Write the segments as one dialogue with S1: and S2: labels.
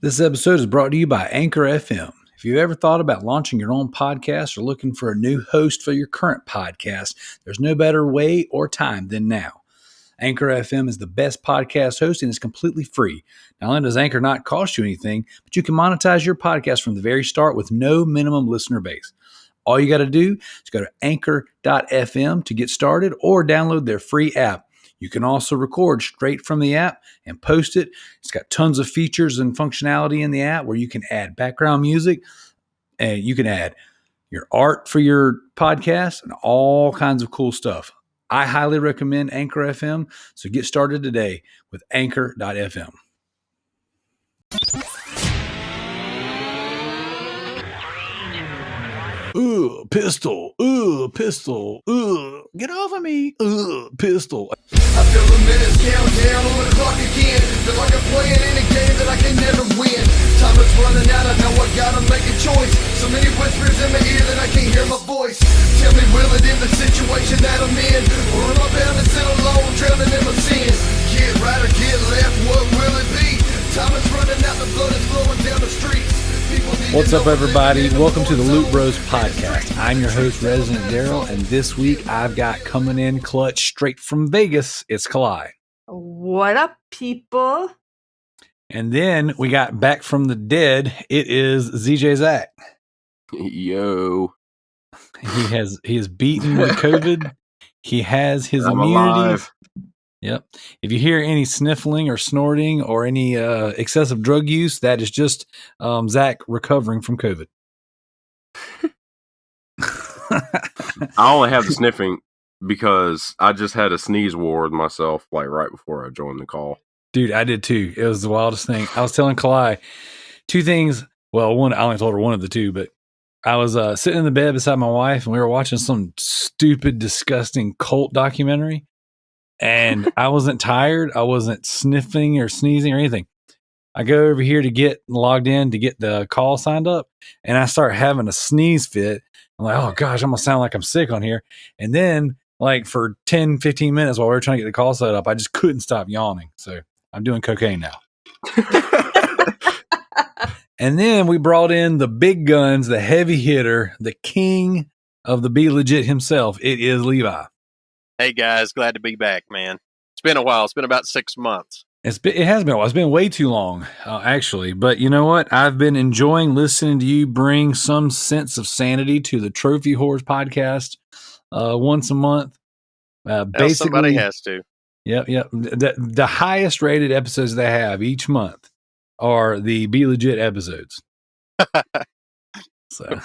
S1: This episode is brought to you by Anchor FM. If you've ever thought about launching your own podcast or looking for a new host for your current podcast, there's no better way or time than now. Anchor FM is the best podcast host and is completely free. Not only does Anchor not cost you anything, but you can monetize your podcast from the very start with no minimum listener base. All you got to do is go to anchor.fm to get started or download their free app. You can also record straight from the app and post it. It's got tons of features and functionality in the app where you can add background music and you can add your art for your podcast and all kinds of cool stuff. I highly recommend Anchor FM, so get started today with anchor.fm. Pistol. Pistol. Get off of me. Pistol.
S2: I feel the minutes count down on the clock again. Feel like I'm playing in a game that I can never win. Time is running out, I know I gotta make a choice. So many whispers in my ear that I can't hear my voice. Tell me, will it end the situation that I'm in? Or am I bound to sit alone, drowning in my sins? Get right or get left, what will it be? Time is running out, the blood is flowing down the streets.
S1: What's up, everybody? Welcome to the Loot Bros Podcast. I'm your host, Residentdarrell, and this week I've got coming in clutch straight from Vegas. It's Kalai.
S3: What up, people?
S1: And then we got back from the dead. It is ZJ Zack.
S4: Yo.
S1: He is beaten with COVID. He has his
S4: I'm
S1: immunity.
S4: alive.
S1: Yep. If you hear any sniffling or snorting or any excessive drug use, that is just Zack recovering from COVID.
S4: I only have the sniffing because I just had a sneeze war with myself like right before I joined the call.
S1: Dude, I did too. It was the wildest thing. I was telling Kalai two things. Well, one, I only told her one of the two, but I was sitting in the bed beside my wife and we were watching some stupid, disgusting cult documentary. And I wasn't tired. I wasn't sniffing or sneezing or anything. I go over here to get logged in to get the call signed up. And I start having a sneeze fit. I'm like, oh gosh, I'm going to sound like I'm sick on here. And then like for 10, 15 minutes while we were trying to get the call set up, I just couldn't stop yawning. So I'm doing cocaine now. And then we brought in the big guns, the heavy hitter, the king of the Be Legit himself. It is Levi.
S5: Hey guys, glad to be back, man. It's been a while. It's been about 6 months.
S1: It has been a while. It's been way too long, actually. But you know what? I've been enjoying listening to you bring some sense of sanity to the Trophy Whores podcast once a month. Basically,
S5: somebody has to.
S1: Yep. The highest rated episodes they have each month are the Be Legit episodes. So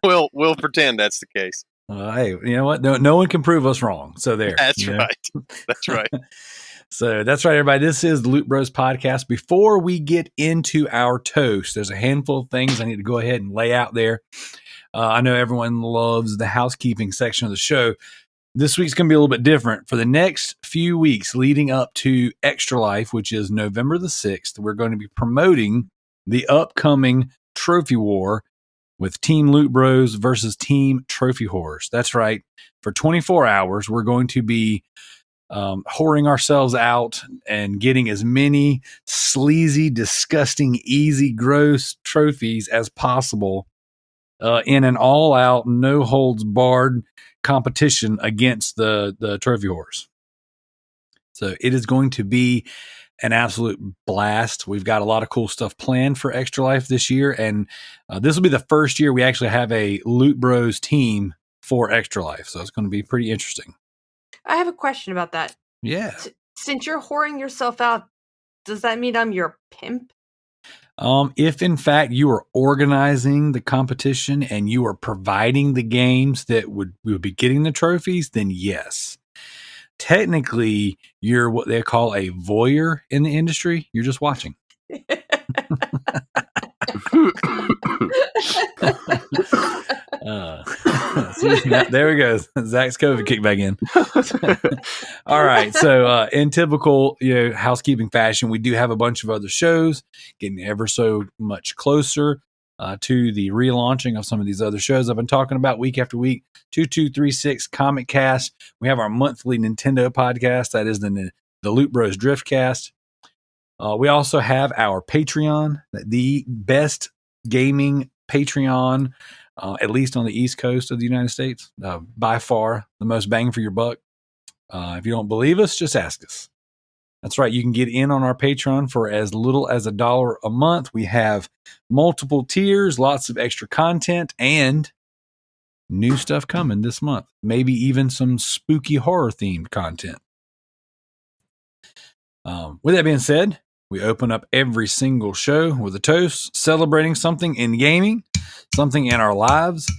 S5: we'll pretend that's the case.
S1: Hey, you know what? No one can prove us wrong. So there.
S5: That's right. That's right.
S1: So that's right, everybody. This is the Loot Bros Podcast. Before we get into our toast, there's a handful of things I need to go ahead and lay out there. I know everyone loves the housekeeping section of the show. This week's going to be a little bit different. For the next few weeks leading up to Extra Life, which is November the 6th, we're going to be promoting the upcoming Trophy War with Team Loot Bros versus Team Trophy Whores. That's right. For 24 hours, we're going to be whoring ourselves out and getting as many sleazy, disgusting, easy, gross trophies as possible in an all-out, no-holds-barred competition against the Trophy Whores. So it is going to be an absolute blast. We've got a lot of cool stuff planned for Extra Life this year, and this will be the first year we actually have a Loot Bros team for Extra Life, so it's going to be pretty interesting.
S3: I have a question about that.
S1: Yeah.
S3: Since you're whoring yourself out, does that mean I'm your pimp?
S1: If in fact you are organizing the competition and you are providing the games that we would be getting the trophies, then yes. Technically, you're what they call a voyeur in the industry. You're just watching. There we go. Zach's COVID kicked back in. All right. So in typical housekeeping fashion, we do have a bunch of other shows getting ever so much closer to the relaunching of some of these other shows I've been talking about week after week. 2236 Comic Cast. We have our monthly Nintendo podcast. That is the Loot Bros Driftcast. We also have our Patreon, the best gaming Patreon, at least on the East Coast of the United States. By far, the most bang for your buck. If you don't believe us, just ask us. That's right. You can get in on our Patreon for as little as $1 a month. We have multiple tiers, lots of extra content, and new stuff coming this month. Maybe even some spooky horror themed content. With that being said, we open up every single show with a toast, celebrating something in gaming, something in our lives.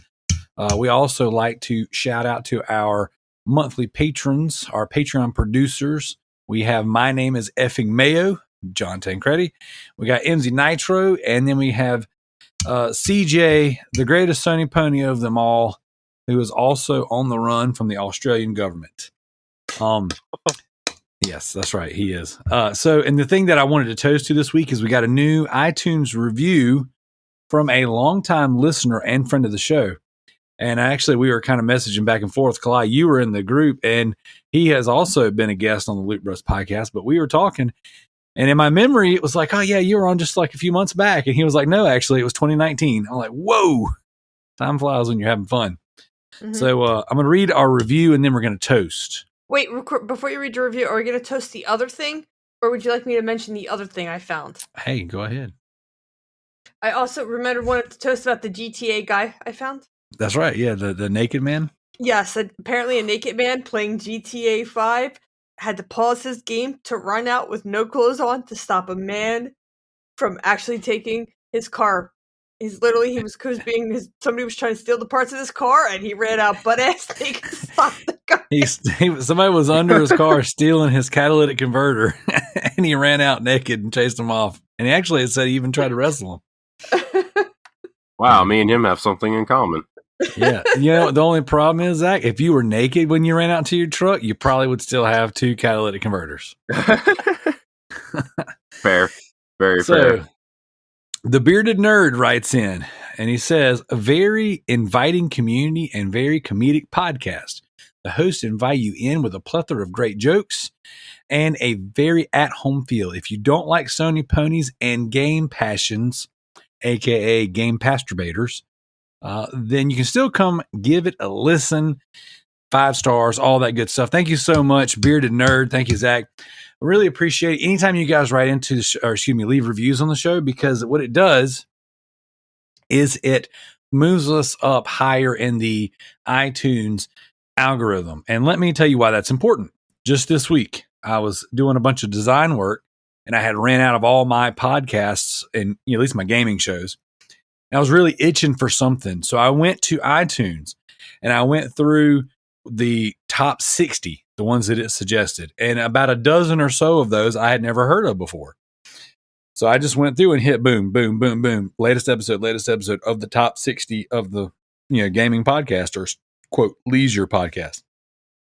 S1: We also like to shout out to our monthly patrons, our Patreon producers. We have My Name is Effing Mayo, John Tancredi. We got MZ Nitro, and then we have CJ, the greatest Sony pony of them all, who is also on the run from the Australian government. Yes, that's right. He is. And the thing that I wanted to toast to this week is we got a new iTunes review from a longtime listener and friend of the show. And actually, we were kind of messaging back and forth. Kalai, you were in the group, and he has also been a guest on the Loot Bros podcast. But we were talking, and in my memory, it was like, oh, yeah, you were on just like a few months back. And he was like, no, actually, it was 2019. I'm like, whoa, time flies when you're having fun. Mm-hmm. So I'm going to read our review, and then we're going to toast.
S3: Wait, before you read your review, are we going to toast the other thing? Or would you like me to mention the other thing I found?
S1: Hey, go ahead.
S3: I also wanted to toast about the GTA guy I found.
S1: That's right. Yeah, the naked man.
S3: Yes, apparently a naked man playing GTA 5 had to pause his game to run out with no clothes on to stop a man from actually taking his car. Somebody was trying to steal the parts of his car, and he ran out butt ass naked to stop the guy.
S1: Somebody was under his car stealing his catalytic converter, and he ran out naked and chased him off. And he actually said he even tried to wrestle him.
S4: Wow, me and him have something in common.
S1: Yeah. You know, the only problem is, Zach, if you were naked when you ran out to your truck, you probably would still have 2 catalytic converters.
S4: Fair. Very fair.
S1: The Bearded Nerd writes in, and he says, a very inviting community and very comedic podcast. The hosts invite you in with a plethora of great jokes and a very at-home feel. If you don't like Sony ponies and game passions, a.k.a. game pasturbators, then you can still come give it a listen. 5 stars, all that good stuff. Thank you so much, Bearded Nerd. Thank you, Zach. I really appreciate it. Anytime you guys write into, leave reviews on the show, because what it does is it moves us up higher in the iTunes algorithm. And let me tell you why that's important. Just this week, I was doing a bunch of design work, and I had ran out of all my podcasts and at least my gaming shows. And I was really itching for something. So I went to iTunes and I went through the top 60, the ones that it suggested. And about a dozen or so of those I had never heard of before. So I just went through and hit boom, boom, boom, boom. Latest episode of the top 60 of the gaming podcast, or quote leisure podcast.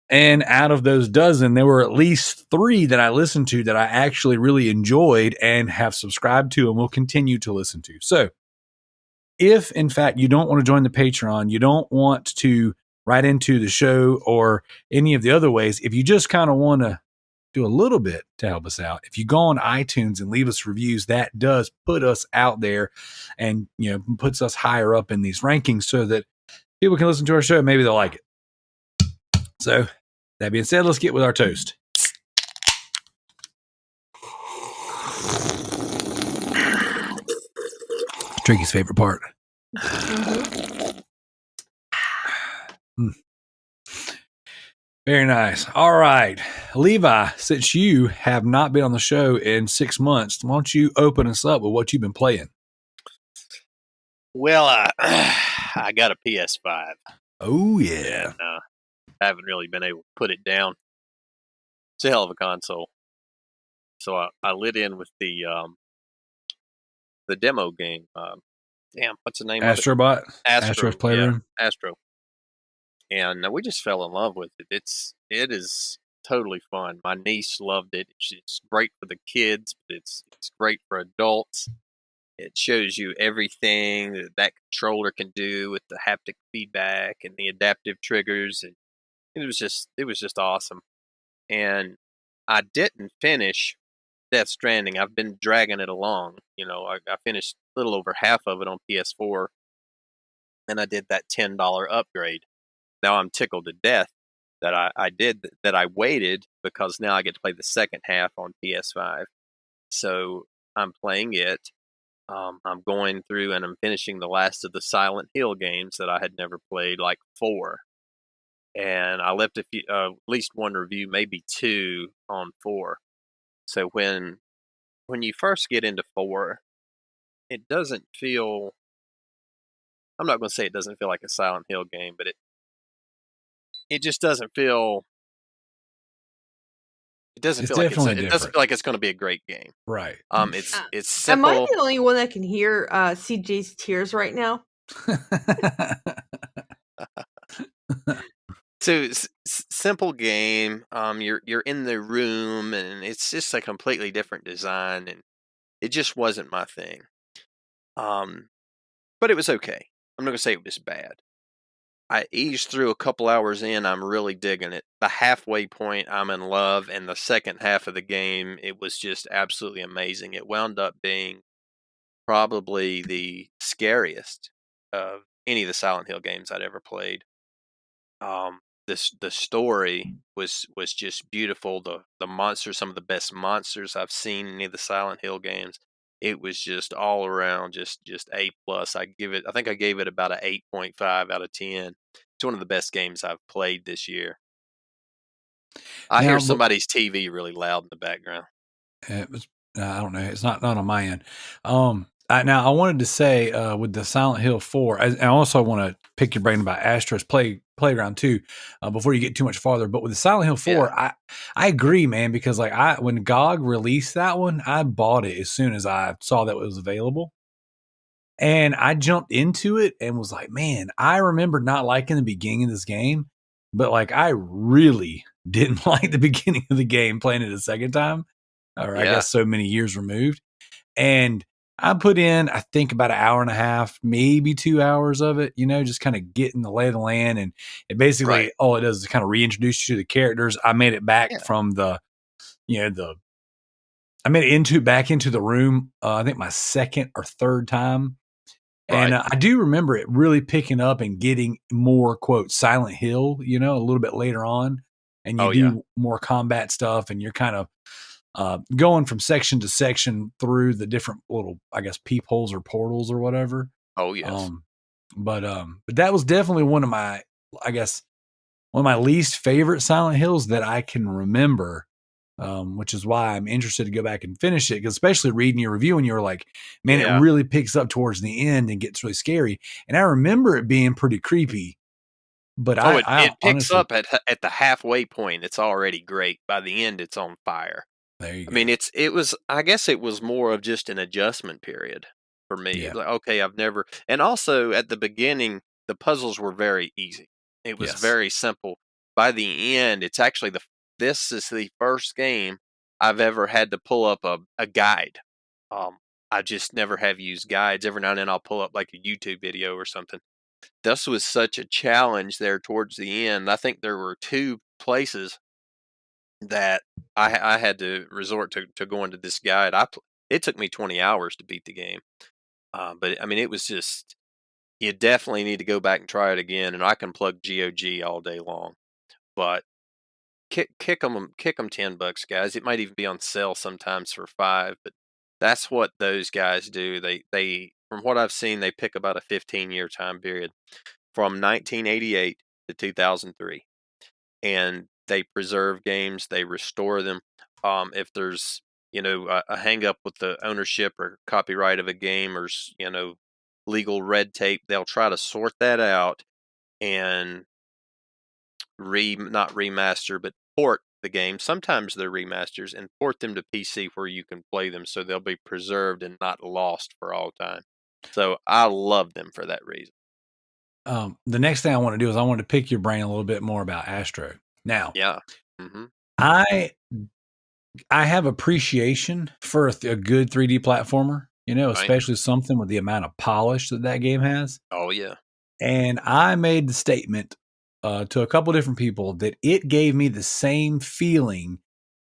S1: And out of those dozen, there were at least 3 that I listened to that I actually really enjoyed and have subscribed to and will continue to listen to. So if, in fact, you don't want to join the Patreon, you don't want to write into the show or any of the other ways, if you just kind of want to do a little bit to help us out, if you go on iTunes and leave us reviews, that does put us out there and puts us higher up in these rankings so that people can listen to our show and maybe they'll like it. So that being said, let's get with our toast. Drinky's favorite part. Very nice. All right. Levi, since you have not been on the show in 6 months, why don't you open us up with what you've been playing?
S5: Well, I got a PS5.
S1: Oh, yeah.
S5: I haven't really been able to put it down. It's a hell of a console. So I lit in with the demo game. What's the name
S1: Astrobot?
S5: of it?
S1: Astro's Playroom?
S5: Yeah, Astro. And we just fell in love with it. It is totally fun. My niece loved it. It's great for the kids, but it's great for adults. It shows you everything that controller can do with the haptic feedback and the adaptive triggers, and it was just awesome. And I didn't finish Death Stranding. I've been dragging it along. I finished a little over half of it on PS4, and I did that $10 upgrade. Now I'm tickled to death that I did that. I waited because now I get to play the second half on PS5. So I'm playing it. I'm going through and I'm finishing the last of the Silent Hill games that I had never played, like 4. And I left at least one review, maybe 2 on 4. So when you first get into 4, it doesn't feel. I'm not going to say it doesn't feel like a Silent Hill game, but it just doesn't feel. It doesn't
S1: It's
S5: feel like
S1: definitely
S5: it doesn't
S1: different.
S5: feel like it's going to be a great game.
S1: Right.
S5: It's
S3: Am I
S5: simple.
S3: the only one that can hear CJ's tears right now?
S5: So simple game. You're in the room, and it's just a completely different design, and it just wasn't my thing. But it was okay. I'm not gonna say it was bad. I eased through a couple hours in. I'm really digging it. The halfway point, I'm in love, and the second half of the game, it was just absolutely amazing. It wound up being probably the scariest of any of the Silent Hill games I'd ever played. The story was just beautiful. The monsters, some of the best monsters I've seen in any of the Silent Hill games. It was just all around just A plus. I think I gave it about a 8.5 out of 10. It's one of the best games I've played this year. I hear somebody's TV really loud in the background.
S1: It was. I don't know. It's not on my end. Now I wanted to say with the Silent Hill 4, I also want to pick your brain about Astro's Playground too, before you get too much farther. But with the Silent Hill 4,
S5: Yeah.
S1: I agree, man, because like when GOG released that one, I bought it as soon as I saw that it was available. And I jumped into it and was like, man, I remember not liking the beginning of this game, but like I really didn't like the beginning of the game playing it a second time, or I guess so many years removed. And I put in, I think, about an hour and a half, maybe 2 hours of it, just kind of getting the lay of the land. And it basically, all it does is kind of reintroduce you to the characters. I made it back from I made it back into the room, I think my second or third time. And I do remember it really picking up and getting more, quote, Silent Hill, a little bit later on. And you do more combat stuff, and you're kind of going from section to section through the different little, I guess, peepholes or portals or whatever.
S5: Oh, yes.
S1: But that was definitely one of my least favorite Silent Hills that I can remember, which is why I'm interested to go back and finish it, because especially reading your review and you were like, man, it really picks up towards the end and gets really scary. And I remember it being pretty creepy. But
S5: it picks
S1: honestly,
S5: up at the halfway point. It's already great. By the end, it's on fire.
S1: There you go.
S5: I mean, I guess it was more of just an adjustment period for me.
S1: Yeah.
S5: Like, okay, and also at the beginning, the puzzles were very easy. It was very simple. By the end, it's actually this is the first game I've ever had to pull up a guide. I just never have used guides. Every now and then I'll pull up like a YouTube video or something. This was such a challenge there towards the end. I think there were 2 places that I had to resort to going to this guide. It took me 20 hours to beat the game. But I mean, it was just, you definitely need to go back and try it again. And I can plug GOG all day long, but kick them $10, guys. It might even be on sale sometimes for $5, but that's what those guys do. They, from what I've seen, they pick about a 15-year time period from 1988 to 2003. And they preserve games, they restore them. If there's a hang up with the ownership or copyright of a game, or legal red tape, they'll try to sort that out and not remaster, but port the game. Sometimes they're remasters, and port them to PC where you can play them, so they'll be preserved and not lost for all time. So I love them for that reason.
S1: The next thing I want to do is I want to pick your brain a little bit more about Astro. Now, I have appreciation for a good 3D platformer, especially something with the amount of polish that game has.
S5: Oh, yeah.
S1: And I made the statement to a couple different people that it gave me the same feeling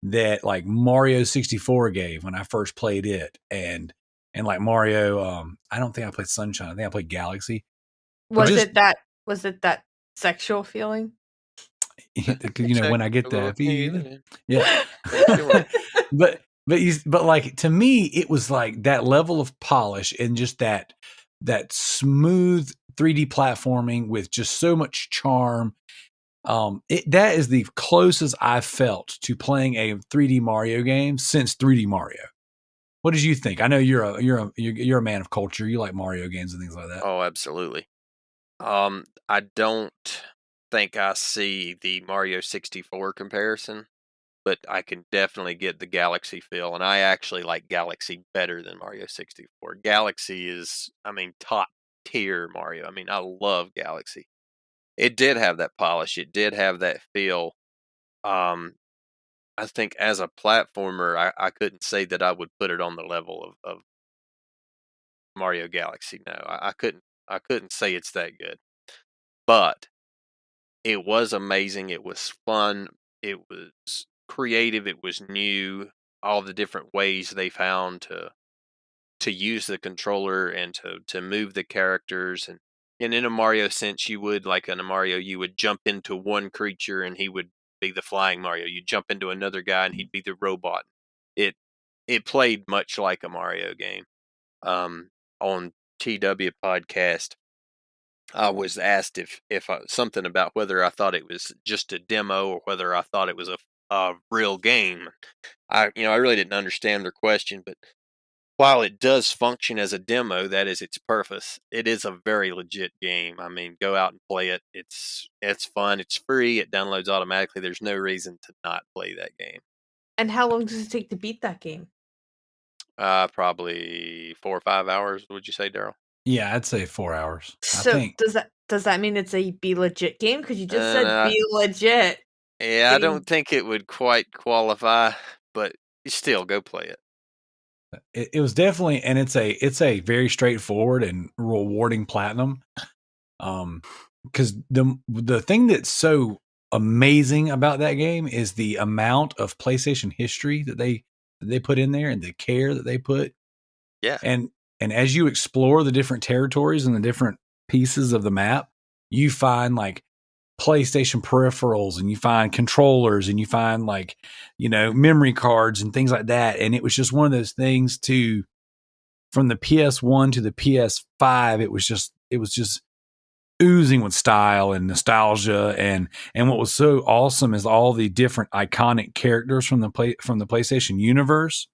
S1: that like Mario 64 gave when I first played it, and like Mario, I don't think I played Sunshine. I think I played Galaxy.
S3: Was
S1: just-
S3: it that sexual feeling?
S1: when I get that feeling, yeah.
S5: Sure.
S1: but like to me, it was like that level of polish and just that smooth 3D platforming with just so much charm. That is the closest I've felt to playing a 3D Mario game since 3D Mario. What did you think? I know you're a man of culture. You like Mario games and things like that.
S5: Oh, absolutely. I don't think I see the Mario 64 comparison, but I can definitely get the Galaxy feel, and I actually like Galaxy better than Mario 64. Galaxy is, I mean, top tier Mario. I mean, I love Galaxy. It did have that polish. It did have that feel. Um, I think as a platformer, I couldn't say that I would put it on the level of Mario Galaxy. No, I couldn't. I couldn't say it's that good, but it was amazing. It was fun. It was creative. It was new. All the different ways they found to use the controller and to move the characters, and in a Mario sense, you would like in a Mario, you would jump into one creature and he would be the flying Mario. You jump into another guy and he'd be the robot. It it played much like a Mario game. On TW podcast, I was asked if something about whether I thought it was just a demo or whether I thought it was a real game. I really didn't understand their question, but while it does function as a demo, that is its purpose. It is a very legit game. I mean, go out and play it. It's fun. It's free. It downloads automatically. There's no reason to not play that game.
S3: And how long does it take to beat that game?
S5: Probably 4 or 5 hours. Would you say, Daryl?
S1: Yeah, I'd say 4 hours. I
S3: So
S1: think.
S3: does that mean it's a be legit game? Because you just said
S5: No.
S3: be legit.
S5: Yeah, I
S3: Getting-
S5: don't think it would quite qualify, but still, go play it.
S1: It was definitely, and it's a very straightforward and rewarding platinum. Because the thing that's so amazing about that game is the amount of PlayStation history that they put in there and the care that they put.
S5: Yeah.
S1: And as you explore the different territories and the different pieces of the map, you find like PlayStation peripherals and you find controllers and you find like, memory cards and things like that. And it was just one of those things from the PS1 to the PS5, it was just oozing with style and nostalgia. And what was so awesome is all the different iconic characters from the PlayStation universe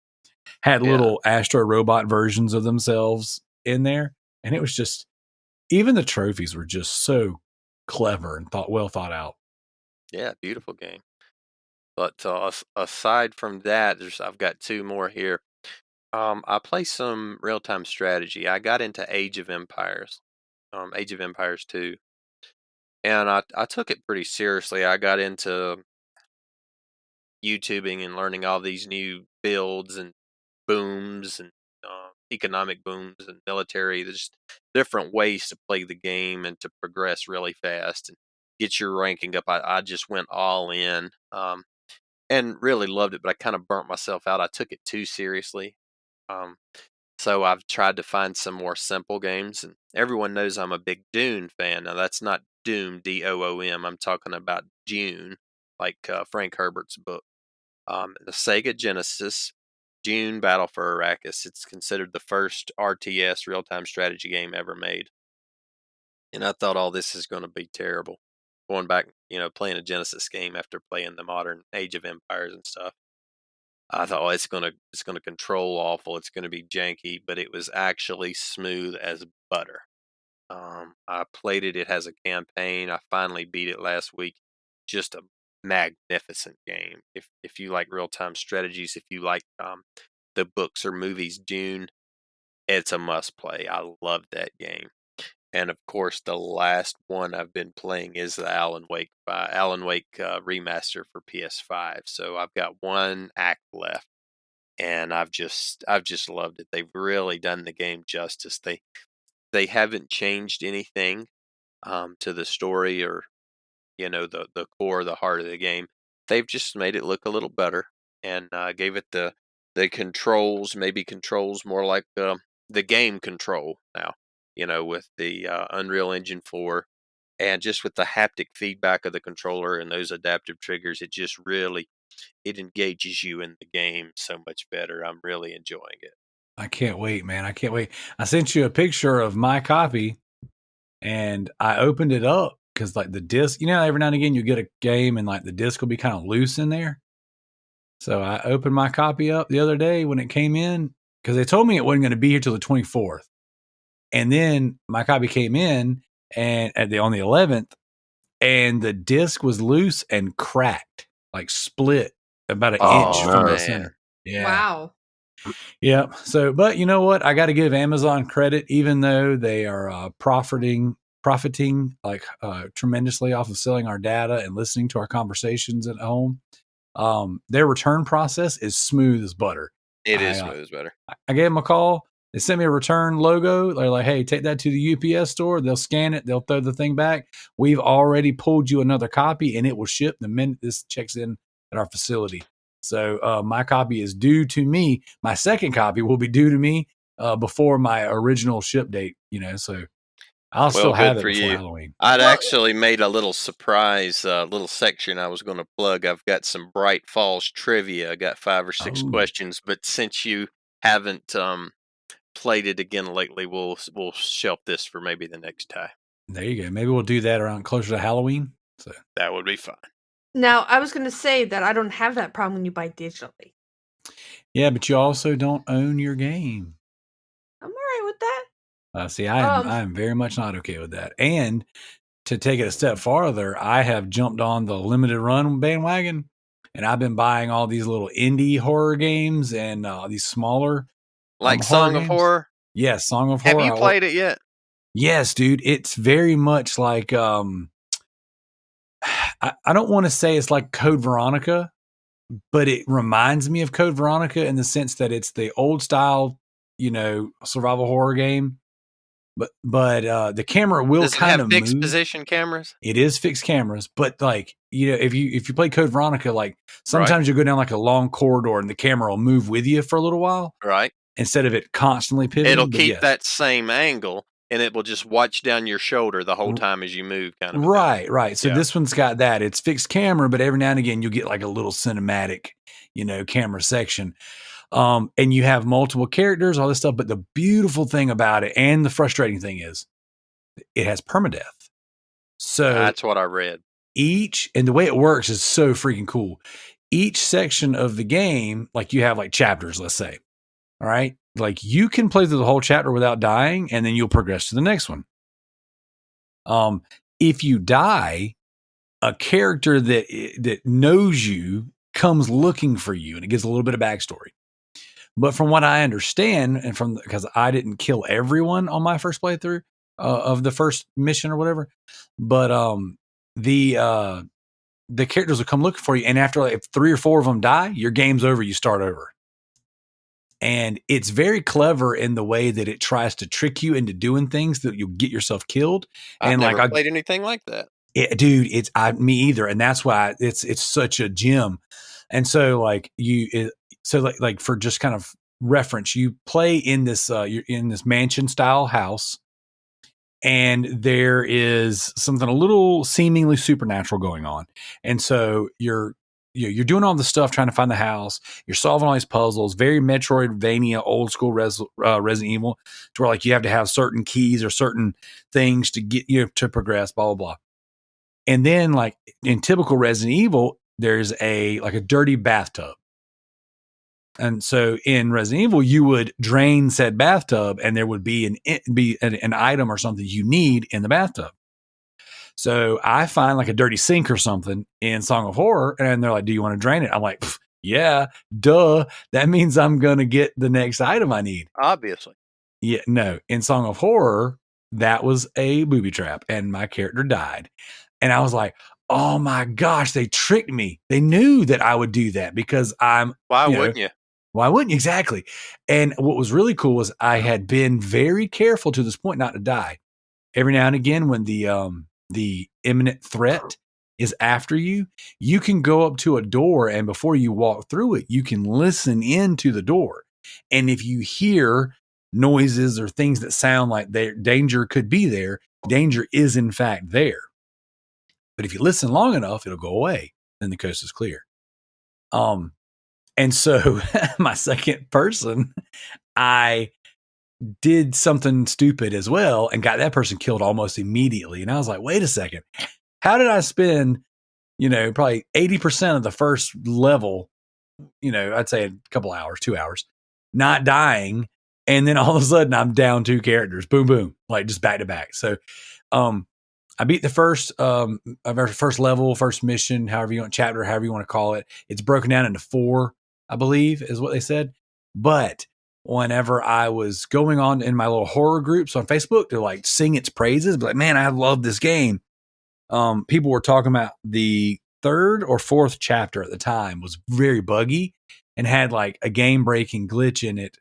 S1: had little Astro Robot versions of themselves in there. And it was just, even the trophies were just so clever and well thought out.
S5: Yeah, beautiful game. But aside from that, I've got 2 more here. I play some real-time strategy. I got into Age of Empires 2, and I took it pretty seriously. I got into YouTubing and learning all these new builds and booms and economic booms and military. There's different ways to play the game and to progress really fast and get your ranking up. I just went all in and really loved it, but I kind of burnt myself out. I took it too seriously. Um, so I've tried to find some more simple games, and everyone knows I'm a big Dune fan. Now that's not Doom, Doom. I'm talking about Dune, like Frank Herbert's book. The Sega Genesis, Dune Battle for Arrakis. It's considered the first RTS real-time strategy game ever made. And I thought, oh, this is going to be terrible. Going back, playing a Genesis game after playing the modern Age of Empires and stuff. I thought, oh, it's gonna control awful. It's gonna be janky, but it was actually smooth as butter. I played it. It has a campaign. I finally beat it last week. Just a magnificent game. If you like real time strategies, if you like the books or movies, Dune, it's a must play. I love that game. And of course, the last one I've been playing is the Alan Wake remaster for PS5. So I've got one act left, and I've just loved it. They've really done the game justice. They haven't changed anything to the story or the core, the heart of the game. They've just made it look a little better. and gave it the controls, maybe controls more like the game control now, with the Unreal Engine 4, and just with the haptic feedback of the controller and those adaptive triggers, it engages you in the game so much better. I'm really enjoying it.
S1: I can't wait, man. I can't wait. I sent you a picture of my copy, and I opened it up because, like, the disc, every now and again you get a game and like the disc will be kind of loose in there. So I opened my copy up the other day when it came in because they told me it wasn't going to be here till the 24th. And then my copy came in and on the 11th, and the disc was loose and cracked, like split about an inch from the center. Yeah.
S3: Wow.
S1: Yeah. So, but you know what? I got to give Amazon credit, even though they are profiting like tremendously off of selling our data and listening to our conversations at home. Their return process is smooth as butter.
S5: It is smooth as butter.
S1: I gave them a call. They sent me a return logo. They're like, hey, take that to the UPS store. They'll scan it. They'll throw the thing back. We've already pulled you another copy, and it will ship the minute this checks in at our facility. So my copy is due to me. My second copy will be due to me before my original ship date, so I'll still have it before Halloween.
S5: I'd actually made a little surprise, little section I was going to plug. I've got some Bright Falls trivia. I got 5 or 6 questions, but since you haven't played it again lately, we'll shelf this for maybe the next time.
S1: There you go. Maybe we'll do that around closer to Halloween. So
S5: that would be fun.
S3: Now, I was going to say that I don't have that problem when you buy digitally.
S1: Yeah, but you also don't own your game.
S3: I'm all right with that.
S1: See, I am very much not okay with that. And to take it a step farther, I have jumped on the limited run bandwagon, and I've been buying all these little indie horror games and these smaller,
S5: like Song of Horror.
S1: Yes, Song of Horror.
S5: Have you played it yet?
S1: Yes, dude. It's very much like I don't want to say it's like Code Veronica, but it reminds me of Code Veronica in the sense that it's the old style, survival horror game. But the camera will kind of move.
S5: Fixed position cameras.
S1: It is fixed cameras, but like if you play Code Veronica, like sometimes you go down like a long corridor and the camera will move with you for a little while,
S5: right?
S1: Instead of it constantly pivoting.
S5: It'll keep that same angle, and it will just watch down your shoulder the whole time as you move, kind of.
S1: Right. So this one's got that. It's fixed camera, but every now and again you'll get like a little cinematic, camera section. And you have multiple characters, all this stuff. But the beautiful thing about it and the frustrating thing is it has permadeath. So
S5: that's what I read.
S1: And the way it works is so freaking cool. Each section of the game, like you have like chapters, let's say. All right. Like you can play through the whole chapter without dying, and then you'll progress to the next one. If you die, a character that knows you comes looking for you, and it gives a little bit of backstory. But from what I understand, and because I didn't kill everyone on my first playthrough of the first mission or whatever, but the characters will come looking for you, and after like 3 or 4 of them die, your game's over. You start over, and it's very clever in the way that it tries to trick you into doing things that you'll get yourself killed.
S5: I've never played anything like that,
S1: dude. It's me either, and that's why it's such a gem. And so like like for just kind of reference, you play in this you're in this mansion style house, and there is something a little seemingly supernatural going on. And so you're doing all the stuff trying to find the house. You're solving all these puzzles, very Metroidvania, old school Resident Evil, to where like you have to have certain keys or certain things to get you to progress, blah blah blah. And then like in typical Resident Evil, there's a dirty bathtub. And so in Resident Evil, you would drain said bathtub, and there would be an item or something you need in the bathtub. So I find like a dirty sink or something in Song of Horror, and they're like, "Do you want to drain it?" I'm like, "Yeah, duh. That means I'm gonna get the next item I need."
S5: Obviously.
S1: Yeah, no. In Song of Horror, that was a booby trap, and my character died, and I was like, "Oh my gosh, they tricked me. They knew that I would do that because I'm."
S5: Why wouldn't you?
S1: Why wouldn't you? Exactly. And what was really cool was I had been very careful to this point not to die. Every now and again, when the imminent threat is after you, you can go up to a door, and before you walk through it, you can listen into the door. And if you hear noises or things that sound like danger could be there, danger is in fact there. But if you listen long enough, it'll go away. Then the coast is clear. And so my second person, I did something stupid as well and got that person killed almost immediately. And I was like, wait a second, how did I spend, probably 80% of the first level, I'd say a couple hours, 2 hours, not dying. And then all of a sudden I'm down 2 characters, boom, boom, like just back to back. So, I beat the first level, first mission, however you want, chapter, however you want to call it. It's broken down into 4, I believe, is what they said. But whenever I was going on in my little horror groups on Facebook to like sing its praises, but like, man, I love this game. People were talking about the 3rd or 4th chapter at the time was very buggy and had like a game breaking glitch in it.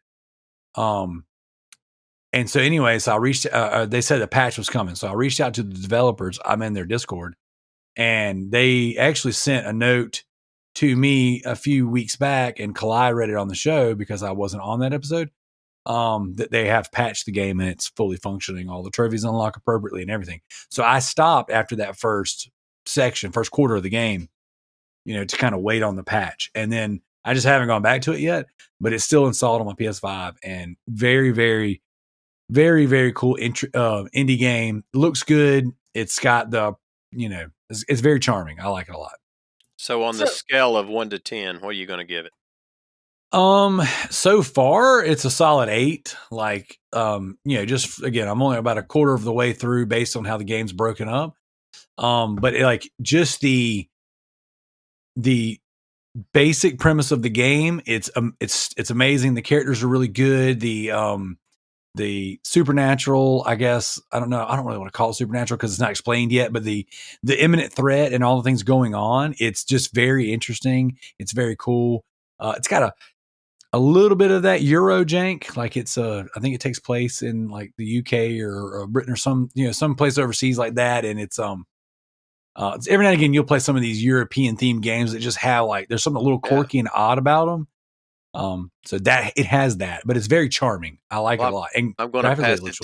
S1: And so anyway, so I reached, they said the patch was coming. So I reached out to the developers. I'm in their Discord, and they actually sent a note to me a few weeks back, and Kalai read it on the show because I wasn't on that episode, that they have patched the game and it's fully functioning. All the trophies unlock appropriately and everything. So I stopped after that first quarter of the game, to kind of wait on the patch. And then I just haven't gone back to it yet, but it's still installed on my PS5, and very, very, very, very cool indie game. Looks good. It's got the, it's very charming. I like it a lot.
S5: So on the scale of 1 to 10, what are you going to give it?
S1: So far it's a solid 8. Like, just again, I'm only about a quarter of the way through based on how the game's broken up. But just the basic premise of the game, it's amazing. The characters are really good. The supernatural, I guess, I don't know. I don't really want to call it supernatural because it's not explained yet, but the imminent threat and all the things going on, it's just very interesting. It's very cool. It's got a little bit of that Euro jank. Like I think it takes place in like the UK or Britain or some place overseas like that. And it's every now and again, you'll play some of these European themed games that just have there's something a little quirky and odd about them. So that it has that, but it's very charming. I like it a lot. And
S5: I'm going to pass it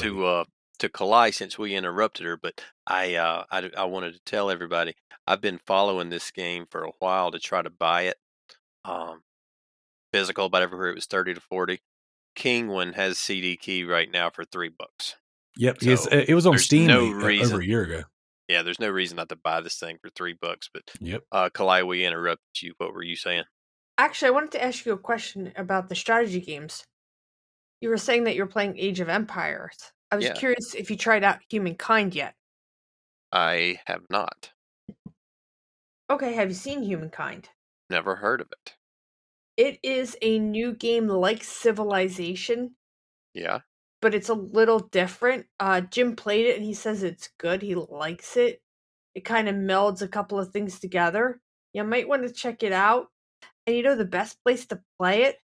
S5: to Kalai since we interrupted her, but I wanted to tell everybody I've been following this game for a while to try to buy it. Physical, but everywhere it was 30 to 40. Kingwin has CD key right now for $3.
S1: Yep, so it was on Steam over a year ago.
S5: Yeah, there's no reason not to buy this thing for $3. But
S1: yep,
S5: Kalai, we interrupted you. What were you saying?
S3: Actually, I wanted to ask you a question about the strategy games. You were saying that you're playing Age of Empires. I was curious if you tried out Humankind yet.
S5: I have not.
S3: Okay, have you seen Humankind?
S5: Never heard of it.
S3: It is a new game like Civilization.
S5: Yeah.
S3: But it's a little different. Jim played it and he says it's good. He likes it. It kind of melds a couple of things together. You might want to check it out. And the best place to play it?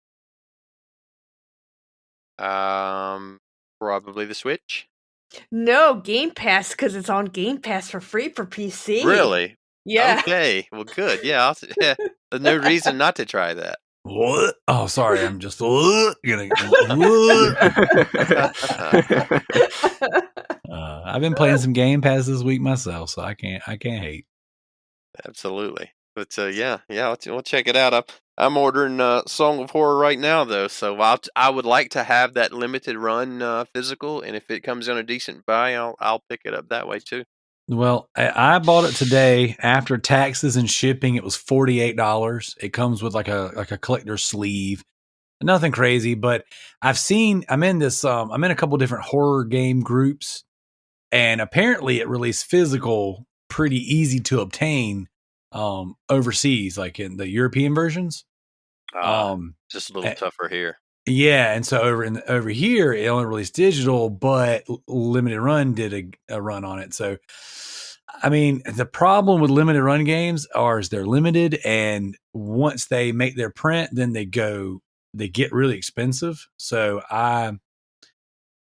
S5: Probably the Switch.
S3: No, Game Pass, because it's on Game Pass for free for PC.
S5: Really?
S3: Yeah.
S5: Okay. Well, good. Yeah. There's no reason not to try that.
S1: What? Oh, sorry. I'm just gonna. I've been playing some Game Pass this week myself, so I can't hate.
S5: Absolutely. But we'll check it out. I'm ordering Song of Horror right now, though, so I would like to have that limited run physical, and if it comes on a decent buy, I'll pick it up that way too.
S1: Well, I bought it today after taxes and shipping. It was $48. It comes with like a collector's sleeve, nothing crazy. But I'm in a couple different horror game groups, and apparently it released physical pretty easy to obtain overseas, like in the European versions.
S5: Just a little tougher here.
S1: Yeah, and so over here it only released digital, but limited run did a run on it. So, I mean, the problem with limited run games is they're limited, and once they make their print, then they get really expensive. So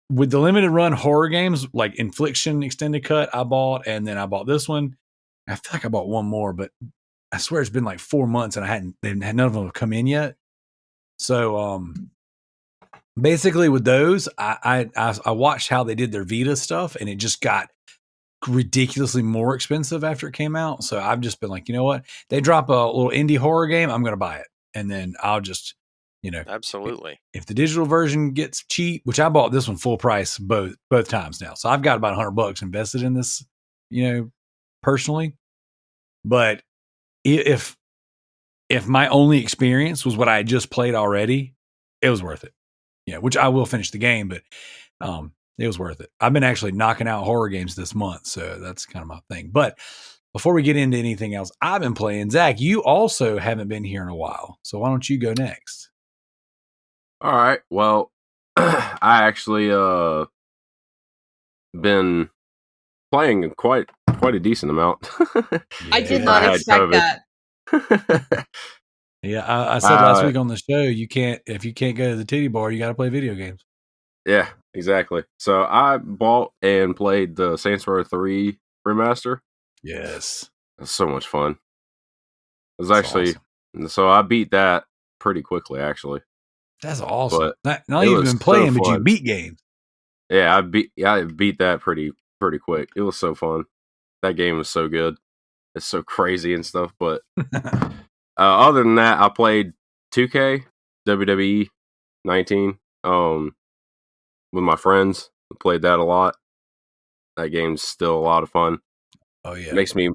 S1: with the limited run horror games like Infliction Extended Cut, I bought, and then I bought this one. I feel like I bought one more, but I swear it's been like 4 months and none of them have come in yet. So basically with those, I watched how they did their Vita stuff, and it just got ridiculously more expensive after it came out. So I've just been like, you know what? They drop a little indie horror game, I'm going to buy it, and then I'll just,
S5: Absolutely.
S1: if the digital version gets cheap, which I bought this one full price both times now, so I've got about $100 invested in this, personally. But if my only experience was what I had just played already, it was worth it. Yeah, which I will finish the game, but it was worth it. I've been actually knocking out horror games this month, so that's kind of my thing. But before we get into anything else, I've been playing. Zach, you also haven't been here in a while, so why don't you go next?
S4: All right. Well, I actually been playing quite a decent amount.
S3: I did not expect that.
S1: Yeah, I said last week on the show, if you can't go to the titty bar, you got to play video games.
S4: Yeah, exactly. So I bought and played the Saints Row 3 remaster.
S1: Yes.
S4: It's so much fun. It was actually awesome. So I beat that pretty quickly, actually.
S1: That's awesome.
S4: But
S1: not even been playing, but you beat games.
S4: Yeah, I beat that pretty quick. It was so fun. That game was so good. It's so crazy and stuff. But other than that, I played 2K WWE 19 with my friends. I played that a lot. That game's still a lot of fun.
S1: Oh yeah,
S4: it makes me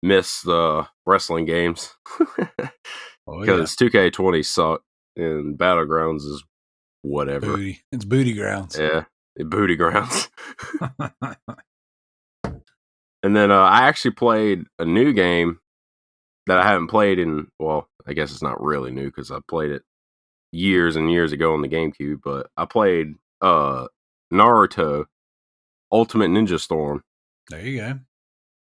S4: miss the wrestling games because 2K20 suck and Battlegrounds is whatever.
S1: It's booty grounds.
S4: Yeah, booty grounds. And then I actually played a new game that I haven't played in, well, I guess it's not really new because I played it years and years ago on the GameCube, but I played Naruto Ultimate Ninja Storm.
S1: There you go.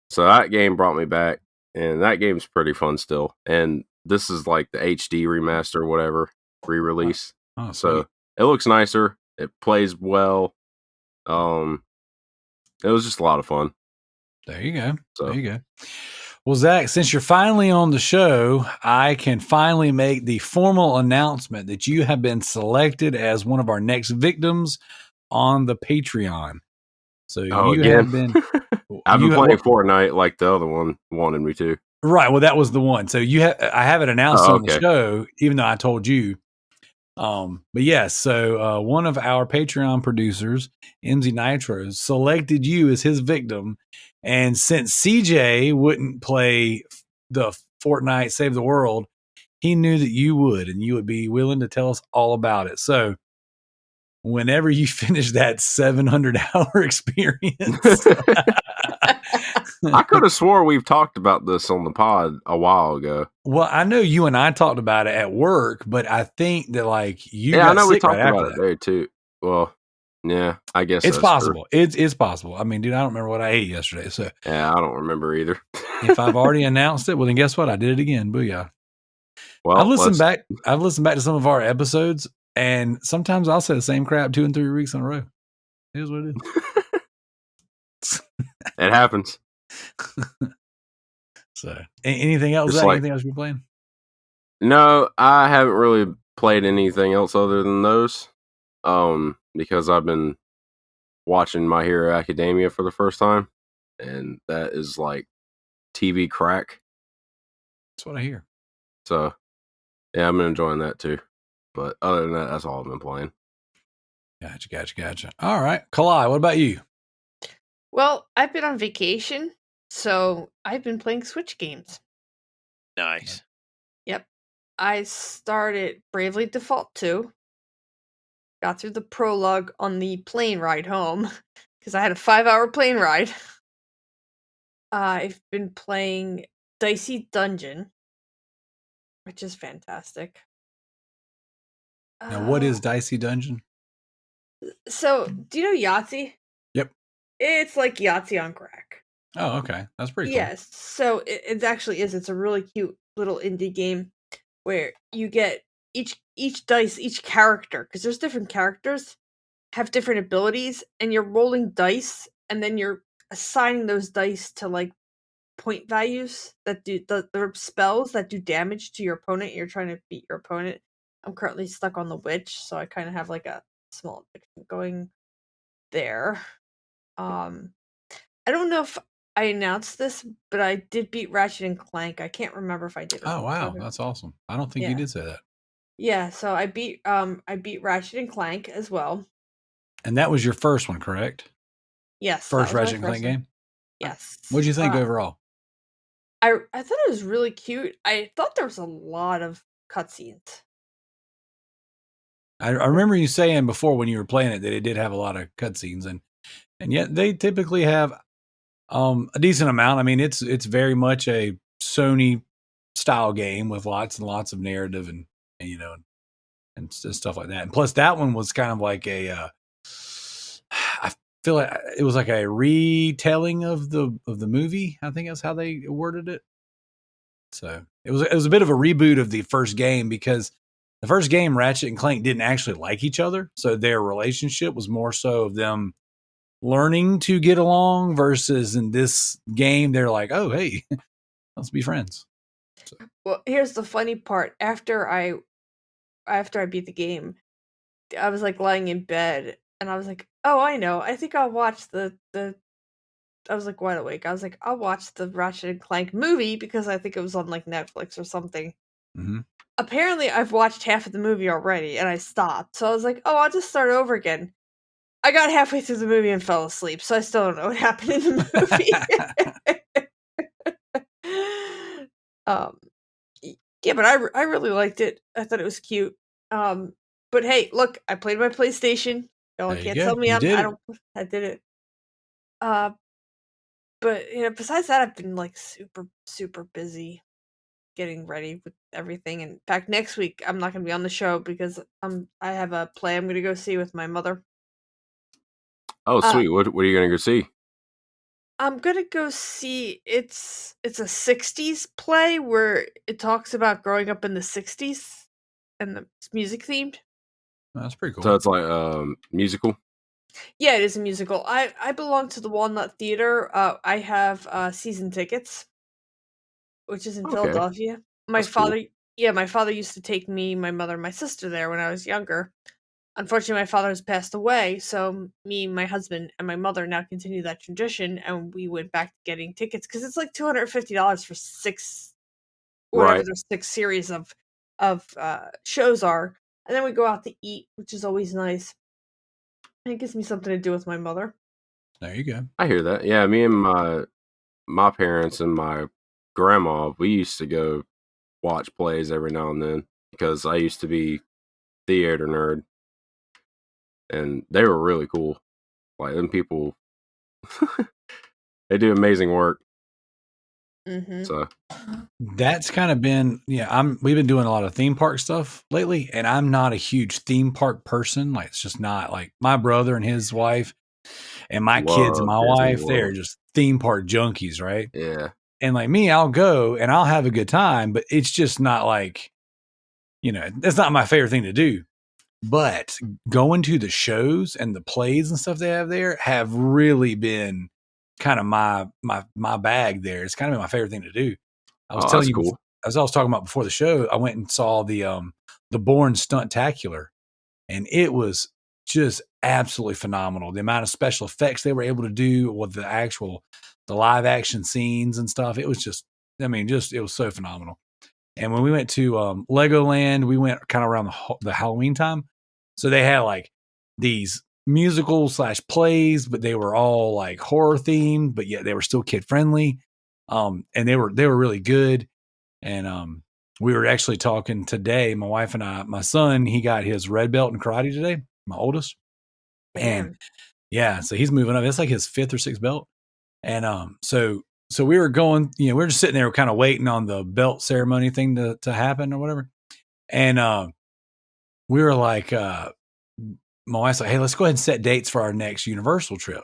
S4: So that game brought me back, and that game's pretty fun still. And this is like the HD remaster, whatever, re-release.
S1: Oh,
S4: so it looks nicer. It plays well. It was just a lot of fun.
S1: There you go. There you go. Well, Zach, since you're finally on the show, I can finally make the formal announcement that you have been selected as one of our next victims on the Patreon. So you have been.
S4: I've been playing Fortnite like the other one wanted me to.
S1: Right. Well, that was the one. So I have it announced on the show, even though I told you. But yes, so one of our Patreon producers, MZ Nitros, selected you as his victim. And since CJ wouldn't play the Fortnite Save the World, he knew that you would, and you would be willing to tell us all about it. So whenever you finish that 700-hour experience.
S4: I could have swore we've talked about this on the pod a while ago.
S1: Well, I know you and I talked about it at work, but I think that
S4: I know we talked about it there too. Well, yeah, I guess
S1: it's possible. It's possible. I mean, dude, I don't remember what I ate yesterday. So
S4: yeah, I don't remember either.
S1: If I've already announced it, well, then guess what? I did it again. Booyah.
S4: Well,
S1: I've listened back to some of our episodes, and sometimes I'll say the same crap 2 and 3 weeks in a row. It is what it is.
S4: It happens.
S1: So, anything else? Anything else you're playing?
S4: No, I haven't really played anything else other than those. Because I've been watching My Hero Academia for the first time, and that is like TV crack.
S1: That's what I hear.
S4: So, yeah, I've been enjoying that too. But other than that, that's all I've been playing.
S1: Gotcha. All right, Kalai, what about you?
S3: Well, I've been on vacation, so I've been playing Switch games.
S5: Nice.
S3: Yep. I started Bravely Default 2. Got through the prologue on the plane ride home because I had a 5-hour plane ride. I've been playing Dicey Dungeon, which is fantastic.
S1: Now, what is Dicey Dungeon?
S3: So, do you know Yahtzee?
S1: Yep.
S3: It's like Yahtzee on crack.
S1: Oh, okay. That's pretty cool.
S3: Yes. So, it actually is. It's a really cute little indie game where you get each dice, each character, because there's different characters, have different abilities, and you're rolling dice, and then you're assigning those dice to point values that do the spells that do damage to your opponent. You're trying to beat your opponent. I'm currently stuck on the witch, so I kind of have like a small addiction going there. I don't know if I announced this, but I did beat Ratchet and Clank. I can't remember if I did.
S1: Oh wow, that's awesome. I don't think you did say that.
S3: Yeah, so I beat Ratchet and Clank as well.
S1: And that was your first one, correct?
S3: Yes.
S1: First Ratchet and Clank game?
S3: Yes.
S1: What'd you think overall?
S3: I thought it was really cute. I thought there was a lot of cutscenes.
S1: I remember you saying before when you were playing it that it did have a lot of cutscenes, and yet they typically have a decent amount. I mean, it's very much a Sony style game with lots and lots of narrative and you know and stuff like that. And plus, that one was kind of like a I feel like it was like a retelling of the movie. I think that's how they worded it. So it was a bit of a reboot of the first game because the first game, Ratchet and Clank didn't actually like each other. So their relationship was more so of them learning to get along versus in this game, they're like, oh, hey, let's be friends. So.
S3: Well, here's the funny part. After I beat the game, I was like lying in bed and I was like, oh, I know. I think I'll watch the I was like wide awake. I was like, I'll watch the Ratchet and Clank movie because I think it was on like Netflix or something.
S1: Mm-hmm.
S3: Apparently, I've watched half of the movie already and I stopped. So I was like, oh, I'll just start over again. I got halfway through the movie and fell asleep, so I still don't know what happened in the movie. Yeah, but I really liked it. I thought it was cute. But hey, look, I played my PlayStation. No one can't tell me I did it. But besides that, I've been like super, super busy getting ready with everything. In fact, next week I'm not going to be on the show because I have a play I'm going to go see with my mother.
S4: Oh, sweet! What are you going to go see?
S3: I'm going to go see. It's a '60s play where it talks about growing up in the '60s and it's music themed.
S1: That's pretty cool.
S4: So it's like musical.
S3: Yeah, it is a musical. I belong to the Walnut Theater. I have season tickets, which is in Philadelphia. My father used to take me, my mother, and my sister there when I was younger. Unfortunately, my father has passed away, so me, my husband, and my mother now continue that tradition, and we went back to getting tickets because it's like $250 for 6, whatever the 6 series of shows are, and then we go out to eat, which is always nice. And it gives me something to do with my mother.
S1: There you go.
S4: I hear that. Yeah, me and my parents and my grandma, we used to go watch plays every now and then because I used to be theater nerd. And they were really cool. Like, them people, they do amazing work.
S3: Mm-hmm.
S4: So
S1: that's kind of been, we've been doing a lot of theme park stuff lately, and I'm not a huge theme park person. Like, it's just not like my brother and his wife and my kids and my wife, they're just theme park junkies, right?
S4: Yeah.
S1: And like me, I'll go and I'll have a good time, but it's just not like, that's not my favorite thing to do. But going to the shows and the plays and stuff they have there have really been kind of my bag there. It's kind of my favorite thing to do. I was telling you,
S4: cool.
S1: As I was talking about before the show, I went and saw the Bourne Stuntacular, and it was just absolutely phenomenal. The amount of special effects they were able to do with the live action scenes and stuff. It was just, it was so phenomenal. And when we went to Legoland, we went kind of around the Halloween time. So they had like these musical / plays, but they were all like horror themed, but yet they were still kid friendly. And they were really good. And we were actually talking today, my wife and I, my son, he got his red belt in karate today, my oldest. And so he's moving up. It's like his 5th or 6th belt. And so we were going, we were just sitting there kind of waiting on the belt ceremony thing to happen or whatever. And we were like, my wife's like, hey, let's go ahead and set dates for our next Universal trip.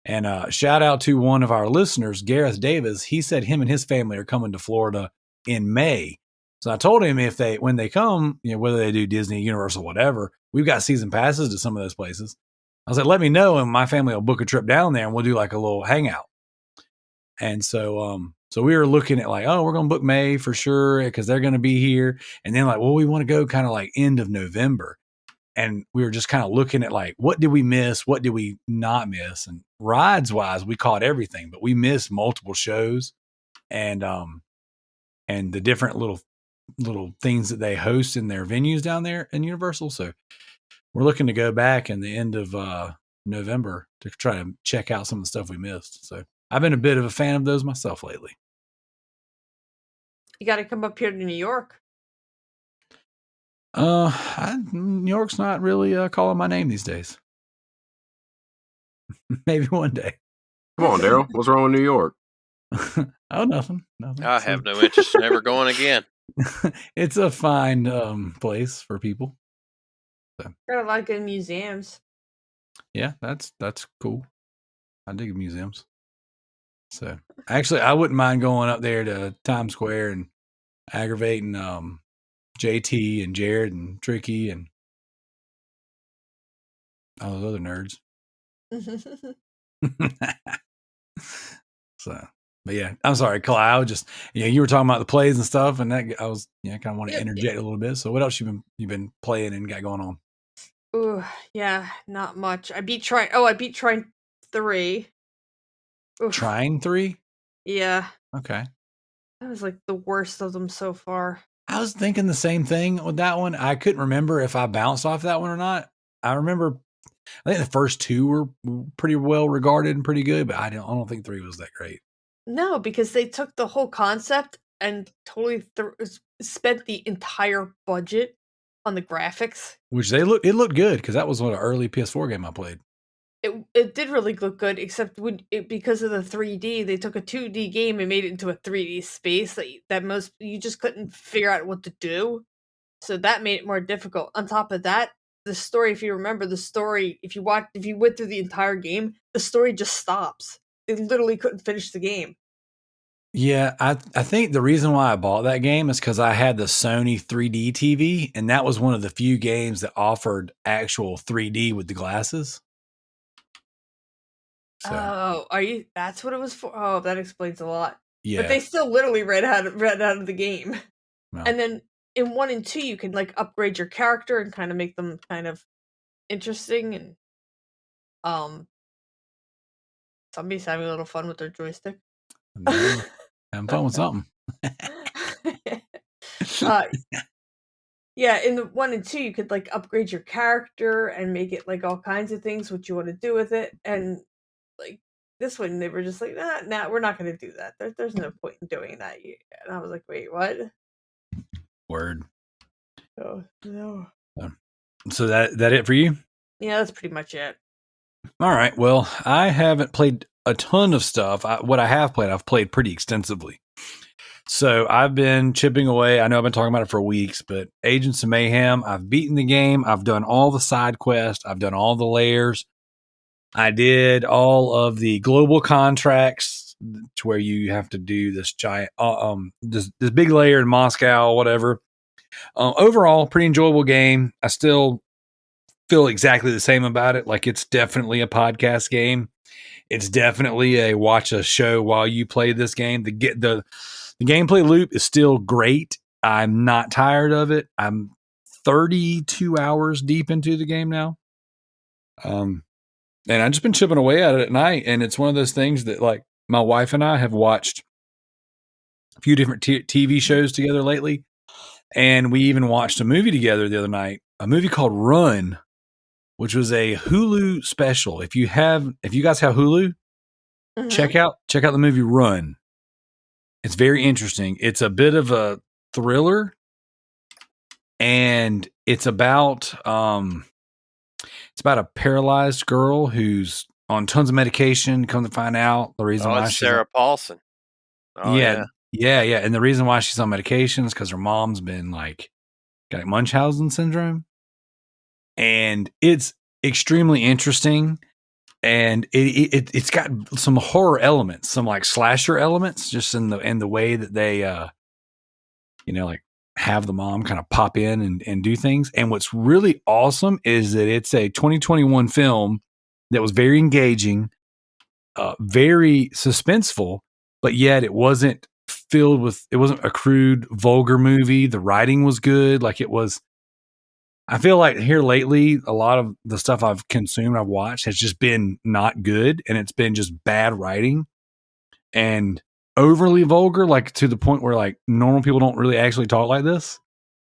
S1: And shout out to one of our listeners, Gareth Davis. He said him and his family are coming to Florida in May. So I told him when they come, whether they do Disney, Universal, whatever, we've got season passes to some of those places. I was like, let me know and my family will book a trip down there and we'll do like a little hangout. And so we were looking at like, oh, we're going to book May for sure because they're going to be here. And then like, well, we want to go kind of like end of November. And we were just kind of looking at like, what did we miss? What did we not miss? And rides wise, we caught everything, but we missed multiple shows and the different little things that they host in their venues down there in Universal. So we're looking to go back in the end of November to try to check out some of the stuff we missed. So I've been a bit of a fan of those myself lately.
S3: You got to come up here to New York.
S1: New York's not really calling my name these days. Maybe one day.
S4: Come on, Darrell. What's wrong with New York?
S1: Oh, nothing.
S5: I have no interest in ever going again.
S1: It's a fine place for people. So.
S3: Got a lot of good museums.
S1: Yeah, that's cool. I dig museums. So actually, I wouldn't mind going up there to Times Square and aggravating JT and Jared and Tricky and all those other nerds. So, but yeah, I'm sorry, Kalai. I was just, you were talking about the plays and stuff, and that I was, kind of want to interject a little bit. So, what else you've been playing and got going on?
S3: Ooh, yeah, not much. I beat Trine 3. Oof.
S1: Trine 3?
S3: Yeah.
S1: Okay.
S3: That was like the worst of them so far.
S1: I was thinking the same thing with that one. I couldn't remember if I bounced off that one or not. I think the first 2 were pretty well regarded and pretty good, but I don't think 3 was that great.
S3: No, because they took the whole concept and totally spent the entire budget on the graphics.
S1: Which it looked good because that was an early PS4 game I played.
S3: It did really look good, except because of the 3D, they took a 2D game and made it into a 3D space that most you just couldn't figure out what to do. So that made it more difficult. On top of that, the story, if you remember the story, if you went through the entire game, the story just stops. They literally couldn't finish the game.
S1: Yeah, I think the reason why I bought that game is because I had the Sony 3D TV, and that was one of the few games that offered actual 3D with the glasses. So,
S3: oh, that's what it was for? Oh, that explains a lot.
S1: Yeah.
S3: But they still literally read out of the game.
S1: Well.
S3: And then in 1 and 2, you can like upgrade your character and kind of make them kind of interesting, and somebody's having a little fun with their joystick.
S1: Having fun with something.
S3: Yeah, in the 1 and 2, you could like upgrade your character and make it like all kinds of things, what you want to do with it. And like this one, they were just like, nah, we're not going to do that. There's no point in doing that. And I was like, wait, what?
S1: Word.
S3: Oh, no.
S1: So that it for you?
S3: Yeah, that's pretty much it.
S1: All right. Well, I haven't played a ton of stuff. What I have played, I've played pretty extensively. So I've been chipping away. I know I've been talking about it for weeks, but Agents of Mayhem, I've beaten the game. I've done all the side quests. I've done all the layers. I did all of the global contracts to where you have to do this giant, this big layer in Moscow, whatever. Overall, pretty enjoyable game. I still feel exactly the same about it. Like, it's definitely a podcast game. It's definitely a watch a show while you play this game. The gameplay loop is still great. I'm not tired of it. I'm 32 hours deep into the game now. And I've just been chipping away at it at night. And it's one of those things that, like, my wife and I have watched a few different TV shows together lately. And we even watched a movie together the other night, a movie called Run, which was a Hulu special. If you guys have Hulu, check out the movie Run. It's very interesting. It's a bit of a thriller, and it's about a paralyzed girl who's on tons of medication. Come to find out the reason why she's
S5: Sarah Paulson. Oh,
S1: yeah. And the reason why she's on medication is because her mom's been got Munchausen syndrome, and it's extremely interesting. And it's got some horror elements, some like slasher elements, just in the way that they, have the mom kind of pop in and do things. And what's really awesome is that it's a 2021 film that was very engaging, very suspenseful, but yet it wasn't a crude, vulgar movie. The writing was good. Like it was, I feel like here lately, a lot of the stuff I've consumed, I've watched has just been not good, and it's been just bad writing and overly vulgar, like to the point where like normal people don't really actually talk like this.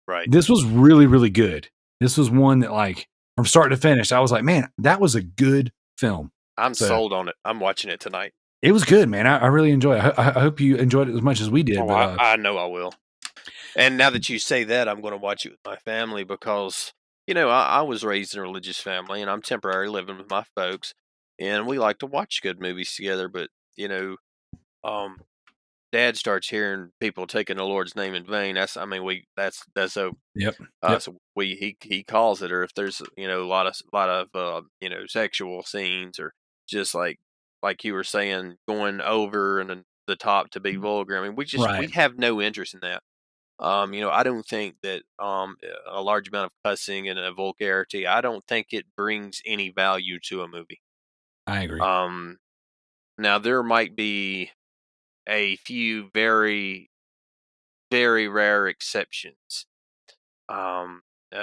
S5: Right.
S1: This was really, really good. This was one that like from start to finish, I was like, man, that was a good film.
S5: I'm sold on it. I'm watching it tonight.
S1: It was good, man. I really enjoyed it. I hope you enjoyed it as much as we did.
S5: Oh,
S1: but,
S5: I know I will. And now that you say that, I'm going to watch it with my family because, I was raised in a religious family and I'm temporarily living with my folks. And we like to watch good movies together. But, Dad starts hearing people taking the Lord's name in vain. That's so.
S1: Yep.
S5: So he calls it, or if there's a lot of sexual scenes, or just like you were saying, going over and the top to be vulgar. I mean, we have no interest in that. I don't think that a large amount of cussing and a vulgarity, I don't think it brings any value to a movie.
S1: I agree.
S5: Now there might be a few very, very rare exceptions.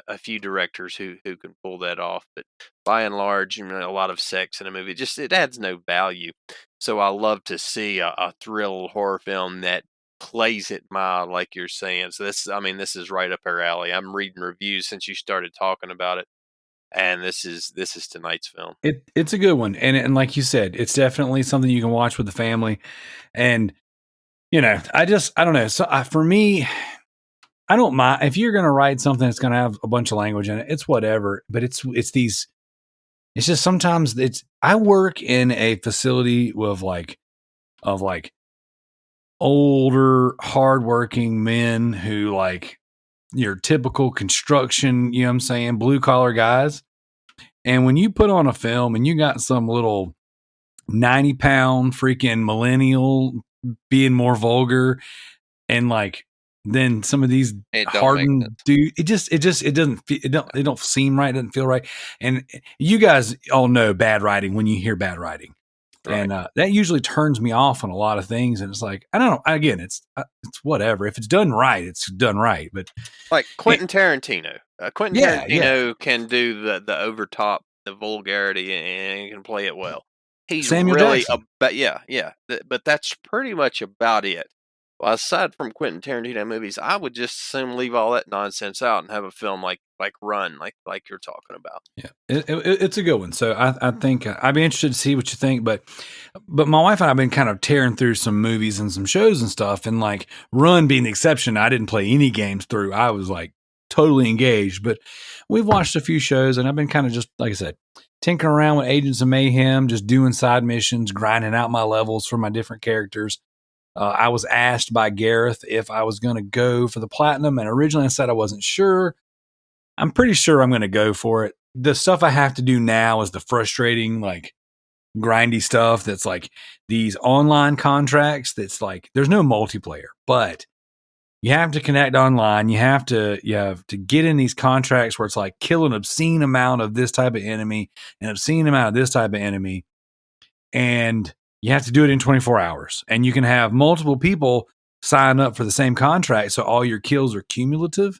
S5: A few directors who can pull that off, but by and large, a lot of sex in a movie it adds no value. So I love to see a thrill horror film that plays it mild, like you're saying. So this is right up our alley. I'm reading reviews since you started talking about it, and this is tonight's film.
S1: It's a good one, and like you said, it's definitely something you can watch with the family. And I don't know. So for me, I don't mind if you're going to write something that's going to have a bunch of language in it. It's whatever, but it's just sometimes I work in a facility of like older, hardworking men who like your typical construction, you know what I'm saying, blue collar guys. And when you put on a film and you got some little 90-pound freaking millennial being more vulgar and like, then some of these hardened dude, it don't seem right. It doesn't feel right. And you guys all know bad writing when you hear bad writing. Right. And that usually turns me off on a lot of things. And it's like, I don't know. Again, it's whatever. If it's done right, it's done right. But
S5: like Quentin Tarantino, Tarantino can do the over top, the vulgarity, and can play it well. He's
S1: Samuel
S5: really
S1: Jackson.
S5: But that's pretty much about it. Well, aside from Quentin Tarantino movies, I would just assume leave all that nonsense out and have a film like Run, like you're talking about.
S1: Yeah, it's a good one. So I think I'd be interested to see what you think. But my wife and I have been kind of tearing through some movies and some shows and stuff. And like Run being the exception, I didn't play any games through. I was like totally engaged. But we've watched a few shows, and I've been kind of just, like I said, tinkering around with Agents of Mayhem, just doing side missions, grinding out my levels for my different characters. I was asked by Gareth if I was going to go for the platinum, and originally I said I wasn't sure. I'm pretty sure I'm going to go for it. The stuff I have to do now is the frustrating, like grindy stuff that's like these online contracts that's like there's no multiplayer, but you have to connect online. You have to get in these contracts where it's like kill an obscene amount of this type of enemy, an obscene amount of this type of enemy, and you have to do it in 24 hours. And you can have multiple people sign up for the same contract, so all your kills are cumulative.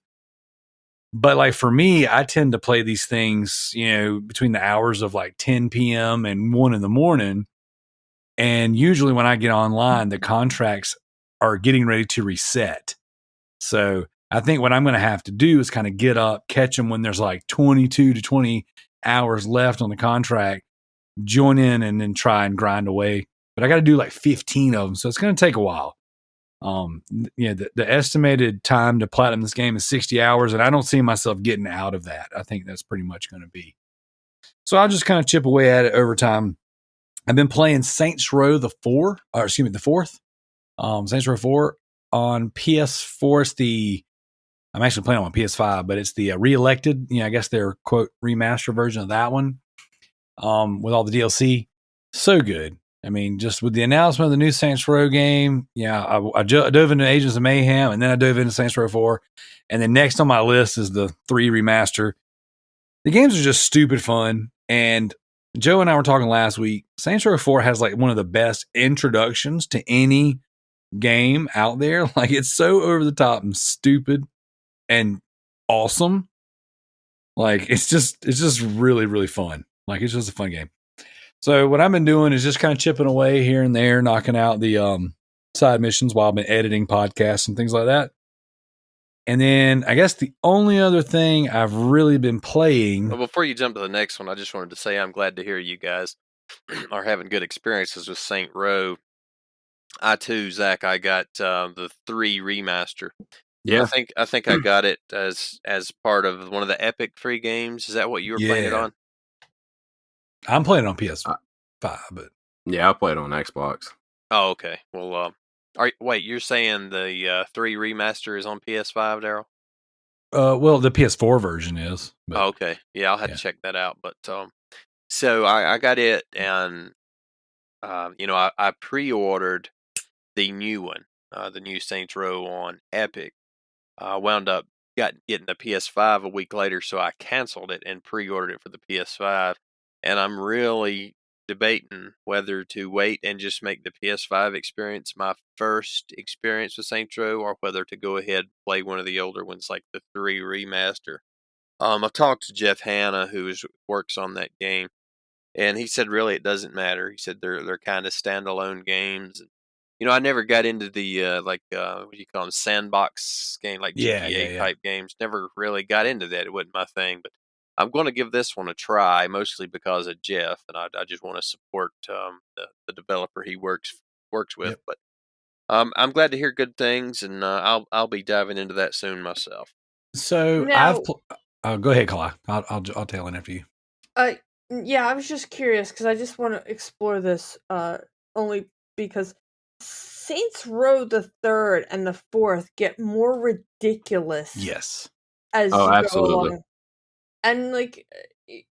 S1: But like for me, I tend to play these things, between the hours of like 10 p.m. and 1 in the morning. And usually when I get online, the contracts are getting ready to reset. So I think what I'm going to have to do is kind of get up, catch them when there's like 22 to 20 hours left on the contract, join in, and then try and grind away. But I got to do like 15 of them. So it's going to take a while. The estimated time to platinum this game is 60 hours, and I don't see myself getting out of that. I think that's pretty much going to be. So I'll just kind of chip away at it over time. I've been playing Saints Row the 4th. Saints Row 4 on PS4. I'm actually playing on PS5, but it's the Reelected. I guess their quote remaster version of that one with all the DLC. So good. I mean, just with the announcement of the new Saints Row game, I dove into Agents of Mayhem, and then I dove into Saints Row 4. And then next on my list is the 3 remaster. The games are just stupid fun. And Joe and I were talking last week. Saints Row 4 has like one of the best introductions to any game out there. Like it's so over the top and stupid and awesome. Like it's just really, really fun. Like it's just a fun game. So what I've been doing is just kind of chipping away here and there, knocking out the side missions while I've been editing podcasts and things like that. And then I guess the only other thing I've really been playing.
S5: Well, before you jump to the next one, I just wanted to say I'm glad to hear you guys are having good experiences with Saint Row. I too, Zach, I got the 3 remaster.
S4: Yeah.
S5: I think I got it as part of one of the Epic free games. Is that what you were playing it on?
S1: I'm playing it on PS5, but
S4: yeah, I played on Xbox.
S5: Oh, okay. Well, wait, you're saying the 3 remaster is on PS5, Darrell?
S1: Well, the PS4 version is. But,
S5: oh, okay. Yeah, I'll have to check that out. But so I got it, and I pre-ordered the new one, the new Saints Row on Epic. I wound up getting the PS5 a week later, so I canceled it and pre-ordered it for the PS5. And I'm really debating whether to wait and just make the PS5 experience my first experience with Saints Row, or whether to go ahead and play one of the older ones like the 3 remaster. I talked to Jeff Hanna, who works on that game, and he said really it doesn't matter. He said they're kind of standalone games. I never got into the what do you call them, sandbox game, like GTA type games. Never really got into that. It wasn't my thing, but I'm going to give this one a try, mostly because of Jeff, and I just want to support the developer he works with. Yep. But I'm glad to hear good things, and I'll be diving into that soon myself.
S1: So now, go ahead, Kalai. I'll tail in after you.
S3: Yeah, I was just curious because I just want to explore this only because Saints Row the 3rd and the 4th get more ridiculous.
S1: Yes.
S3: As you go along. And like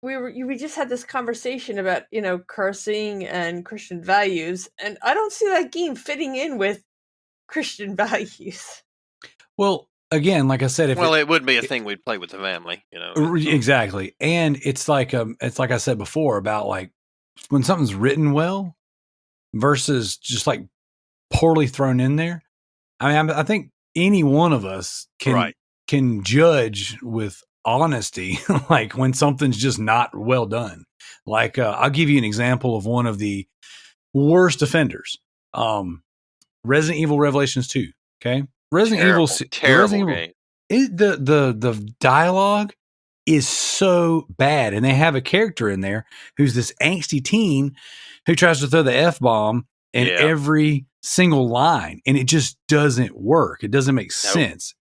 S3: we just had this conversation about, cursing and Christian values, and I don't see that game fitting in with Christian values.
S1: Well, again, like I said,
S5: it wouldn't be a thing we'd play with the family,
S1: Exactly. And it's like I said before about like when something's written well versus just like poorly thrown in there. I mean, I think any one of us can judge with honesty, like when something's just not well done. Like I'll give you an example of one of the worst offenders. Resident Evil Revelations 2. Okay.
S5: Terrible game.
S1: The dialogue is so bad, and they have a character in there who's this angsty teen who tries to throw the F-bomb in every single line, and it just doesn't work. It doesn't make sense.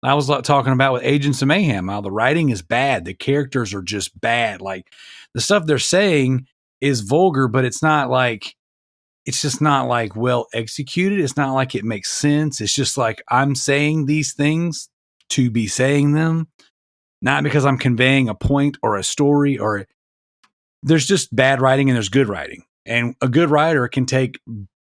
S1: I was talking about with Agents of Mayhem, how the writing is bad. The characters are just bad. Like the stuff they're saying is vulgar, but it's just not like well executed. It's not like it makes sense. It's just like I'm saying these things to be saying them, not because I'm conveying a point or a story, or there's just bad writing and there's good writing. And a good writer can take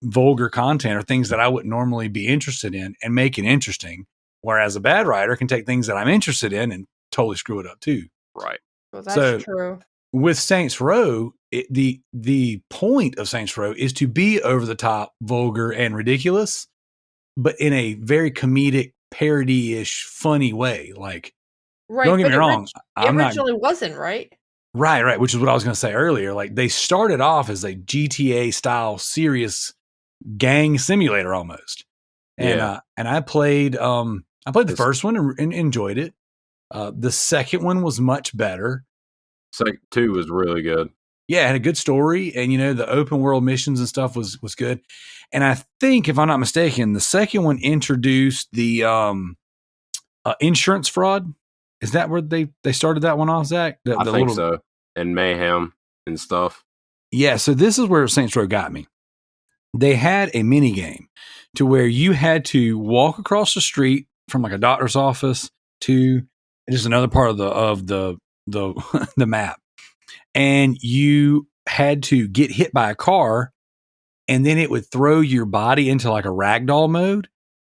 S1: vulgar content or things that I wouldn't normally be interested in and make it interesting. Whereas a bad writer can take things that I'm interested in and totally screw it up too.
S5: Right.
S3: Well, that's true.
S1: With Saints Row, the point of Saints Row is to be over the top, vulgar, and ridiculous, but in a very comedic, parody-ish, funny way. Like, don't get me wrong,
S3: it originally wasn't, right?
S1: Right, which is what I was going to say earlier. Like, they started off as a GTA-style, serious gang simulator almost. And I played the first one and enjoyed it. The second one was much better.
S4: Second 2 was really good.
S1: Yeah, it had a good story, and the open world missions and stuff was good. And I think, if I'm not mistaken, the second one introduced the insurance fraud. Is that where they started that one off, Zach?
S4: I think so. And mayhem and stuff.
S1: Yeah, so this is where Saints Row got me. They had a mini game to where you had to walk across the street from like a doctor's office to just another part of the the map, and you had to get hit by a car, and then it would throw your body into like a ragdoll mode,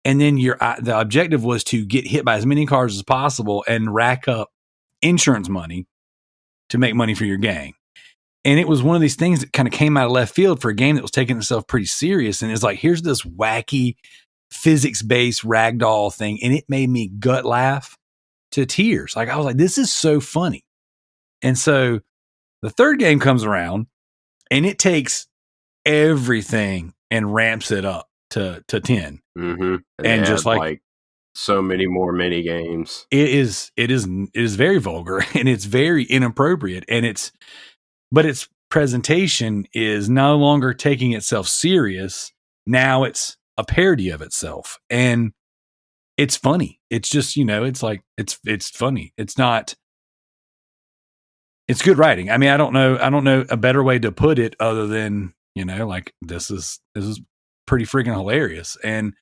S1: and then the objective was to get hit by as many cars as possible and rack up insurance money to make money for your gang. And it was one of these things that kind of came out of left field for a game that was taking itself pretty serious. And it's like, here's this wacky physics-based ragdoll thing. And it made me gut laugh to tears. Like, I was like, this is so funny. And so the third game comes around and it takes everything and ramps it up to 10.
S4: Mm-hmm.
S1: And just like
S4: so many more mini games.
S1: It is very vulgar and it's very inappropriate. And but its presentation is no longer taking itself serious. Now it's a parody of itself. And it's funny. It's just, it's like, it's funny. It's not, it's good writing. I mean, I don't know a better way to put it other than, like this is pretty freaking hilarious. And,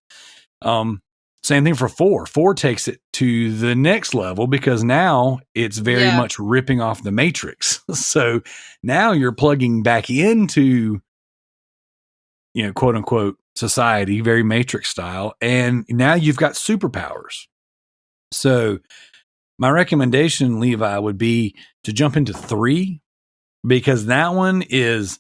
S1: same thing for 4. 4 takes it to the next level because now it's very much ripping off the Matrix. So now you're plugging back into, quote unquote society, very Matrix style. And now you've got superpowers. So my recommendation, Levi, would be to jump into 3 because that one is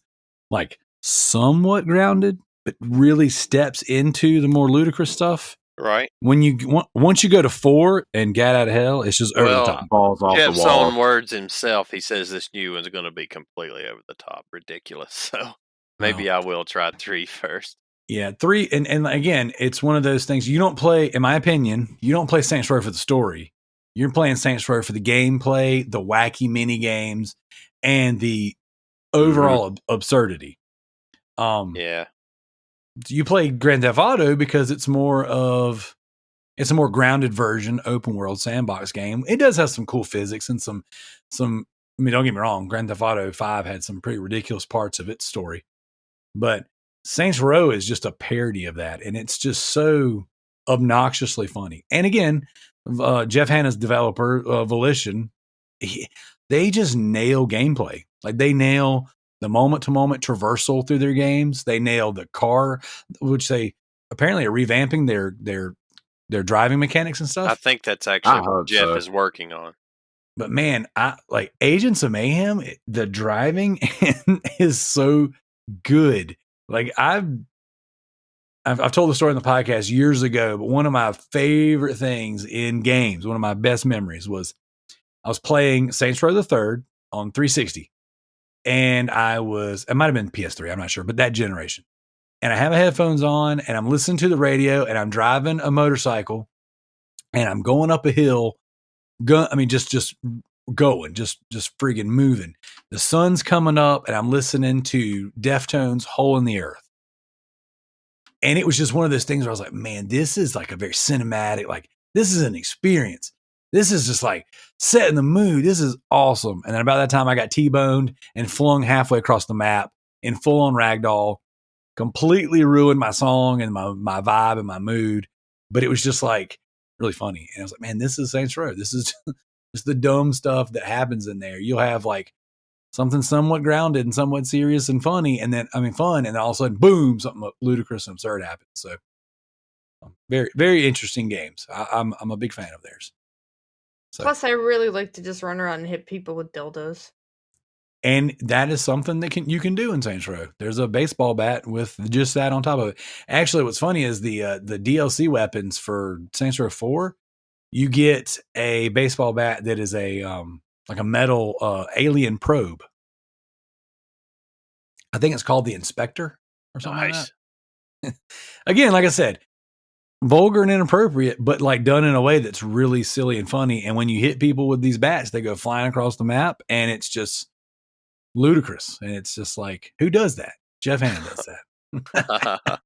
S1: like somewhat grounded, but really steps into the more ludicrous stuff.
S5: Right.
S1: Once you go to 4 and get out of hell, it's just over the top.
S4: Balls off
S5: Jeff's
S4: the wall.
S5: own words himself. He says this new one's going to be completely over the top, ridiculous. So maybe I will try 3 first.
S1: Yeah, 3, and again, it's one of those things you don't play. In my opinion, you don't play Saints Row for the story. You're playing Saints Row for the gameplay, the wacky mini games, and the overall absurdity.
S5: Yeah.
S1: You play Grand Theft Auto because it's a more grounded version, open world sandbox game. It does have some cool physics and some. I mean, don't get me wrong. Grand Theft Auto 5 had some pretty ridiculous parts of its story, but Saints Row is just a parody of that, and it's just so obnoxiously funny. And again, Jeff Hanna's developer, Volition, they just nail gameplay. Like they nail the moment-to-moment traversal through their games. They nailed the car, which they apparently are revamping their driving mechanics and stuff.
S5: I think that's actually what Jeff is working on.
S1: But man, I like Agents of Mayhem. The driving is so good. Like I've told the story in the podcast years ago, but one of my favorite things in games, one of my best memories was I was playing Saints Row the Third on 360. And it might have been PS3, I'm not sure, but that generation. And I have my headphones on and I'm listening to the radio and I'm driving a motorcycle and I'm going up a hill. Just going, just friggin' moving. The sun's coming up and I'm listening to Deftones' Hole in the Earth. And it was just one of those things where I was like, man, this is like a very cinematic, like this is an experience. This is just like setting the mood. This is awesome. And then about that time I got T-boned and flung halfway across the map in full on ragdoll, completely ruined my song and my vibe and my mood. But it was just like really funny. And I was like, man, this is Saints Row. This is just the dumb stuff that happens in there. You'll have like something somewhat grounded and somewhat serious and funny. And then, fun. And then all of a sudden, boom, something ludicrous and absurd happens. So very, very interesting games. I'm a big fan of theirs. So.
S3: Plus, I really like to just run around and hit people with dildos.
S1: And that is something that you can do in Saints Row. There's a baseball bat with just that on top of it. Actually, what's funny is the DLC weapons for Saints Row 4. You get a baseball bat that is a like a metal alien probe. I think it's called the Inspector or something like that. Again, like I said, vulgar and inappropriate, but like done in a way that's really silly and funny. And when you hit people with these bats, they go flying across the map and it's just ludicrous. And it's just like, who does that? Jeff Hanna does that.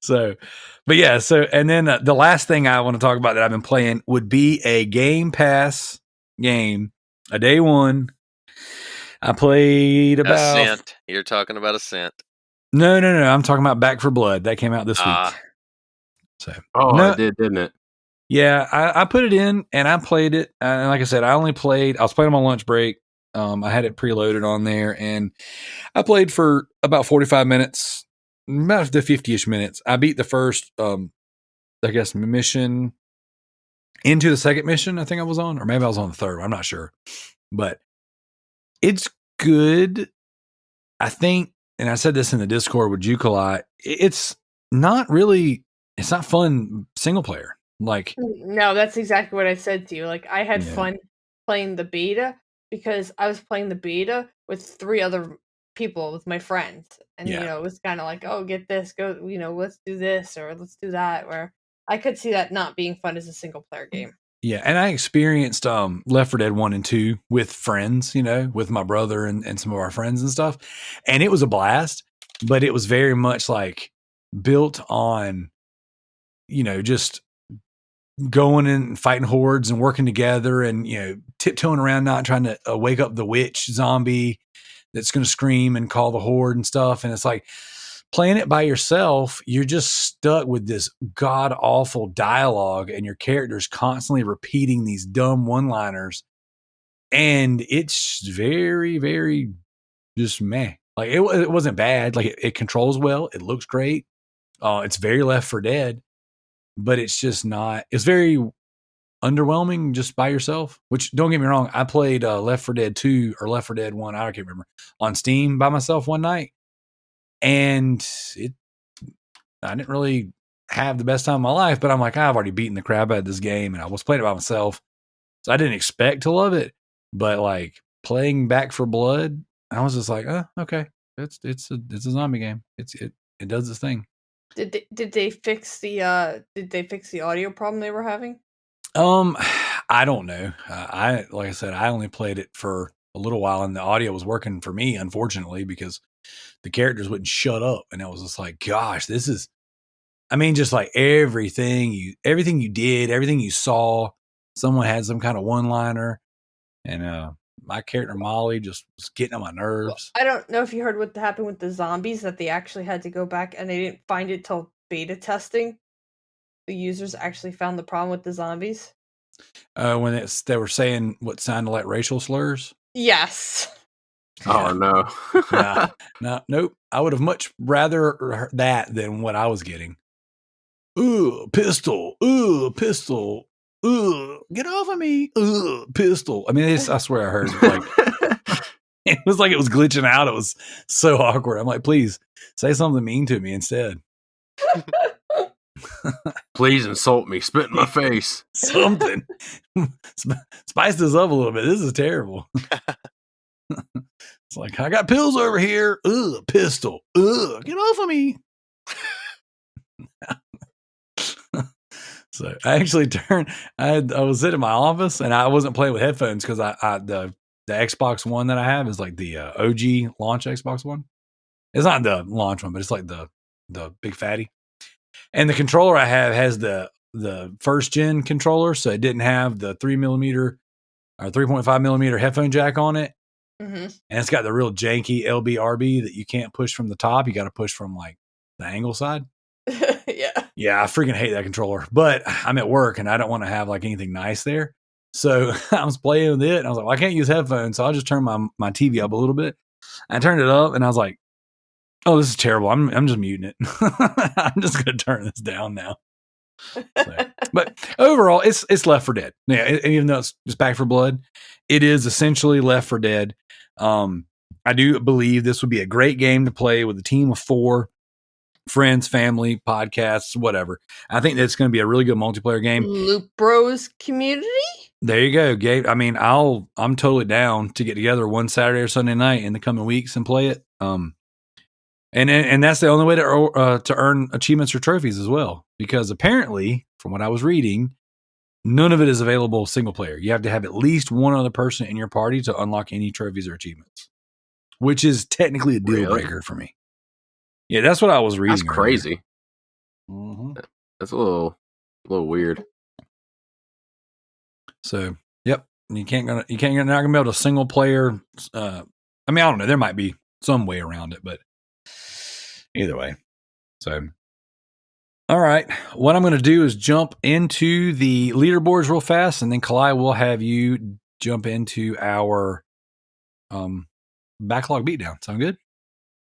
S1: So, but yeah. So, and then the last thing I want to talk about that I've been playing would be a Game Pass game, a day one. I played about
S5: Ascent. You're talking about Ascent.
S1: No. I'm talking about Back for Blood. That came out this week. So,
S4: it did, didn't it?
S1: Yeah, I put it in and I played it. And like I said, I was playing on my lunch break. I had it preloaded on there and I played for about 45 minutes, about the 50-ish minutes. I beat the first, mission into the second mission I think I was on, or maybe I was on the third. I'm not sure, but it's good. I think, and I said this in the Discord with you, Kalai, it's not fun single player. Like,
S3: No, that's exactly what I said to you. Like, I had
S1: Yeah.
S3: fun playing the beta because I was playing the beta with 3 other people, with my friends. And,
S1: Yeah.
S3: it was kind of like, oh, get this, go, let's do this or let's do that. Where I could see that not being fun as a single player game.
S1: Yeah, and I experienced Left 4 Dead 1 and 2 with friends, with my brother and some of our friends and stuff. And it was a blast, but it was very much like built on, just going and fighting hordes and working together and, tiptoeing around, not trying to wake up the witch zombie that's going to scream and call the horde and stuff. And it's like playing it by yourself, you're just stuck with this god awful dialogue and your character's constantly repeating these dumb one-liners. And it's very, very just meh. Like it wasn't bad. Like it controls well. It looks great. It's very Left 4 Dead, but it's just not, it's very underwhelming just by yourself, which don't get me wrong. I played Left 4 Dead 2 or Left 4 Dead 1. I can't remember, on Steam by myself one night. And I didn't really have the best time of my life, but I'm like, I've already beaten the crap out of this game and I was playing it by myself. So I didn't expect to love it, but like playing Back 4 Blood, I was just like, oh, okay. It's a zombie game. It does its thing.
S3: Did they fix the audio problem they were having?
S1: I don't know. Like I said, I only played it for a little while and the audio was working for me, unfortunately, because the characters wouldn't shut up. And I was just like, gosh, just like everything you did, everything you saw, someone had some kind of one-liner. And my character Molly just was getting on my nerves.
S3: I don't know if you heard what happened with the zombies, that they actually had to go back and they didn't find it till beta testing. The users actually found the problem with the zombies.
S1: When they were saying what sounded like racial slurs.
S3: Yes.
S4: Oh no.
S1: Nope. I would have much rather heard that than what I was getting. Ooh, pistol. Ooh, pistol. Ooh, get off of me. Ooh, pistol. I mean, I swear I heard it was like it was glitching out. It was so awkward. I'm like, please say something mean to me instead.
S4: Please insult me. Spit in my face.
S1: Something. Spice this up a little bit. This is terrible. It's like, I got pills over here. Ugh, pistol. Ugh, get off of me. So I actually I was sitting in my office and I wasn't playing with headphones because the Xbox One that I have is like the OG launch Xbox One. It's not the launch one, but it's like the big fatty. And the controller I have has the first gen controller, so it didn't have the 3mm or 3.5mm headphone jack on it.
S3: Mm-hmm.
S1: And it's got the real janky LBRB that you can't push from the top. You got to push from like the angle side. Yeah, I freaking hate that controller. But I'm at work and I don't want to have like anything nice there. So I was playing with it and I was like, well, I can't use headphones, so I'll just turn my TV up a little bit. I turned it up and I was like, oh, this is terrible. I'm just muting it. I'm just going to turn this down now. So, but overall, it's Left 4 Dead. Yeah, even though it's just Back 4 Blood, it is essentially Left 4 Dead. I do believe this would be a great game to play with a team of 4. Friends, family, podcasts, whatever. I think that's going to be a really good multiplayer game.
S3: Loop Bros community.
S1: There you go, Gabe. I mean, I'm totally down to get together one Saturday or Sunday night in the coming weeks and play it. And that's the only way to earn achievements or trophies as well, because apparently, from what I was reading, none of it is available single player. You have to have at least one other person in your party to unlock any trophies or achievements, which is technically a deal breaker for me. Yeah, that's what I was reading.
S4: That's crazy.
S1: Mm-hmm.
S4: That's a little weird.
S1: So, yep, you're not gonna be able to single player. I mean, I don't know. There might be some way around it, but either way. So, all right, what I'm going to do is jump into the leaderboards real fast, and then Kalai will have you jump into our backlog beatdown. Sound good?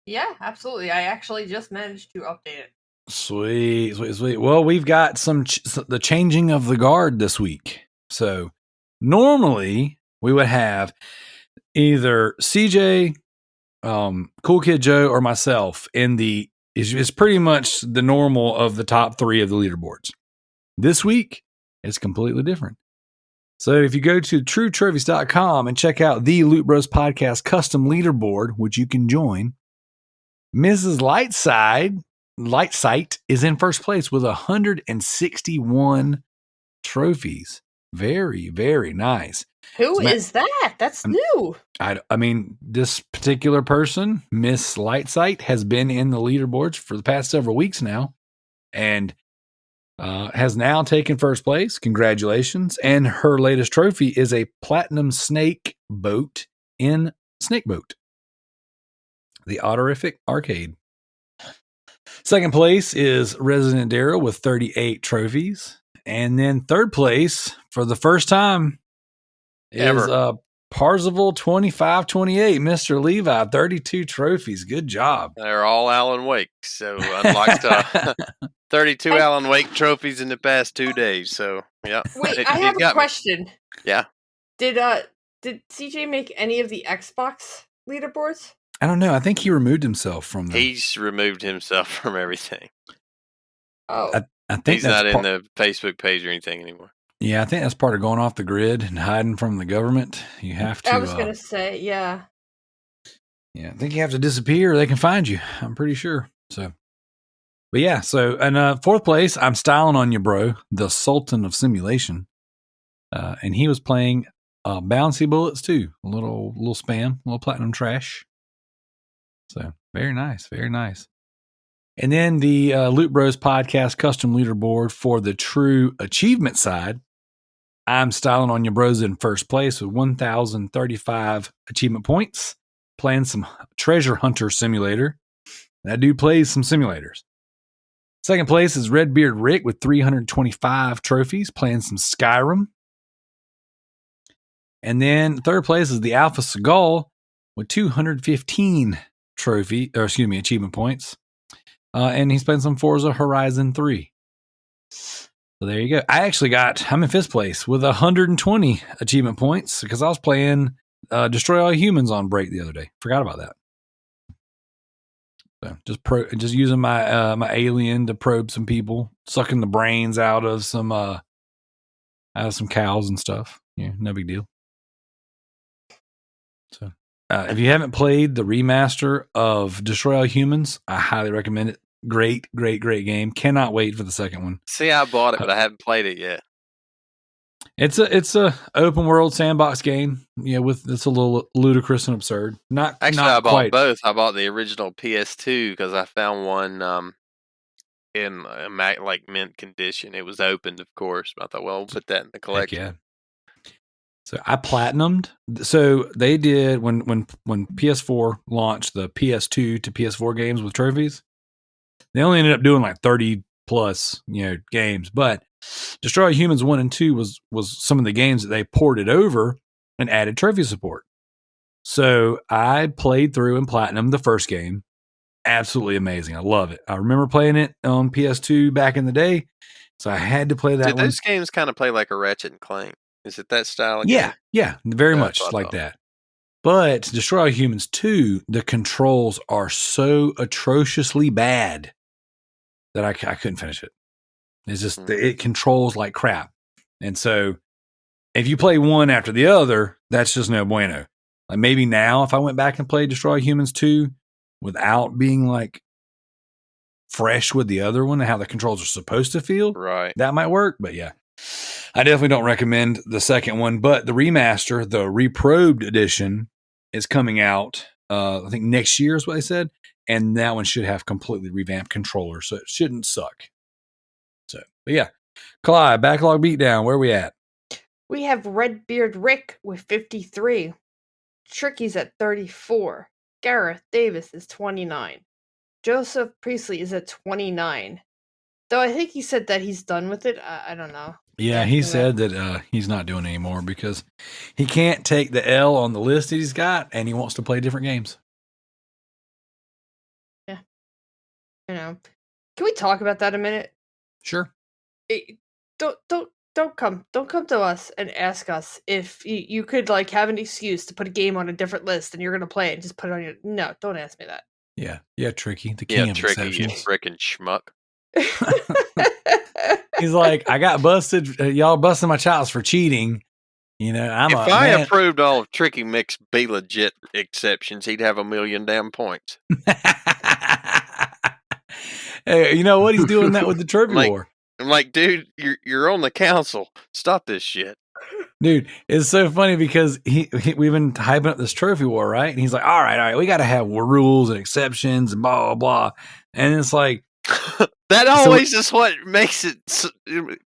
S3: Yeah, absolutely. I actually just managed to update it.
S1: Sweet. Well, we've got the changing of the guard this week. So normally we would have either CJ, Cool Kid Joe, or myself is pretty much the normal of the top 3 of the leaderboards. This week, it's completely different. So if you go to truetrophies.com and check out the Loot Bros Podcast custom leaderboard, which you can join, Mrs. Lightsight is in first place with 161 trophies. Very, very nice.
S3: Who is that? That's new.
S1: I mean, this particular person, Miss Lightsight, has been in the leaderboards for the past several weeks now and has now taken first place. Congratulations. And her latest trophy is a platinum snake boat in Snakeboat, the Autorific Arcade. Second place is Residentdarrell with 38 trophies. And then third place, for the first time, is Parzival 2528, Mr. Levi, 32 trophies. Good job.
S5: They're all Alan Wake. So unlike 32 Alan Wake trophies in the past 2 days. So yeah.
S3: Wait, I have a question.
S5: Me. Yeah.
S3: Did CJ make any of the Xbox leaderboards?
S1: I don't know. I think he removed himself from them.
S5: He's removed himself from everything.
S3: Oh.
S1: I think
S5: he's not in the Facebook page or anything anymore.
S1: Yeah, I think that's part of going off the grid and hiding from the government. You have to.
S3: I was going to say, yeah.
S1: Yeah, I think you have to disappear or they can find you. I'm pretty sure. So, but yeah, so, and fourth place, I'm styling on you, bro, the Sultan of Simulation. And he was playing Bouncy Bullets too. A little spam, a little platinum trash. So, very nice, very nice. And then the Loot Bros Podcast custom leaderboard for the true achievement side. I'm styling on your bros in first place with 1,035 achievement points, playing some Treasure Hunter Simulator. That dude plays some simulators. Second place is Redbeard Rick with 325 trophies, playing some Skyrim. And then third place is the Alpha Seagull with 215 achievement points. And he's playing some Forza Horizon 3. So there you go. I'm in fifth place with 120 achievement points because I was playing Destroy All Humans on break the other day. Forgot about that. So just using my my alien to probe some people, sucking the brains out of some cows and stuff. Yeah, no big deal. So if you haven't played the remaster of Destroy All Humans, I highly recommend it. Great game. Cannot wait for the second one.
S5: See, I bought it, but I haven't played it yet.
S1: It's a open world sandbox game. Yeah, it's a little ludicrous and absurd.
S5: I bought both. I bought the original PS2 because I found one in like mint condition. It was opened, of course. But I thought, well, we'll put that in the collection.
S1: Heck yeah. So I platinumed. So they did when PS4 launched the PS2 to PS4 games with trophies. They only ended up doing like 30 plus, games. But Destroy All Humans 1 and 2 was some of the games that they ported over and added trophy support. So I played through and platinumed the first game. Absolutely amazing. I love it. I remember playing it on PS2 back in the day. So I had to play that one.
S5: Did those games kind of play like a Ratchet and Clank? Is it that style?
S1: Yeah, very much like that. But Destroy All Humans 2, the controls are so atrociously bad that I couldn't finish it. It's just, it controls like crap. And so if you play one after the other, that's just no bueno. Like maybe now if I went back and played Destroy All Humans 2 without being like fresh with the other one and how the controls are supposed to feel,
S5: right,
S1: that might work. But yeah, I definitely don't recommend the second one. But the remaster, the reprobed edition, is coming out, I think next year is what they said. And that one should have completely revamped controllers, so it shouldn't suck. So, but yeah. Kalai, backlog beatdown, where are we at?
S3: We have Redbeard Rick with 53. Tricky's at 34. Gareth Davis is 29. Joseph Priestley is at 29. Though I think he said that he's done with it. I don't know.
S1: Yeah, he said that he's not doing it anymore because he can't take the L on the list that he's got, and he wants to play different games.
S3: Yeah. Can we talk about that a minute?
S1: Sure.
S3: Don't don't come to us and ask us if you could like have an excuse to put a game on a different list and you're gonna play it and just put it on your. No, don't ask me that.
S1: Yeah, Tricky, the king of
S5: Tricky, you
S1: exceptions.
S5: frickin' schmuck.
S1: He's like, I got busted. Y'all busted my chops for cheating. You know,
S5: If I approved all of Tricky Mick's Be Legit exceptions, he'd have 1,000,000 damn points.
S1: Hey, you know what? He's doing that with the trophy war.
S5: I'm like, dude, you're on the council. Stop this shit.
S1: Dude, it's so funny because we've been hyping up this trophy war, right? And he's like, all right, we got to have rules and exceptions and blah, blah, blah. And it's like,
S5: that always is what makes it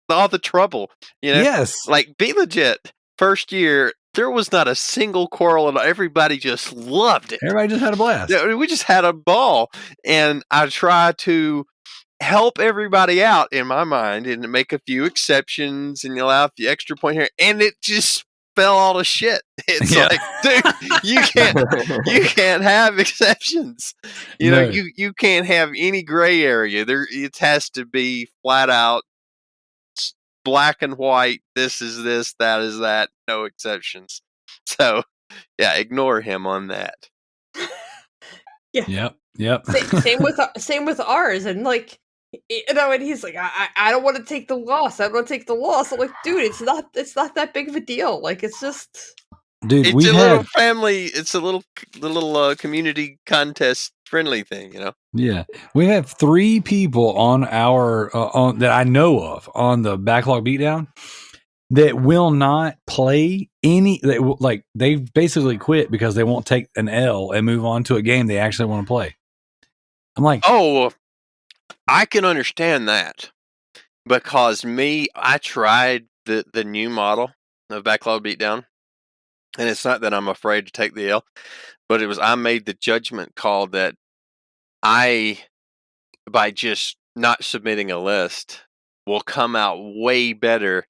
S5: all the trouble. You know?
S1: Yes.
S5: Like, Be Legit, first year, there was not a single quarrel and everybody just loved it.
S1: Everybody just had a blast.
S5: We just had a ball. And I try to help everybody out in my mind and make a few exceptions and allow the extra point here. And it just fell all to shit. It's like, dude, you can't have exceptions. You know, you can't have any gray area. It has to be flat out black and white. This is this, that is that. No exceptions. So, yeah, ignore him on that.
S3: Yeah.
S1: Yep.
S3: Same with ours, and like, you know, and he's like, I don't want to take the loss. I don't want to take the loss. I'm like, dude, it's not that big of a deal. Like, it's just,
S1: dude,
S5: it's a little family. It's a little community contest friendly thing, you know.
S1: Yeah, we have 3 people on our that I know of on the backlog beatdown that will not play any. They've basically quit because they won't take an L and move on to a game they actually want to play. I'm like,
S5: oh, I can understand that because I tried the new model of backlog beatdown, and it's not that I'm afraid to take the L, but I made the judgment call that by just not submitting a list, will come out way better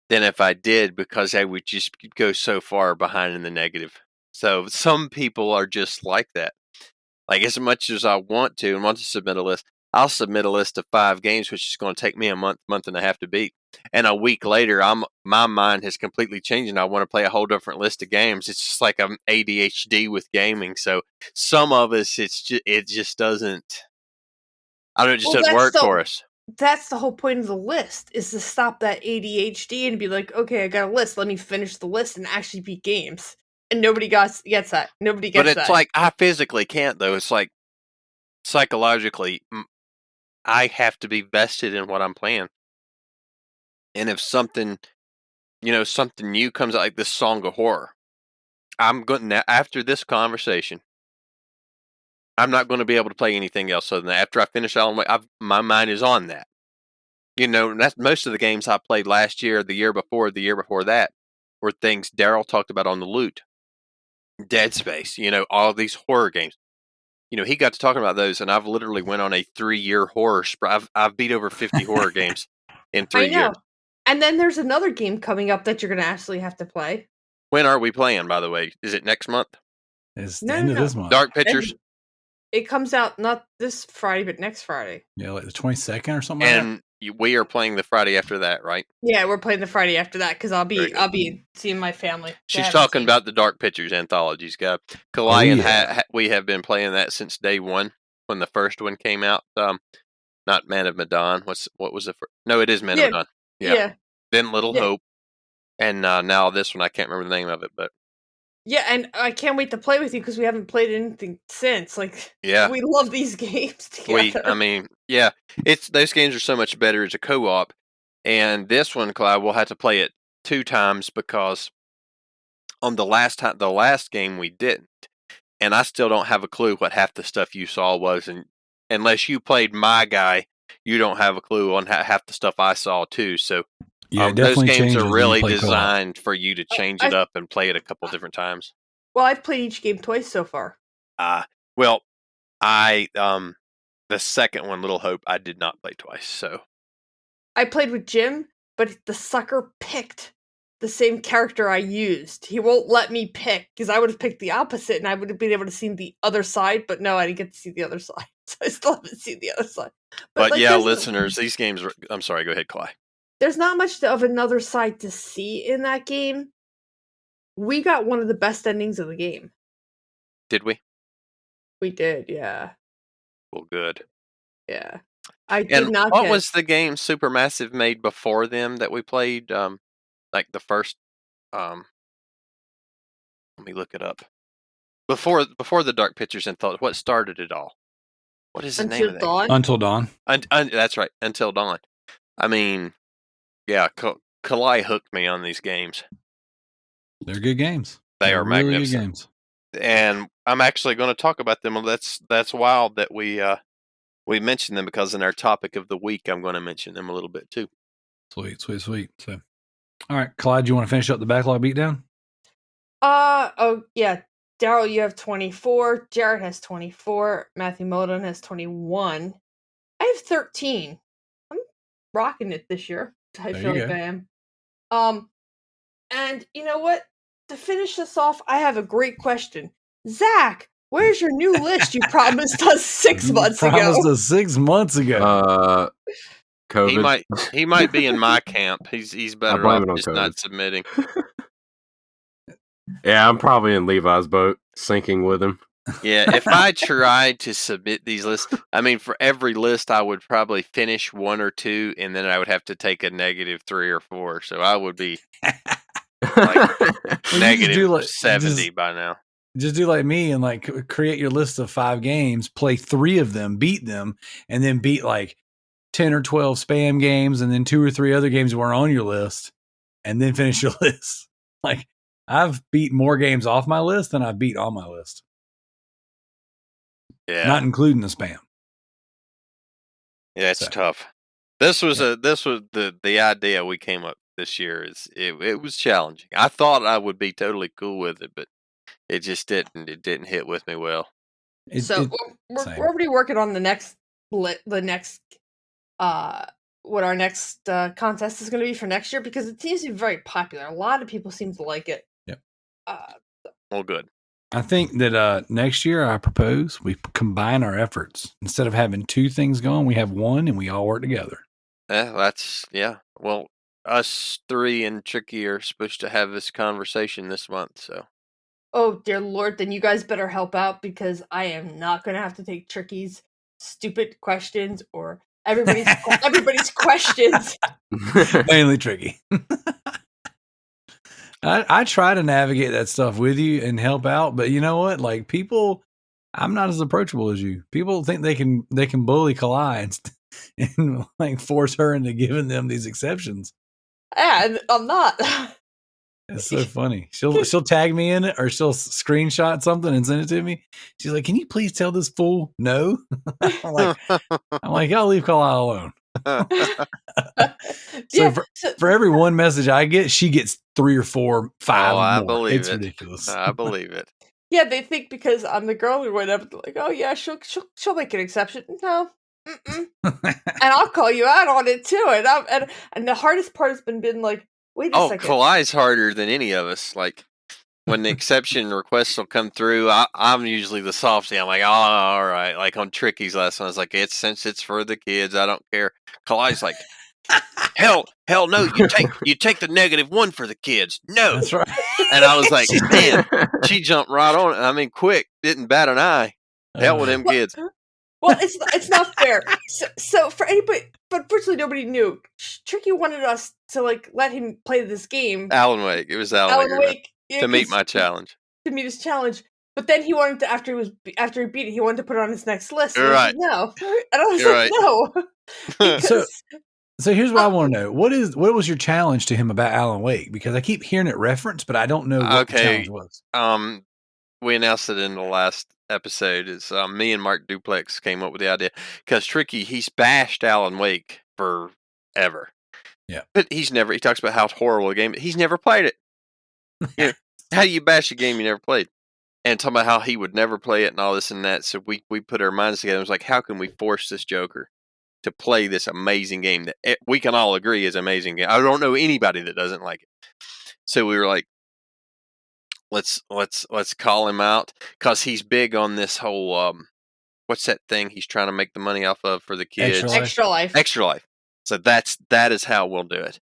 S5: than if I did, because I would just go so far behind in the negative. So some people are just like that. Like, as much as I want to submit a list, I'll submit a list of 5 games, which is going to take me a month and a half to beat. And a week later, my mind has completely changed, and I want to play a whole different list of games. It's just like I'm ADHD with gaming. So some of us, it just doesn't. I don't know, it just doesn't work for us.
S3: That's the whole point of the list, is to stop that ADHD and be like, okay, I got a list. Let me finish the list and actually beat games. And nobody gets that. Nobody gets that.
S5: But it's like, I physically can't, though. It's like, psychologically, I have to be vested in what I'm playing. And if something new comes out, like this Song of Horror, after this conversation, I'm not going to be able to play anything else other than that. After I finish Alan Wake, my mind is on that. You know, that's most of the games I played last year, the year before that, were things Darrell talked about on the loot. Dead Space, you know, all these horror games. You know, he got to talking about those, and I've literally went on a 3-year horror spree. I've beat over 50 horror games in 3 years.
S3: And then there's another game coming up that you're going to actually have to play.
S5: When are we playing, by the way? Is it next month?
S1: It's the end of this month.
S5: Dark Pictures?
S3: It comes out not this Friday, but next Friday.
S1: Yeah, like the 22nd or something
S5: and
S1: like that.
S5: We are playing the Friday after that, right?
S3: Yeah, we're playing the Friday after that because I'll be seeing my family.
S5: She's talking about the Dark Pictures anthologies, guy. Kalai and we have been playing that since day one when the first one came out. Not Man of Medan. What was the first? No, it is Man of Medan. Yeah. Then Little Hope, and now this one. I can't remember the name of it, but
S3: yeah, and I can't wait to play with you because we haven't played anything since. Like, we love these games together.
S5: It's those games are so much better as a co-op, and this one, Clyde, we'll have to play it 2 times because on the last game we didn't, and I still don't have a clue what half the stuff you saw was, and unless you played my guy, you don't have a clue on half the stuff I saw too. So.
S1: Yeah,
S5: those games are really designed for you to change it up and play it a couple different times.
S3: Well, I've played each game twice so far.
S5: The second one, Little Hope, I did not play twice. So
S3: I played with Jim, but the sucker picked the same character I used. He won't let me pick because I would have picked the opposite and I would have been able to see the other side. But no, I didn't get to see the other side, so I still haven't seen the other side.
S5: But like, listeners, these games. I'm sorry. Go ahead, Kalai.
S3: there's not much of another side to see in that game. We got one of the best endings of the game.
S5: Did we?
S3: We did, yeah.
S5: Well, good.
S3: Yeah. I did
S5: And
S3: not
S5: what
S3: get...
S5: was the game Supermassive made before them that we played? Like the first. Let me look it up. Before the Dark Pictures and Thought, what started it all? What is the name of that?
S3: Dawn?
S1: Until Dawn.
S5: That's right, Until Dawn. I mean, yeah, Kalai hooked me on these games.
S1: They're good games.
S5: They are
S1: really
S5: magnificent.
S1: good games.
S5: And I'm actually going to talk about them. That's wild that we mentioned them, because in our topic of the week, I'm going to mention them a little bit too.
S1: Sweet. So, all right, Clyde, you want to finish up the backlog beatdown?
S3: Oh yeah. Darrell, you have 24. Jared has 24. Matthew Moden has 21. I have 13. I'm rocking it this year. I
S1: There
S3: feel
S1: you
S3: like
S1: go.
S3: I am. And you know what? To finish this off, I have a great question. Zach, where's your new list you promised us 6 months
S1: Promised
S3: ago?
S1: us 6 months ago.
S4: COVID.
S5: He might be in my camp. He's better
S4: blame
S5: off
S4: it on
S5: just
S4: COVID.
S5: not submitting.
S4: Yeah, I'm probably in Levi's boat, sinking with him.
S5: Yeah, if I tried to submit these lists, I mean, for every list, I would probably finish 1 or 2, and then I would have to take a -3 or 4. So I would be like negative 70 by now.
S1: Just do like me and like create your list of 5 games, play 3 of them, beat them, and then beat like 10 or 12 spam games, and then 2 or 3 other games that were on your list, and then finish your list. Like, I've beat more games off my list than I've beat on my list.
S5: Yeah,
S1: Not including the spam.
S5: yeah, it's
S1: So.
S5: tough. This was the idea we came up this year. It was challenging. I thought I would be totally cool with it, but it just didn't. It didn't hit with me well.
S3: So we're already working on the next what our next contest is going to be for next year, because it seems to be very popular. A lot of people seem to like it.
S1: Yep.
S5: Well, good.
S1: I think that next year I propose we combine our efforts. Instead of having 2 things going, we have 1 and we all work together.
S5: Yeah. Well, us 3 and Tricky are supposed to have this conversation this month, so.
S3: Oh dear Lord, then you guys better help out, because I am not going to have to take Tricky's stupid questions or everybody's questions.
S1: Mainly Tricky. I try to navigate that stuff with you and help out, but you know what? Like, people, I'm not as approachable as you. People think they can bully Kalai and like force her into giving them these exceptions.
S3: Yeah, I'm not.
S1: It's so funny. She'll tag me in it, or she'll screenshot something and send it to me. She's like, "Can you please tell this fool no?" I'm like, y'all leave Kalai alone. For every 1 message I get, she gets 3 or 4, 5 more.
S5: I believe
S1: it's
S5: it.
S1: ridiculous.
S5: I believe it.
S3: Yeah, they think because I'm the girl or whatever, they're like, oh yeah, she'll make an exception. No. And I'll call you out on it too. And the hardest part has been like, wait a second.
S5: Kalai's harder than any of us. Like, when the exception requests will come through, I'm usually the softy. I'm like, oh, all right. Like on Tricky's last one, I was like, since it's for the kids, I don't care. Kalai's like, hell no, you take the -1 for the kids. No.
S1: That's right.
S5: And I was like, man, she jumped right on it. I mean, quick, didn't bat an eye. Hell with them kids.
S3: Well, it's not fair. So for anybody, but virtually nobody knew. Tricky wanted us to like let him play this game.
S5: Alan Wake. It was Alan Wake. To meet my challenge.
S3: To meet his challenge. But then he wanted to, after he beat it, he wanted to put it on his next list.
S5: You're right.
S3: No. And I was like, no.
S1: So here's what I want to know. What was your challenge to him about Alan Wake? Because I keep hearing it referenced, but I don't know what the challenge was.
S5: We announced it in the last episode. It's me and Mark Duplex came up with the idea, because Tricky, he's bashed Alan Wake forever.
S1: Yeah.
S5: But he talks about how horrible a game, he's never played it. You know, how do you bash a game you never played? And talking about how he would never play it and all this and that. So we put our minds together. It was like, how can we force this joker to play this amazing game that we can all agree is an amazing game? I don't know anybody that doesn't like it. So we were like, let's call him out, because he's big on this whole what's that thing he's trying to make the money off of for the kids?
S3: Extra Life.
S5: Extra Life. So that is how we'll do it.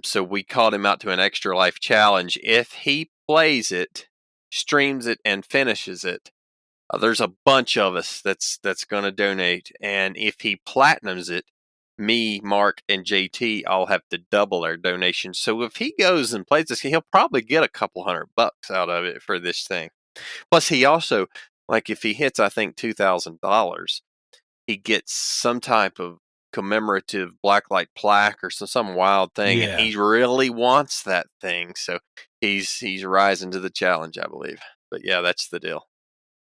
S5: So we called him out to an Extra Life challenge. If he plays it, streams it, and finishes it, there's a bunch of us that's going to donate. And if he platinums it, me, Mark, and JT all have to double our donation. So if he goes and plays this, he'll probably get a couple $100 out of it for this thing. Plus, he also, like, if he hits, I think, $2,000, he gets some type of commemorative blacklight plaque or some wild thing.
S1: Yeah.
S5: And he really wants that thing. So he's rising to the challenge, I believe. But yeah, that's the deal.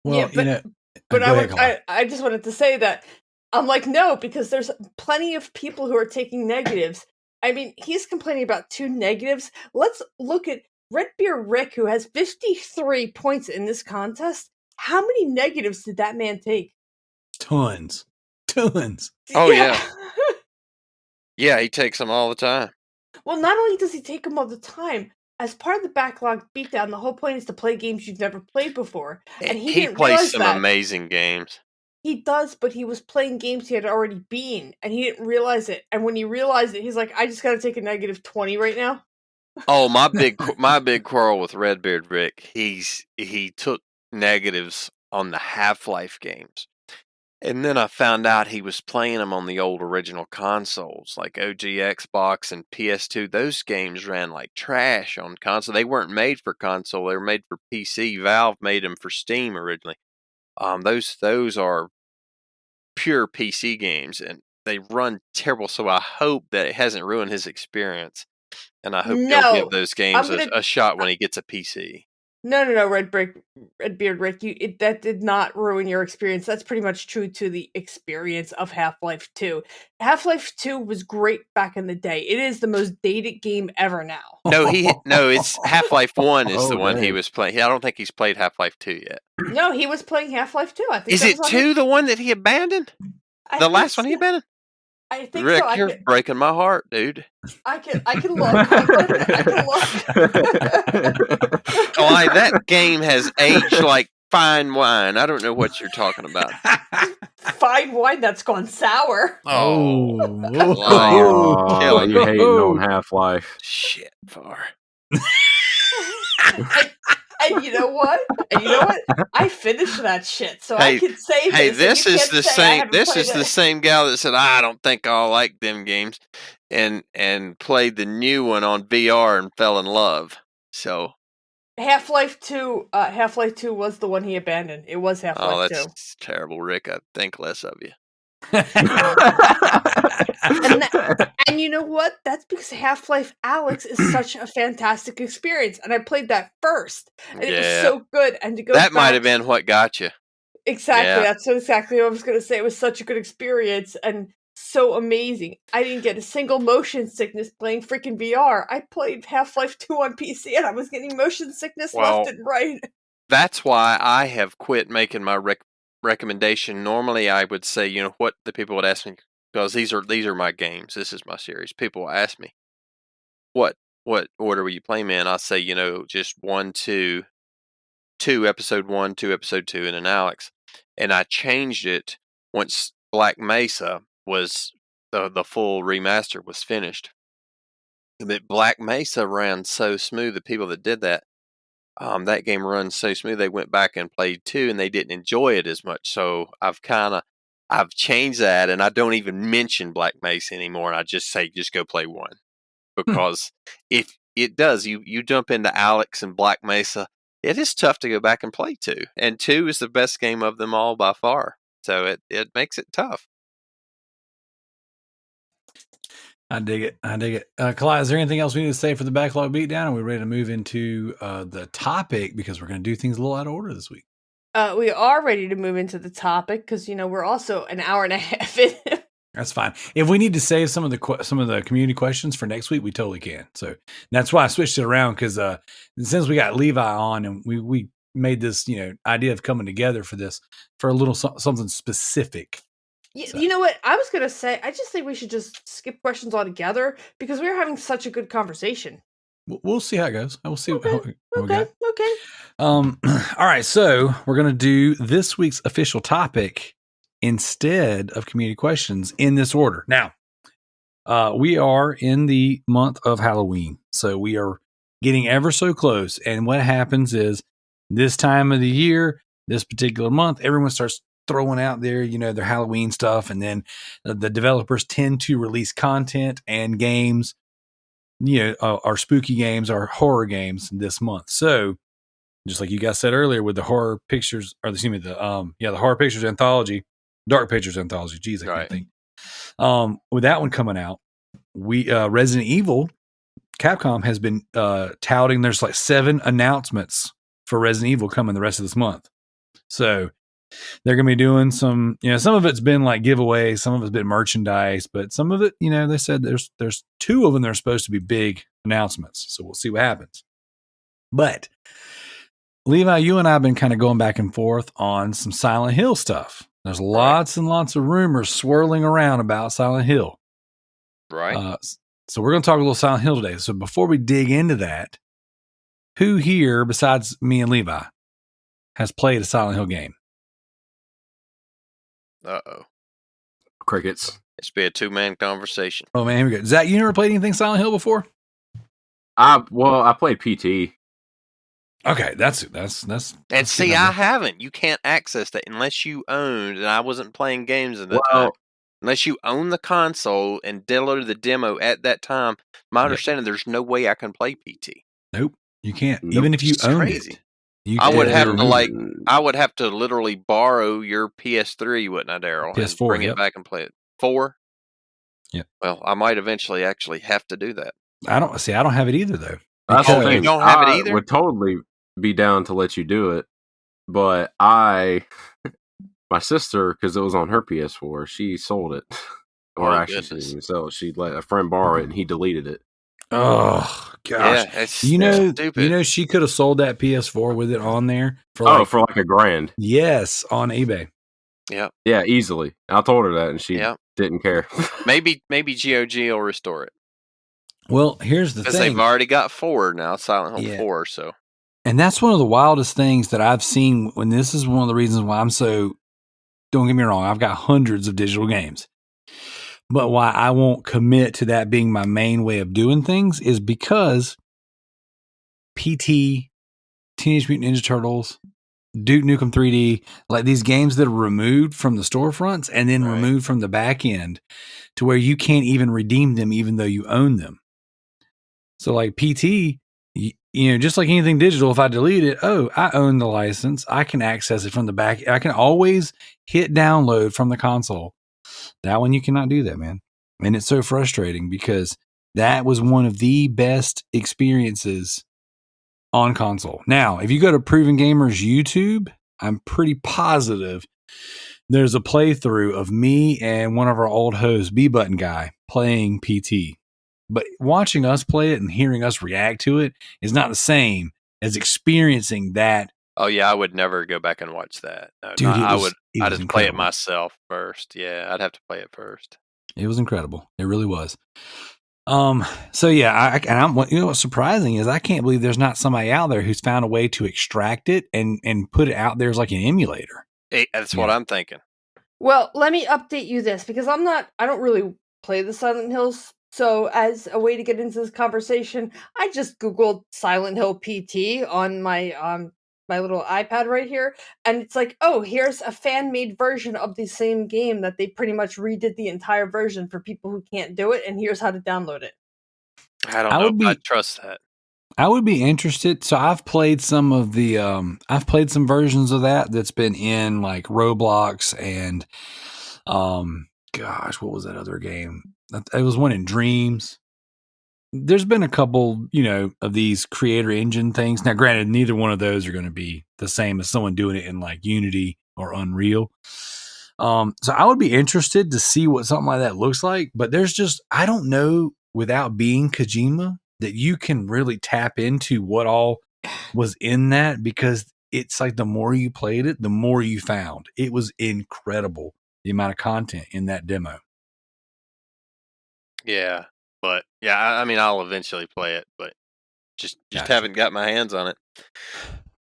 S1: Well,
S3: Yeah, but
S1: go ahead, Kalai.
S3: I just wanted to say that I'm like, no, because there's plenty of people who are taking negatives. I mean, he's complaining about 2 negatives. Let's look at Redbeard Rick, who has 53 points in this contest. How many negatives did that man take?
S1: Tons.
S5: Oh, yeah. Yeah, he takes them all the time.
S3: Well, not only does he take them all the time, as part of the backlog beatdown, the whole point is to play games you've never played before. And he didn't
S5: plays
S3: realize
S5: some
S3: that.
S5: amazing games.
S3: He does, but he was playing games he had already beaten, and he didn't realize it. And when he realized it, he's like, I just got to take a negative 20 right now.
S5: Oh, my big quarrel with Redbeard Rick, he took negatives on the Half-Life games. And then I found out he was playing them on the old original consoles, like OG Xbox and PS2. Those games ran like trash on console. They weren't made for console. They were made for PC. Valve made them for Steam originally. Those are pure PC games, and they run terrible. So I hope that it hasn't ruined his experience. And I hope he'll give those games a shot when he gets a PC.
S3: No, Redbeard Rick, that did not ruin your experience. That's pretty much true to the experience of Half-Life 2. Half-Life 2 was great back in the day. It is the most dated game ever now.
S5: No, it's Half-Life 1 is the one he was playing. I don't think he's played Half-Life 2 yet.
S3: No, he was playing Half-Life 2. I think
S5: is it 2 the one that he abandoned? The last one he abandoned?
S3: I think
S5: Rick,
S3: so.
S5: you're breaking my heart, dude.
S3: I can look. I can look.
S5: Kalai, that game has aged like fine wine. I don't know what you're talking about.
S3: Fine wine that's gone sour.
S1: Oh,
S4: you hating on Half-Life.
S5: Shit, far.
S3: And you know what? I finished that shit, so I can say this.
S5: Hey, this is the same. This is the same gal that said, "I don't think I'll like them games," and played the new one on VR and fell in love. So,
S3: Half-Life 2. Half-Life 2 was the one he abandoned. It was Half-Life 2.
S5: Oh, that's terrible, Rick. I think less of you.
S3: And you know what? That's because Half-Life Alyx is such a fantastic experience, and I played that first, and it was so good. And to go
S5: that might have been what got you.
S3: Exactly, that's exactly what I was going to say. It was such a good experience and so amazing. I didn't get a single motion sickness playing freaking VR. I played Half-Life 2 on PC, and I was getting motion sickness left and right.
S5: That's why I have quit making my recommendation. Normally I would say, what the people would ask me, because these are my games, this is my series. People will ask me, what order will you play them in? I'll say, just 1, 2, episode 1, 2, episode 2, and an Alyx. And I changed it once Black Mesa was the full remaster was finished. But Black Mesa ran so smooth, the people that did that game runs so smooth, they went back and played 2 and they didn't enjoy it as much. So I've changed that, and I don't even mention Black Mesa anymore. And I just say, just go play 1, because if it does, you jump into Alyx and Black Mesa, it is tough to go back and play 2, and 2 is the best game of them all by far. So it makes it tough.
S1: I dig it. Kalai, is there anything else we need to say for the backlog beatdown? Are we ready to move into the topic, because we're going to do things a little out of order this week?
S3: We are ready to move into the topic, because we're also an hour and a half in.
S1: That's fine. If we need to save some of the community questions for next week, we totally can. So that's why I switched it around, because since we got Levi on and we made this idea of coming together for this, for a little something specific.
S3: You know what? I was going to say, I just think we should just skip questions altogether, because we're having such a good conversation.
S1: We'll see how it goes. I will see.
S3: Okay.
S1: All right. So we're going to do this week's official topic instead of community questions in this order. Now, We are in the month of Halloween, so we are getting ever so close. And what happens is this time of the year, this particular month, everyone starts throwing out there, their Halloween stuff, and then the developers tend to release content and games, our spooky games, our horror games this month. So, just like you guys said earlier, with the horror pictures, or excuse me, the horror pictures anthology, dark pictures anthology. Geez, I can't think. With that one coming out, we Resident Evil, Capcom has been touting there's like 7 announcements for Resident Evil coming the rest of this month. So they're going to be doing some, some of it's been like giveaways, some of it's been merchandise, but some of it, they said there's 2 of them that are supposed to be big announcements. So we'll see what happens. But Levi, you and I have been kind of going back and forth on some Silent Hill stuff. There's lots and lots of rumors swirling around about Silent Hill.
S5: Right.
S1: So we're going to talk a little Silent Hill today. So before we dig into that, who here, besides me and Levi, has played a Silent Hill game?
S5: Uh-oh.
S4: Crickets.
S5: It's be a 2-man conversation.
S1: Oh, man, here we go. Zack, you never played anything Silent Hill before?
S4: I played PT.
S1: Okay, that's
S5: and see, I haven't. You can't access that unless you owned, and I wasn't playing games at that time. Unless you own the console and downloaded the demo at that time, my understanding, there's no way I can play PT.
S1: Nope, you can't. Nope. Even if you owned it.
S5: I would have to literally borrow your PS3, wouldn't I, Darrell?
S1: PS4,
S5: and bring it back and play it. 4?
S1: Yeah.
S5: Well, I might eventually actually have to do that.
S1: I don't have it either, though.
S4: That's the thing.
S5: You don't have it either?
S4: I would totally be down to let you do it, but my sister, because it was on her PS4, she sold it. Or actually, she didn't even sell it. She let a friend borrow it, and he deleted it.
S1: Oh gosh!
S5: Yeah,
S1: stupid. She could have sold that PS4 with it on there for like
S4: $1,000.
S1: Yes, on eBay.
S5: Yeah,
S4: easily. I told her that, and she didn't care.
S5: maybe GOG will restore it.
S1: Well, here's the thing:
S5: because they've already got 4 now, Silent Hill 4. So,
S1: and that's one of the wildest things that I've seen. When this is one of the reasons why I'm so. Don't get me wrong; I've got hundreds of digital games. But why I won't commit to that being my main way of doing things is because PT, Teenage Mutant Ninja Turtles, Duke Nukem 3D, like these games that are removed from the storefronts and then removed from the back end to where you can't even redeem them even though you own them. So like PT, just like anything digital, if I delete it, I own the license. I can access it from the back. I can always hit download from the console. That one, you cannot do that, man. And it's so frustrating because that was one of the best experiences on console. Now, if you go to Proven Gamers YouTube, I'm pretty positive there's a playthrough of me and one of our old hosts, B-Button Guy, playing PT. But watching us play it and hearing us react to it is not the same as experiencing that.
S5: Oh, yeah, I would never go back and watch that. No,
S1: dude,
S5: I'd just play it myself first. Yeah, I'd have to play it first.
S1: It was incredible. It really was. So yeah, I'm what's surprising is I can't believe there's not somebody out there who's found a way to extract it and put it out there as like an emulator.
S5: That's what I'm thinking.
S3: Well, let me update you this because I don't really play the Silent Hills. So as a way to get into this conversation, I just Googled Silent Hill PT on my my little iPad right here, and it's like, oh, here's a fan-made version of the same game that they pretty much redid the entire version for people who can't do it, and here's how to download it.
S5: I don't know if I trust that.
S1: I would be interested. So I've played some of the I've played some versions of that's been in like Roblox and gosh, what was that other game? It was one in Dreams. There's been a couple, of these creator engine things. Now, granted, neither one of those are going to be the same as someone doing it in like Unity or Unreal. So I would be interested to see what something like that looks like. But there's just, I don't know, without being Kojima, that you can really tap into what all was in that, because it's like the more you played it, the more you found. It was incredible, the amount of content in that demo.
S5: Yeah. But yeah, I mean, I'll eventually play it, but just haven't got my hands on it.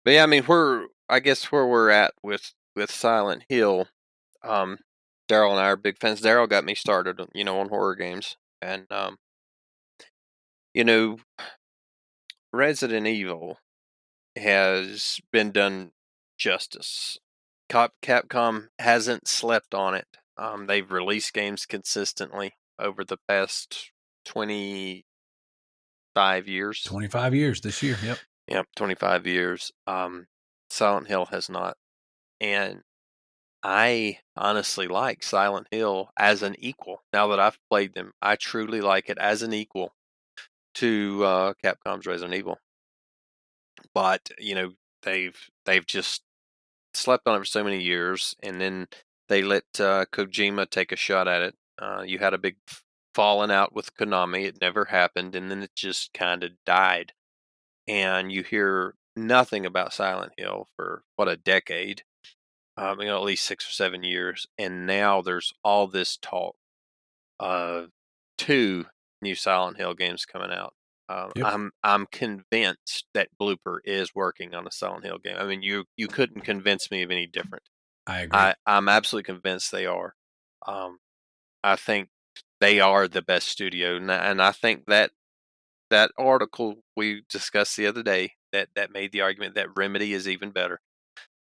S5: But yeah, I mean, where we're at with Silent Hill, Darrell and I are big fans. Darrell got me started, on horror games. And you know, Resident Evil has been done justice. Capcom hasn't slept on it. They've released games consistently over the past 25 years.
S1: 25 years this year. Yep.
S5: Yep, 25 years. Silent Hill has not. And I honestly like Silent Hill as an equal. Now that I've played them, I truly like it as an equal to Capcom's Resident Evil. But they've just slept on it for so many years, and then they let Kojima take a shot at it. You had a big falling out with Konami. It never happened, and then it just kind of died. And you hear nothing about Silent Hill for a decade. At least 6 or 7 years, and now there's all this talk of 2 new Silent Hill games coming out.
S1: Yep.
S5: I'm convinced that Blooper is working on a Silent Hill game. I mean, you couldn't convince me of any different.
S1: I agree.
S5: I'm absolutely convinced they are. I think they are the best studio, and I think that article we discussed the other day that made the argument that Remedy is even better.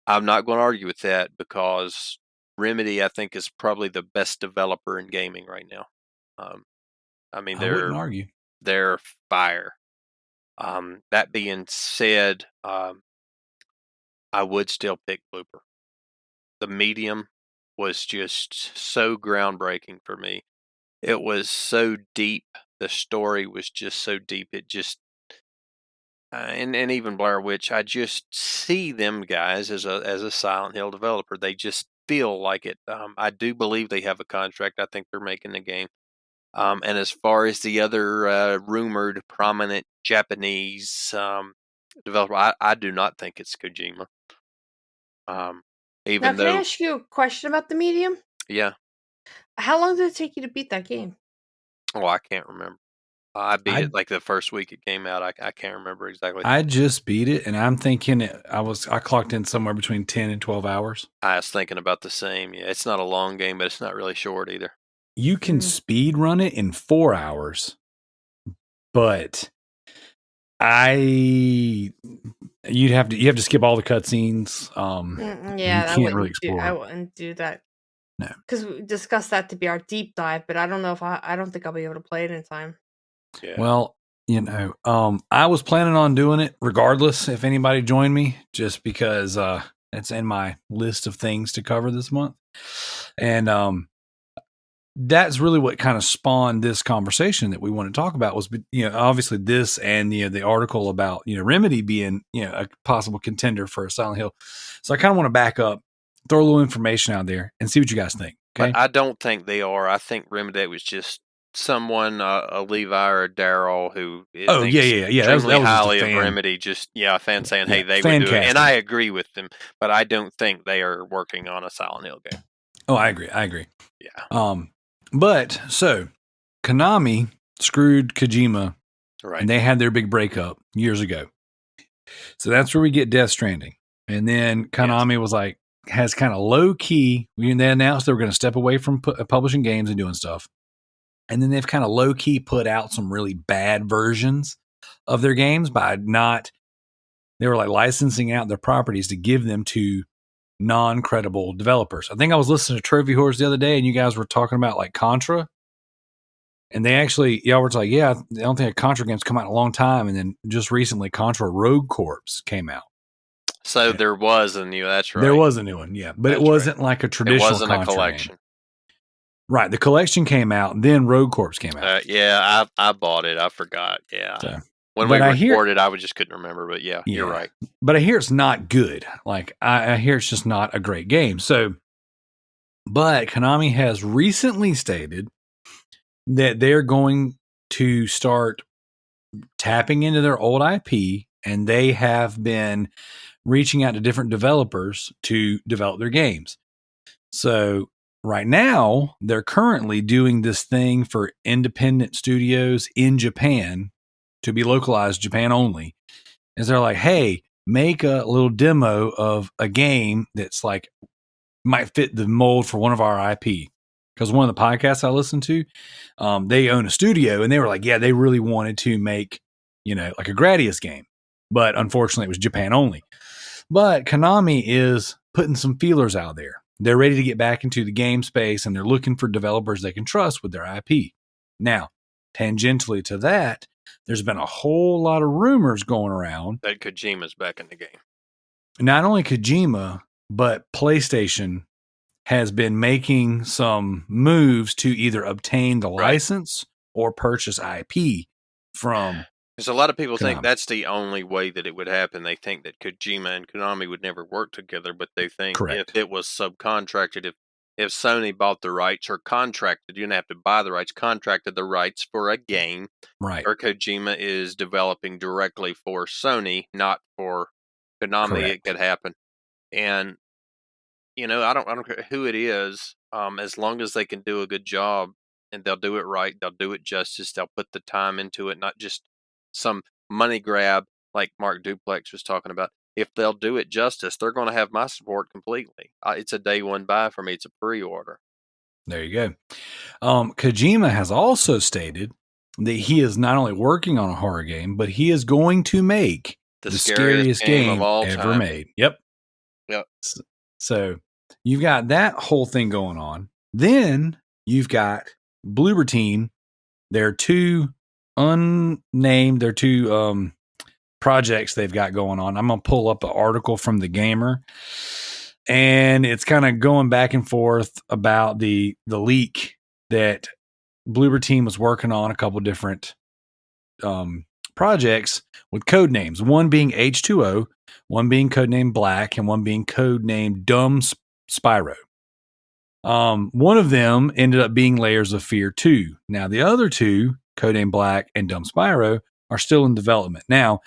S5: I'm not going to argue with that because Remedy, I think, is probably the best developer in gaming right now. I mean,
S1: I wouldn't argue.
S5: They're fire. That being said, I would still pick Blooper. The medium was just so groundbreaking for me. It was so deep. The story was just so deep. It just and even Blair Witch, I just see them guys as a Silent Hill developer. They just feel like it. I do believe they have a contract. I think they're making the game. And as far as the other rumored prominent Japanese developer, I do not think it's Kojima. Even
S3: Now, can I ask you a question about the medium?
S5: Yeah.
S3: How long did it take you to beat that game?
S5: Oh, I can't remember. I beat it like the first week it came out. I can't remember exactly.
S1: I just beat it, and I'm thinking I clocked in somewhere between 10 and 12 hours.
S5: I was thinking about the same. Yeah, it's not a long game, but it's not really short either.
S1: You can speed run it in 4 hours, but you have to skip all the cutscenes.
S3: Yeah,
S1: you can't really explore.
S3: I wouldn't do that.
S1: No,
S3: because we discussed that to be our deep dive, but I don't know if I don't think I'll be able to play it in time.
S5: Yeah.
S1: Well, I was planning on doing it regardless if anybody joined me, just because it's in my list of things to cover this month, and that's really what kind of spawned this conversation that we want to talk about. Was obviously this and the article about Remedy being a possible contender for a Silent Hill. So I kind of want to back up, throw a little information out there, and see what you guys think. Okay,
S5: but I don't think they are. I think Remedy was just someone, a Levi or a Darrell who
S1: thinks
S5: extremely highly of Remedy. Just a fan saying, "Hey, they would do it," and I agree with them. But I don't think they are working on a Silent Hill game.
S1: Oh, I agree.
S5: Yeah.
S1: But so Konami screwed Kojima,
S5: right?
S1: And they had their big breakup years ago. So that's where we get Death Stranding, and then Konami was like, has kind of low key. They announced they were going to step away from publishing games and doing stuff. And then they've kind of low key put out some really bad versions of their games they were like licensing out their properties to give them to non-credible developers. I think I was listening to Trophy Horse the other day, and you guys were talking about like Contra. And they actually, y'all were like, yeah, I don't think a Contra game's come out in a long time. And then just recently, Contra Rogue Corps came out.
S5: So there was a new, that's right.
S1: There was a new one, yeah. But it wasn't like a traditional Contra game. It wasn't a collection. Right, the collection came out, then Rogue Corps came out.
S5: Yeah, I bought it. I forgot. Yeah,
S1: so,
S5: when we recorded, I just couldn't remember. But yeah, you're right.
S1: But I hear it's not good. Like I hear it's just not a great game. So, but Konami has recently stated that they're going to start tapping into their old IP, and they have been reaching out to different developers to develop their games. So right now, they're currently doing this thing for independent studios in Japan to be localized Japan only. Is they're like, hey, make a little demo of a game that's like might fit the mold for one of our IP. because one of the podcasts I listened to, they own a studio, and they were like, yeah, they really wanted to make, like a Gradius game, but unfortunately it was Japan only. But Konami is putting some feelers out there. They're ready to get back into the game space, and they're looking for developers they can trust with their IP. Now, tangentially to that, there's been a whole lot of rumors going around
S5: that Kojima's back in the game.
S1: Not only Kojima, but PlayStation has been making some moves to either obtain the license or purchase IP from.
S5: Because a lot of people think
S1: Konami.
S5: that's the only way that it would happen. They think that Kojima and Konami would never work together, but they think
S1: Correct.
S5: if it was subcontracted, if Sony bought the rights or contracted, you didn't have to buy the rights, contracted the rights for a game,
S1: Right.
S5: or Kojima is developing directly for Sony, not for Konami,
S1: Correct.
S5: it could happen. And I don't care who it is, as long as they can do a good job and they'll do it right, they'll do it justice, they'll put the time into it, not just some money grab like Mark Duplex was talking about. If they'll do it justice, they're going to have my support completely. It's a day one buy for me. It's a pre-order.
S1: There you go. Kojima has also stated that he is not only working on a horror game, but he is going to make the scariest game
S5: of all
S1: ever
S5: time.
S1: made. Yep. So you've got that whole thing going on. Then you've got Bloober Team. They're two unnamed. They're two projects they've got going on. I'm going to pull up an article from The Gamer, and it's kind of going back and forth about the leak that Bloober Team was working on a couple different projects with code names. One being H2O, one being codenamed Black, and one being codenamed Dumb Spyro. One of them ended up being Layers of Fear 2. Now, the other two, codenamed Black and Dumb Spyro, are still in development. Now,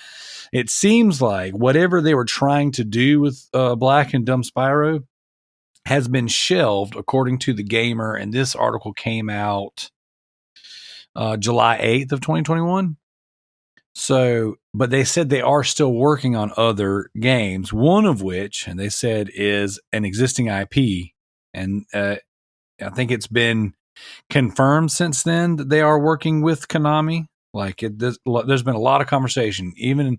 S1: it seems like whatever they were trying to do with Black and Dumb Spyro has been shelved, according to The Gamer, and this article came out July 8th of 2021. So, but they said they are still working on other games, one of which, and they said, is an existing IP. And I think it's been confirmed since then that they are working with Konami. Like, there's been a lot of conversation. Even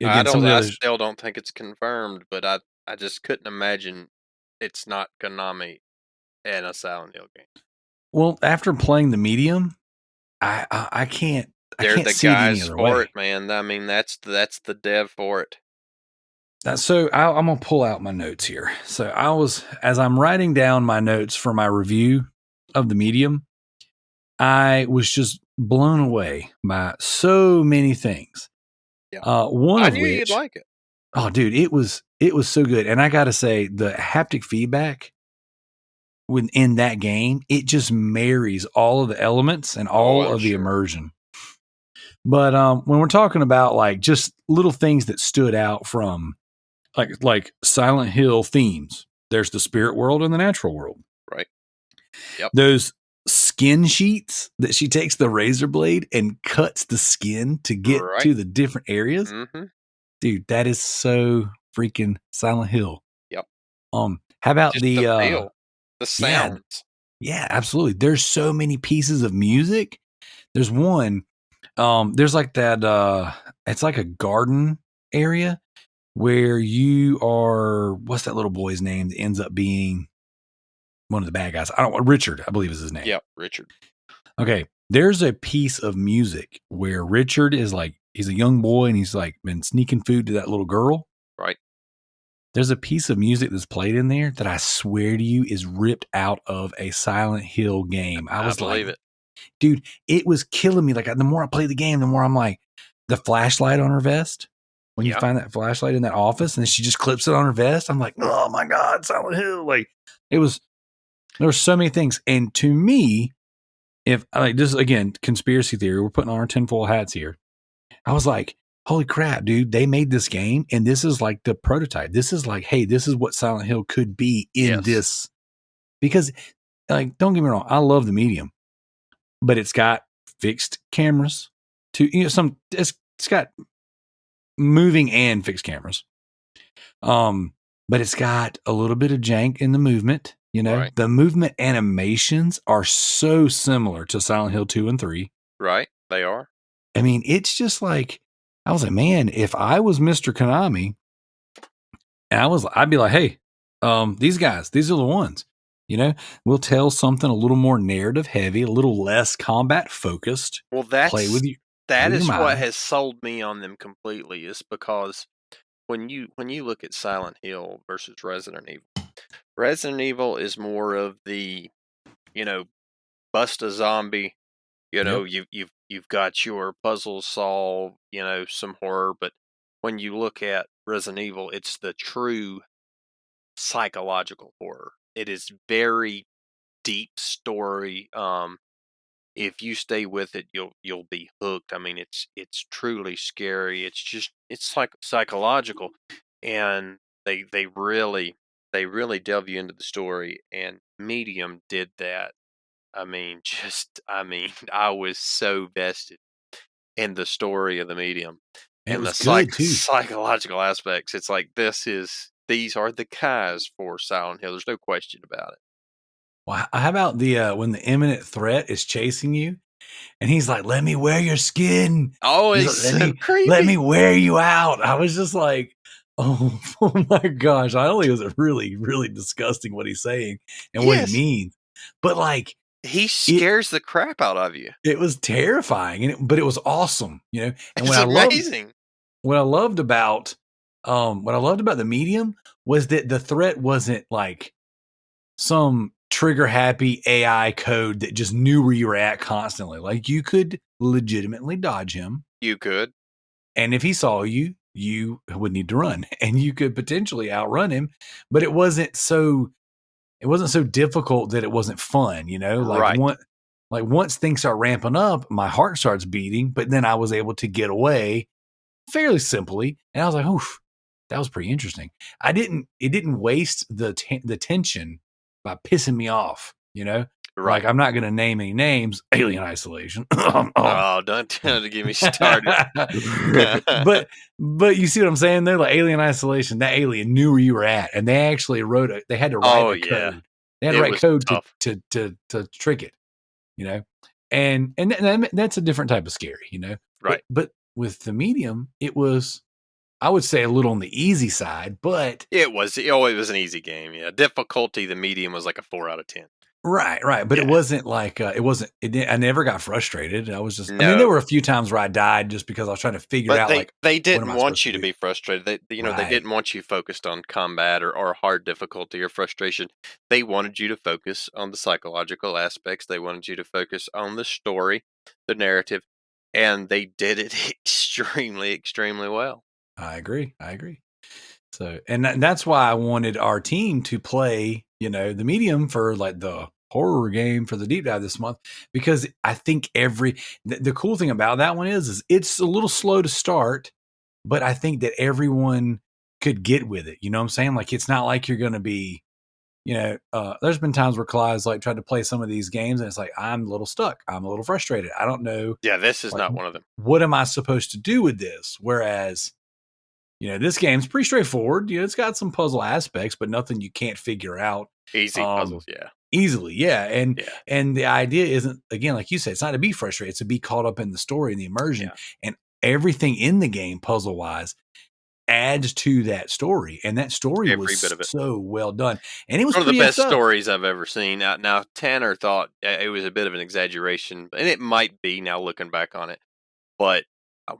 S1: again,
S5: I still don't think it's confirmed, but I just couldn't imagine it's not Konami and a Silent Hill game.
S1: Well, after playing the medium, I can't.
S5: They're
S1: can't
S5: the
S1: see
S5: guys
S1: it any other
S5: for
S1: way.
S5: it, man. I mean, that's the dev for it.
S1: So I'm going to pull out my notes here. So as I'm writing down my notes for my review of the medium, I was just blown away by so many things.
S5: Yeah.
S1: I
S5: knew you'd like it.
S1: Oh, dude, it was so good. And I got to say, the haptic feedback within that game, it just marries all of the elements and all of the immersion. But when we're talking about like just little things that stood out from like Silent Hill themes, there's the spirit world and the natural world.
S5: Right. Yep.
S1: Those skin sheets that she takes the razor blade and cuts the skin to get to the different areas.
S5: Mm-hmm.
S1: Dude, that is so freaking Silent Hill.
S5: Yep.
S1: How about
S5: just
S1: the
S5: feel, the sounds?
S1: Yeah, absolutely. There's so many pieces of music. There's one. There's like that. It's like a garden area where you are. What's that little boy's name that ends up being one of the bad guys? Richard, I believe is his name.
S5: Yep, Richard.
S1: Okay, there's a piece of music where Richard is like, he's a young boy and he's like been sneaking food to that little girl.
S5: Right.
S1: There's a piece of music that's played in there that I swear to you is ripped out of a Silent Hill game. I believe it. Dude, it was killing me. Like, the more I play the game, the more I'm like, the flashlight on her vest. When you find that flashlight in that office and she just clips it on her vest, I'm like, oh my God, Silent Hill. Like, there were so many things. And to me, if like this, again, conspiracy theory, we're putting on our tinfoil hats here. I was like, holy crap, dude, they made this game and this is like the prototype. This is like, hey, this is what Silent Hill could be in this. Because, like, don't get me wrong, I love the medium, but it's got fixed cameras it's got moving and fixed cameras. but it's got a little bit of jank in the movement. You know,
S5: Right.
S1: the movement animations are so similar to Silent Hill 2 and 3.
S5: Right. They are.
S1: I mean, it's just like, I was like, man, if I was Mr. Konami, and I'd be like, hey, these guys, these are the ones. You know, we'll tell something a little more narrative heavy, a little less combat focused.
S5: Well,
S1: Play with you.
S5: that
S1: with
S5: is
S1: your
S5: what
S1: mind.
S5: has sold me on them completely. Is because when you look at Silent Hill versus Resident Evil is more of the, you know, bust a zombie. You know,
S1: Yep.
S5: you've got your puzzles solved. You know, some horror. But when you look at Resident Evil, it's the true psychological horror. It is very deep story. If you stay with it, you'll be hooked. I mean, it's truly scary. It's like psychological, and they really delve you into the story. And Medium did that. I mean, I was so vested in the story of the Medium
S1: And it
S5: and
S1: was
S5: the
S1: good too.
S5: psychological aspects. It's like these are the guys for Silent Hill. There's no question about it.
S1: Well, how about the when the imminent threat is chasing you, and he's like, "Let me wear your skin."
S5: Oh,
S1: He's
S5: it's
S1: like,
S5: so
S1: let me
S5: creepy.
S1: wear you out." I was just like, "Oh, oh my gosh!" I only was really, really disgusting what he's saying and what he
S5: Yes,
S1: means, but like
S5: he
S1: it,
S5: scares the crap out of you.
S1: it was terrifying, but it was awesome, you know. And
S5: It's amazing.
S1: what I loved about, the medium was that the threat wasn't like some trigger happy AI code that just knew where you were at constantly. Like you could legitimately dodge him.
S5: You could.
S1: And if he saw you, you would need to run and you could potentially outrun him. But it wasn't so difficult that it wasn't fun, you know,
S5: Right.
S1: like once things start ramping up, my heart starts beating, but then I was able to get away fairly simply. And I was like, oof, that was pretty interesting. It didn't waste the tension by pissing me off, you know? Like
S5: Right.
S1: I'm not going to name any names, Alien Isolation.
S5: Oh, don't get me started.
S1: but you see what I'm saying? They're like Alien Isolation. That alien knew where you were at, and they actually they had to write
S5: Oh,
S1: a
S5: yeah.
S1: code. They had to
S5: It
S1: write
S5: was
S1: code
S5: tough.
S1: to trick it, you know. And that's a different type of scary, you know.
S5: Right.
S1: But with the medium, it was, I would say, a little on the easy side, but
S5: It was an easy game, yeah. Difficulty, the medium was like a 4 out of 10.
S1: right. But it
S5: Yeah.
S1: wasn't like I never got frustrated. I was just, I mean, there
S5: No.
S1: were a few times where I died just because I was trying to figure
S5: But
S1: out like
S5: they
S1: what
S5: didn't
S1: am I
S5: want
S1: supposed
S5: you
S1: to
S5: to
S1: do.
S5: be frustrated. They
S1: Right.
S5: didn't want you focused on combat or hard difficulty or frustration. They wanted you to focus on the psychological aspects. They wanted you to focus on the story, the narrative, and they did it extremely, extremely well.
S1: I agree. So, and that's why I wanted our team to play, you know, the medium for like the horror game for the deep dive this month, because I think the cool thing about that one is it's a little slow to start, but I think that everyone could get with it. You know what I'm saying? Like, it's not like you're going to be, you know, there's been times where Kalai's like tried to play some of these games and it's like, I'm a little stuck. I'm a little frustrated. I don't know.
S5: Yeah, this is
S1: Like,
S5: not one of them.
S1: what am I supposed to do with this? Whereas, you know, this game's pretty straightforward. You know, it's got some puzzle aspects, but nothing you can't figure out
S5: Easy puzzles, yeah.
S1: easily. Yeah.
S5: Yeah.
S1: And the idea isn't, again, like you said, it's not to be frustrated, it's to be caught up in the story and the immersion.
S5: Yeah.
S1: And everything in the game, puzzle wise, adds to that story. And that story
S5: Every
S1: was
S5: bit of it.
S1: so well done. And it was
S5: One of the
S1: pretty
S5: best
S1: effed up.
S5: stories I've ever seen. Now Tanner thought it was a bit of an exaggeration, and it might be now looking back on it. But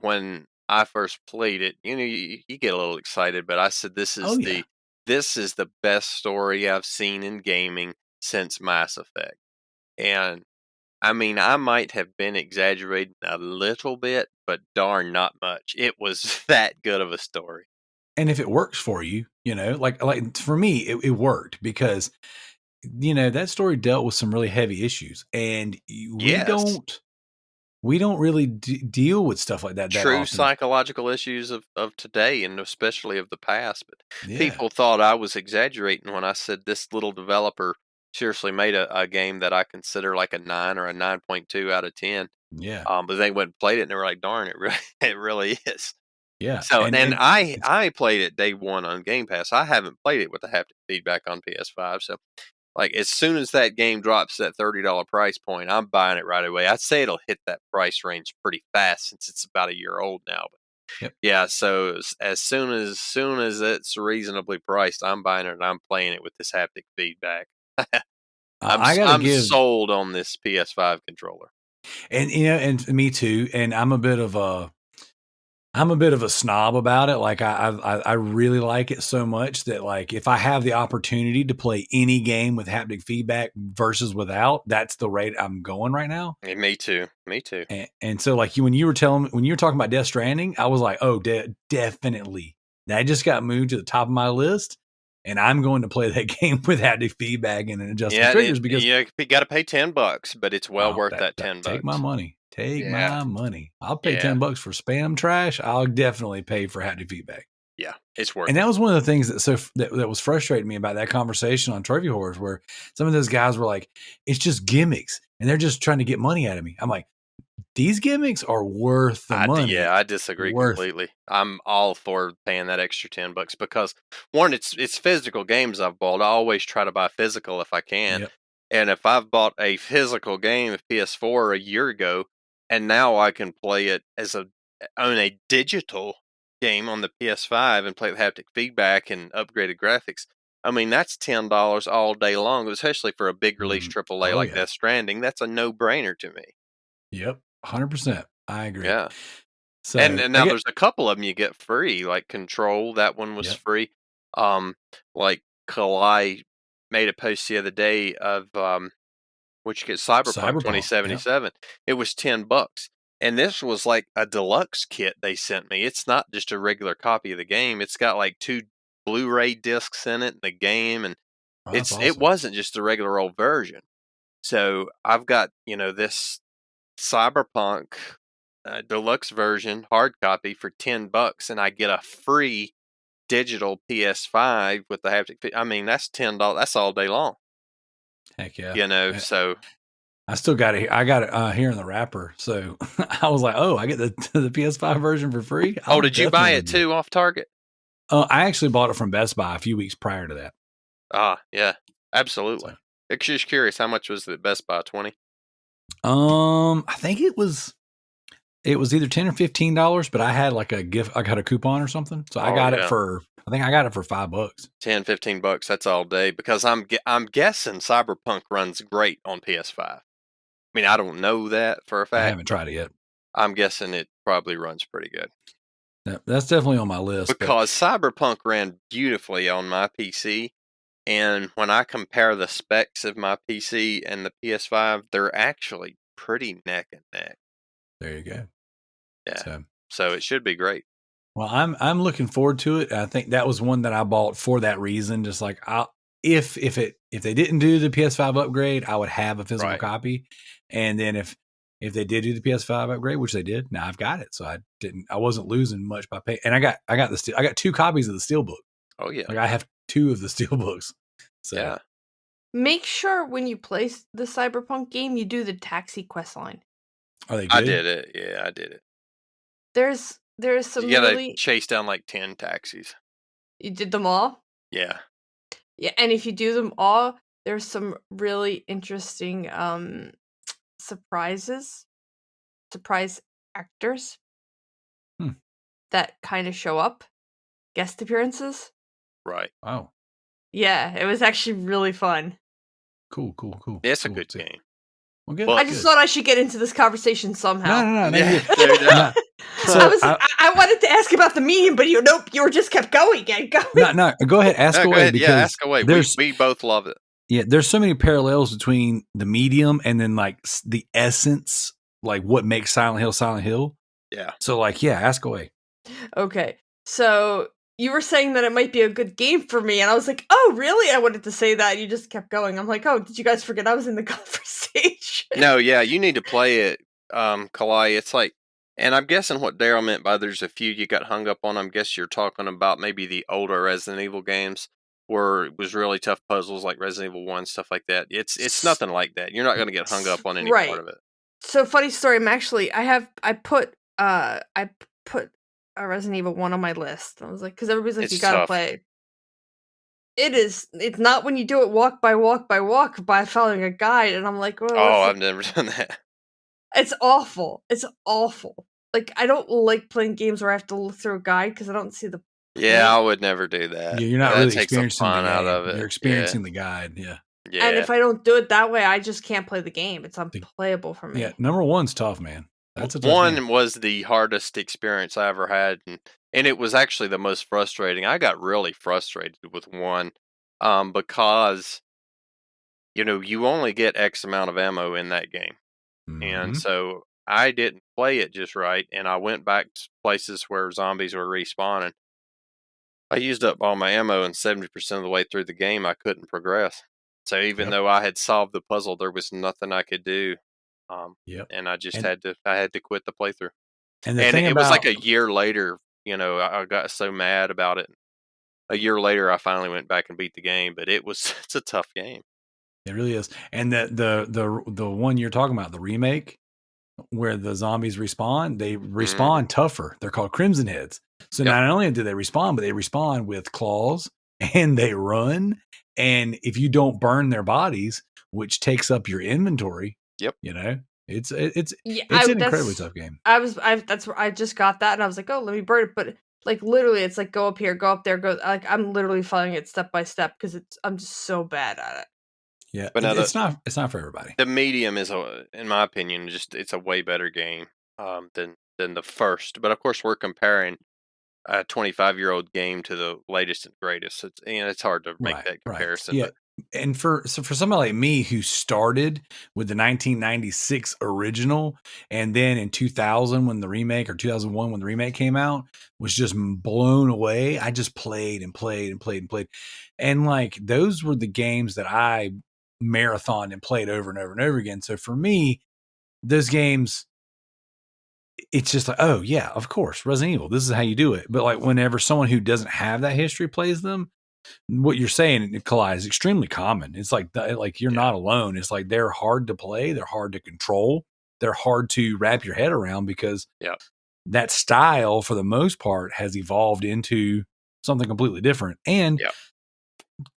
S5: when I first played it, you know, you get a little excited. But I said, this
S1: Oh,
S5: is
S1: yeah.
S5: the best story I've seen in gaming since Mass Effect. And I mean, I might have been exaggerating a little bit, but darn, not much. It was that good of a story.
S1: And if it works for you, you know, like for me, it worked because, you know, that story dealt with some really heavy issues, and
S5: Yes.
S1: we don't really deal with stuff like that
S5: True
S1: often.
S5: psychological issues of today and especially of the past. But
S1: Yeah.
S5: people thought I was exaggerating when I said this little developer seriously made a game that I consider like a 9 or a 9.2 out of 10.
S1: Yeah.
S5: But they went and played it and they were like, darn, it really, it really is.
S1: Yeah.
S5: So and I played it day one on Game Pass. I haven't played it with the haptic feedback on PS5. So like as soon as that game drops that $30 price point, I'm buying it right away. I'd say it'll hit that price range pretty fast since it's about a year old now. But
S1: Yep.
S5: yeah, so as soon as it's reasonably priced, I'm buying it and I'm playing it with this haptic feedback. I'm sold on this PS5 controller.
S1: And and me too. And I'm a bit of a snob about it. Like I really like it so much that like if I have the opportunity to play any game with haptic feedback versus without, that's the rate I'm going right now.
S5: Hey, me too.
S1: And so like when you were talking about Death Stranding, I was like, oh, definitely. That just got moved to the top of my list. And I'm going to play that game with haptic feedback and adjustable triggers because
S5: you got to pay $10, but it's well worth that $10.
S1: Take my money. My money. I'll pay $10 for spam trash. I'll definitely pay for haptic feedback.
S5: Yeah, it's worth it.
S1: And that was one of the things that was frustrating me about that conversation on Trophy Horrors, where some of those guys were like, it's just gimmicks and they're just trying to get money out of me. I'm like, these gimmicks are worth the money.
S5: Yeah, I disagree completely. I'm all for paying that extra $10 because one, it's physical games I've bought. I always try to buy physical if I can.
S1: Yep.
S5: And if I've bought a physical game of PS4 a year ago, and now I can play it on a digital game on the PS5 and play with haptic feedback and upgraded graphics. I mean, that's $10 all day long, especially for a big release AAA like Death Stranding. That's a no-brainer to me.
S1: Yep, 100%. I agree.
S5: Yeah.
S1: So,
S5: and now there's a couple of them you get free, like Control. That one was free. Like Kalai made a post the other day of which gets Cyberpunk 2077. Yep. It was $10, and this was like a deluxe kit they sent me. It's not just a regular copy of the game. It's got like 2 Blu-ray discs in it, the game, and it wasn't just the regular old version. So I've got this Cyberpunk deluxe version hard copy for $10, and I get a free digital PS5 with the haptic. I mean, that's $10. That's all day long.
S1: Heck yeah!
S5: So
S1: I still got it. I got it here in the wrapper. So I was like, oh, I get the PS5 version for free.
S5: Did you buy it too off Target?
S1: I actually bought it from Best Buy a few weeks prior to that.
S5: Yeah, absolutely. So. Just curious, how much was it at Best Buy? 20?
S1: I think it was either $10 or $15, but I had like a gift. I got a coupon or something, so I got it for. I think I got it for $5.
S5: $10-15. That's all day because I'm guessing Cyberpunk runs great on PS5. I mean, I don't know that for a fact.
S1: I haven't tried it yet.
S5: I'm guessing it probably runs pretty good.
S1: That's definitely on my list
S5: because Cyberpunk ran beautifully on my PC. And when I compare the specs of my PC and the PS5, they're actually pretty neck and neck.
S1: There you go.
S5: Yeah. So it should be great.
S1: Well, I'm looking forward to it. I think that was one that I bought for that reason. Just like if they didn't do the PS5 upgrade, I would have a physical copy. And then if they did do the PS5 upgrade, which they did, now I've got it. So I wasn't losing much by paying. And I got 2 copies of the Steelbook.
S5: Oh yeah.
S1: Like I have 2 of the Steelbooks. So
S5: yeah.
S3: Make sure when you play the Cyberpunk game, you do the taxi quest line.
S1: Are they good?
S5: I did it. Yeah, I did it.
S3: There's some
S5: you gotta chase down like 10 taxis.
S3: You did them all?
S5: Yeah.
S3: Yeah, and if you do them all, there's some really interesting surprise actors that kind of show up, guest appearances.
S5: Right.
S1: Oh.
S3: Yeah, it was actually really fun.
S1: Cool.
S5: Yeah, it's a good game.
S1: Well, good.
S3: I just thought I should get into this conversation somehow.
S1: No.
S5: Yeah.
S3: I wanted to ask about the medium, but you just kept going and going.
S1: No, go ahead, ask away.
S5: Because ask away. We both love it.
S1: Yeah, there's so many parallels between the medium and then like the essence, like what makes Silent Hill.
S5: Yeah.
S1: So ask away.
S3: Okay, so you were saying that it might be a good game for me, and I was like, oh, really? I wanted to say that. You just kept going. I'm like, oh, did you guys forget I was in the conversation?
S5: No, yeah, you need to play it, Kalai. It's like, and I'm guessing what Darrell meant by there's a few you got hung up on. I guess you're talking about maybe the older Resident Evil games where it was really tough puzzles like Resident Evil 1, stuff like that. It's nothing like that. You're not going to get hung up on any part of it.
S3: So funny story. I put Resident Evil 1 on my list. I was like, because everybody's like,
S5: It's
S3: you gotta
S5: tough.
S3: play. It's not when you do it walk by walk by following a guide, and I'm like, well,
S5: Oh, I've never done that.
S3: it's awful. It's awful. Like, I don't like playing games where I have to look through a guide because I don't see the
S5: Yeah,
S3: point.
S5: I would never do that.
S1: Yeah, you're not
S5: That
S1: really
S5: takes the
S1: experiencing the
S5: fun out
S1: game.
S5: of it.
S1: You're experiencing the guide. Yeah.
S5: Yeah.
S3: And if I don't do it that way, I just can't play the game. It's unplayable for me.
S1: Yeah. Number one's tough, man. That's a tough
S5: One
S1: game.
S5: was the hardest experience I ever had, and it was actually the most frustrating. I got really frustrated with one, because you only get X amount of ammo in that game, and
S1: Mhm.
S5: so I didn't play it just right, and I went back to places where zombies were respawning. I used up all my ammo, and 70% of the way through the game, I couldn't progress. So even
S1: Yep.
S5: though I had solved the puzzle, there was nothing I could do,
S1: Yep.
S5: and I just
S1: And
S5: had to quit the playthrough.
S1: and the
S5: And
S1: thing
S5: it was like
S1: about
S5: a year later, I got so mad about it. A year later, I finally went back and beat the game, but it's a tough game.
S1: it really is. And the one you're talking about, the remake, where the zombies respawn, they respawn tougher. They're called Crimson Heads. So
S5: Yep.
S1: not only do they respawn, but they respawn with claws and they run. And if you don't burn their bodies, which takes up your inventory,
S5: Yep.
S1: it's
S3: Yeah,
S1: an incredibly tough game.
S3: That's where I just got that, and I was like, oh, let me burn it. But like literally, it's like go up here, go up there, go. Like I'm literally following it step by step because I'm just so bad at it.
S1: Yeah,
S5: But now
S1: it's not for everybody.
S5: the medium is, in my opinion, it's a way better game than the first. But of course, we're comparing a 25-year-old game to the latest and greatest. It's hard to make that comparison.
S1: Yeah.
S5: But
S1: And for somebody like me who started with the 1996 original, and then in 2000 when the remake, or 2001 when the remake came out, was just blown away. I just played and played and played and played, and like those were the games that I marathoned and played over and over and over again. So for me, those games, it's just like, oh yeah, of course, Resident Evil, this is how you do it. But like whenever someone who doesn't have that history plays them, what you're saying, Kalai, is extremely common. It's like you're not alone. It's like they're hard to play, they're hard to control, they're hard to wrap your head around because that style, for the most part, has evolved into something completely different. And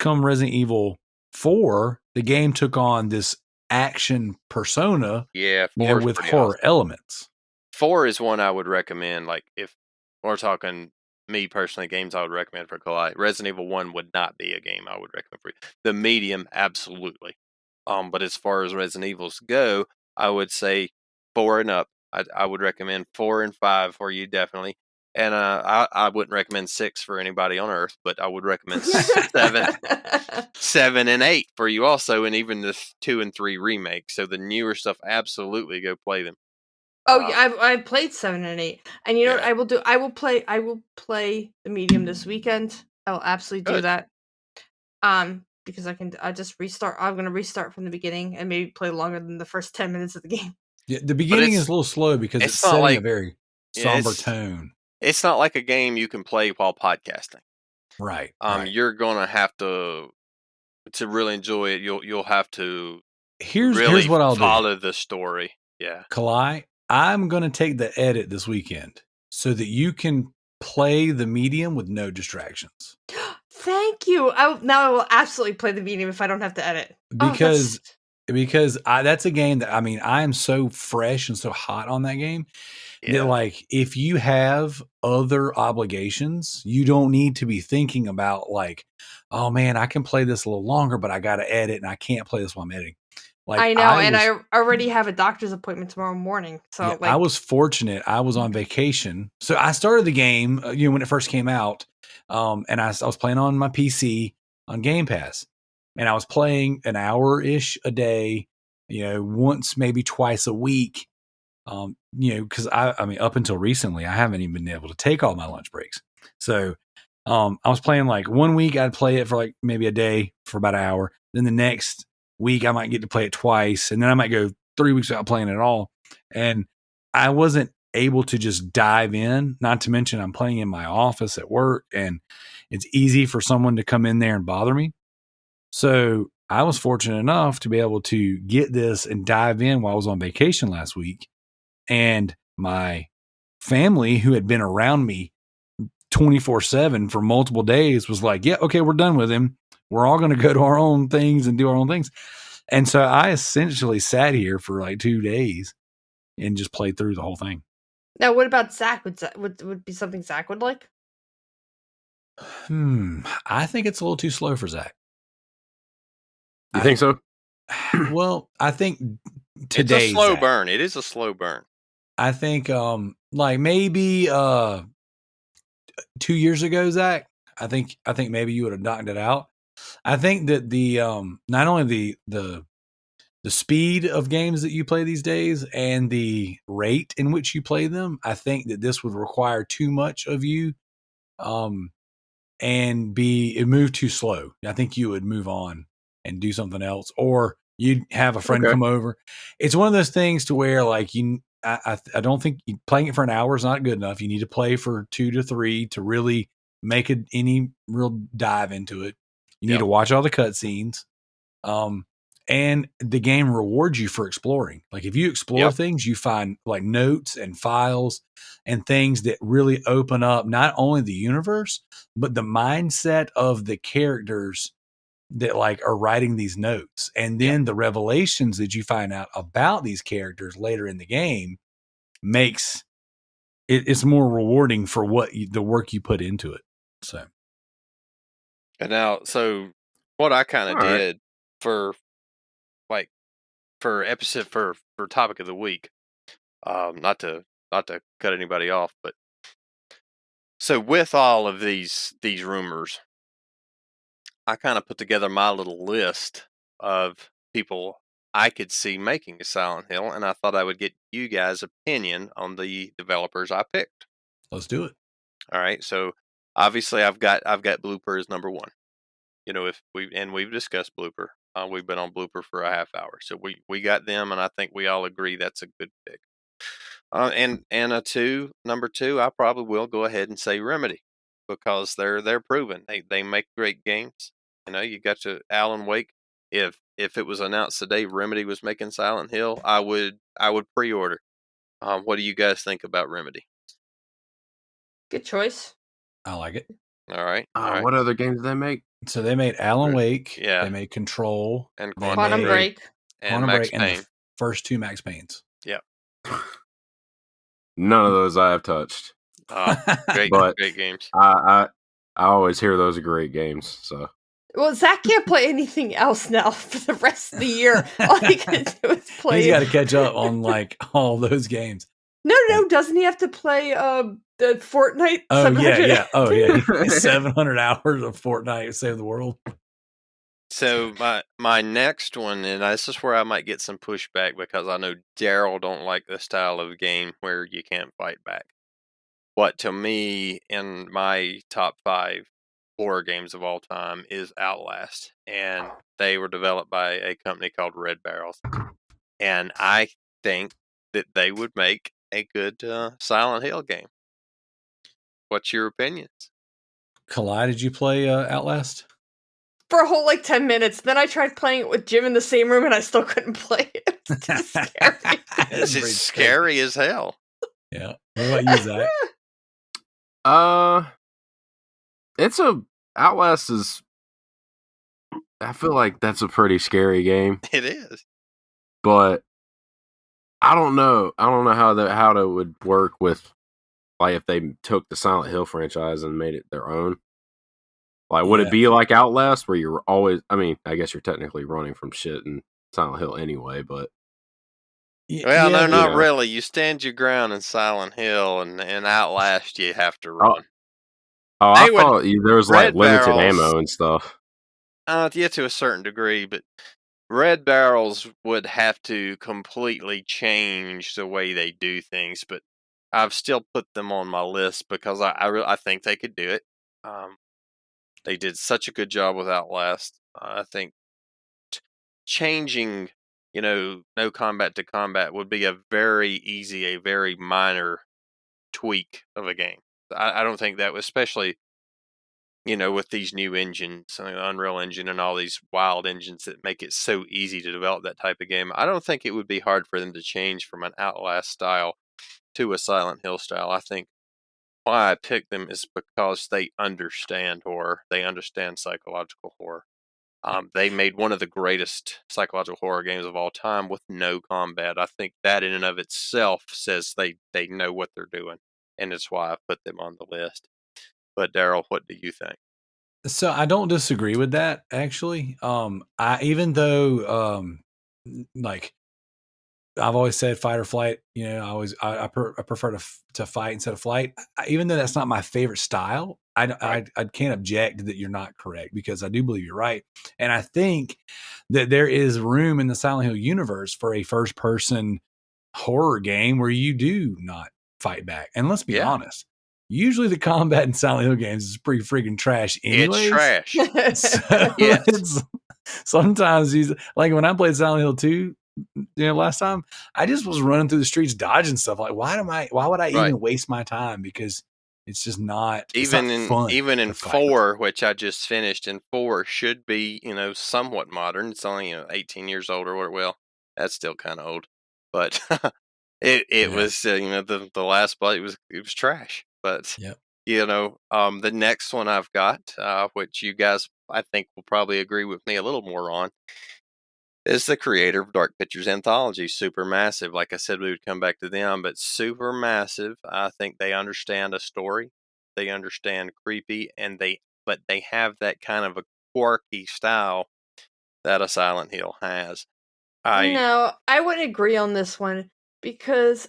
S1: come Resident Evil 4, the game took on this action persona, with horror elements.
S5: 4 is one I would recommend. Like if we're talking me personally, games I would recommend for Kalai. Resident Evil 1 would not be a game I would recommend for you. The medium, absolutely. But as far as Resident Evils go, I would say 4 and up. I would recommend 4 and 5 for you, definitely. And I wouldn't recommend 6 for anybody on Earth, but I would recommend 7 and 8 for you also, and even the 2 and 3 remake. So the newer stuff, absolutely go play them.
S3: Oh yeah, I've played 7 and 8, and you know what I will do? I will play the medium this weekend. I will absolutely do that. Because I just restart. I'm gonna restart from the beginning and maybe play longer than the first 10 minutes of the game.
S1: Yeah, the beginning is a little slow because it's setting a very somber tone.
S5: It's not like a game you can play while podcasting.
S1: Right.
S5: You're gonna have to really enjoy it. You'll have to
S1: here's what I'll
S5: follow the story. Yeah,
S1: Kalai, I'm gonna take the edit this weekend so that you can play the medium with no distractions.
S3: Thank you. Now I will absolutely play the medium if I don't have to edit.
S1: Because that's a game that, I mean, I am so fresh and so hot on that game that, like, if you have other obligations, you don't need to be thinking about like, oh man, I can play this a little longer, but I got to edit and I can't play this while I'm editing. Like,
S3: I know, I already have a doctor's appointment tomorrow morning. So
S1: I was fortunate. I was on vacation, so I started the game, when it first came out, and I was playing on my PC on Game Pass, and I was playing an hour-ish a day, once, maybe twice a week, because I mean, up until recently, I haven't even been able to take all my lunch breaks. So I was playing, like, one week I'd play it for like maybe a day for about an hour. Then the next week I might get to play it twice, and then I might go 3 weeks without playing it at all. And I wasn't able to just dive in, not to mention I'm playing in my office at work, and it's easy for someone to come in there and bother me. So I was fortunate enough to be able to get this and dive in while I was on vacation last week. And my family who had been around me 24/7 for multiple days was like, yeah, okay, we're done with him. We're all going to go to our own things and do our own things. And so I essentially sat here for like 2 days and just played through the whole thing.
S3: Now, what about Zack? Would be something Zack would like?
S1: I think it's a little too slow for Zack.
S4: You think so?
S1: Well, I think
S5: It's
S1: today
S5: a slow
S1: Zack,
S5: burn. It is a slow burn.
S1: I think like maybe 2 years ago, Zack, I think maybe you would have knocked it out. I think that the not only the speed of games that you play these days and the rate in which you play them, I think that this would require too much of you, and it moved too slow. I think you would move on and do something else, or you'd have a friend come over. It's one of those things to where like I don't think playing it for an hour is not good enough. You need to play for 2 to 3 to really make any real dive into it. You need to watch all the cutscenes. And the game rewards you for exploring. Like if you explore things, you find like notes and files and things that really open up not only the universe, but the mindset of the characters that like are writing these notes. And then the revelations that you find out about these characters later in the game makes it's more rewarding for the work you put into it. So.
S5: And now, so what I kind of did for episode for topic of the week, not to cut anybody off, but so with all of these rumors, I kind of put together my little list of people I could see making a Silent Hill, and I thought I would get you guys' opinion on the developers I picked.
S1: Let's do it.
S5: All right, so obviously I've got Blooper as number one. You know, we've discussed Blooper. We've been on Blooper for a half hour, so we got them, and I think we all agree that's a good pick. And number two, I probably will go ahead and say Remedy, because they're proven. They make great games. You know, you got to Alan Wake. If it was announced today Remedy was making Silent Hill, I would pre-order. What do you guys think about Remedy?
S3: Good choice.
S1: I like it.
S5: All right. All right.
S4: What other games did they make?
S1: So they made Alan Wake.
S5: Yeah.
S1: They made Control
S5: And
S3: Quantum Break.
S5: And Max Payne.
S1: And the first 2 Max Paynes.
S5: Yeah.
S4: None of those I have touched.
S5: Great games.
S4: I always hear those are great games. So.
S3: Well, Zack can't play anything else now for the rest of the year. All he can do is play.
S1: He's got to catch up on like all those games.
S3: No, doesn't he have to play the Fortnite?
S1: Oh yeah. Oh yeah, 700 hours of Fortnite Save the World.
S5: So my next one, and this is where I might get some pushback because I know Darrell don't like the style of game where you can't fight back. But to me, in my top 5 horror games of all time is Outlast, and they were developed by a company called Red Barrels, and I think that they would make a good Silent Hill game. What's your opinions?
S1: Kalai, did you play Outlast?
S3: For a whole 10 minutes. Then I tried playing it with Jim in the same room, and I still couldn't play it. It's too scary.
S5: It's scary as hell.
S1: Yeah. What about you, Zach?
S4: Outlast is. I feel like that's a pretty scary game.
S5: It is,
S4: but I don't know. I don't know how that would work with, like, if they took the Silent Hill franchise and made it their own. Like, would it be like Outlast, where you're always? I mean, I guess you're technically running from shit in Silent Hill anyway, but.
S5: Well, no, not really. You stand your ground in Silent Hill, and Outlast, you have to run.
S4: I thought there was like limited ammo and stuff.
S5: Yeah, to a certain degree, but Red Barrels would have to completely change the way they do things. But I've still put them on my list because I think they could do it. They did such a good job with Outlast. I think changing, no combat to combat would be a very minor tweak of a game. I don't think that was, especially, with these new engines, Unreal Engine and all these wild engines that make it so easy to develop that type of game. I don't think it would be hard for them to change from an Outlast style to a Silent Hill style. I think why I picked them is because they understand horror. They understand psychological horror. They made one of the greatest psychological horror games of all time with no combat. I think that in and of itself says they know what they're doing, and it's why I put them on the list. But Darrell, what do you think?
S1: So I don't disagree with that actually. I even though like I've always said fight or flight, you know, I prefer to fight instead of flight. Even though that's not my favorite style, I can't object that you're not correct because I do believe you're right. And I think that there is room in the Silent Hill universe for a first person horror game where you do not fight back. And let's be honest, usually the combat in Silent Hill games is pretty freaking trash anyways.
S5: It's trash.
S1: So
S5: Yes.
S1: sometimes like when I played Silent Hill 2, last time I just was running through the streets dodging stuff. Like, why would I even waste my time? Because it's just not fun.
S5: Even in 4, which I just finished, and 4 should be, somewhat modern. It's only, 18 years old or what. Well, that's still kind of old, but it was, the last play it was trash. But the next one I've got, which you guys I think will probably agree with me a little more on, is the creator of Dark Pictures Anthology, Supermassive. Like I said, we would come back to them, but Supermassive, I think they understand a story, they understand creepy, but they have that kind of a quirky style that a Silent Hill has.
S3: No, I wouldn't agree on this one because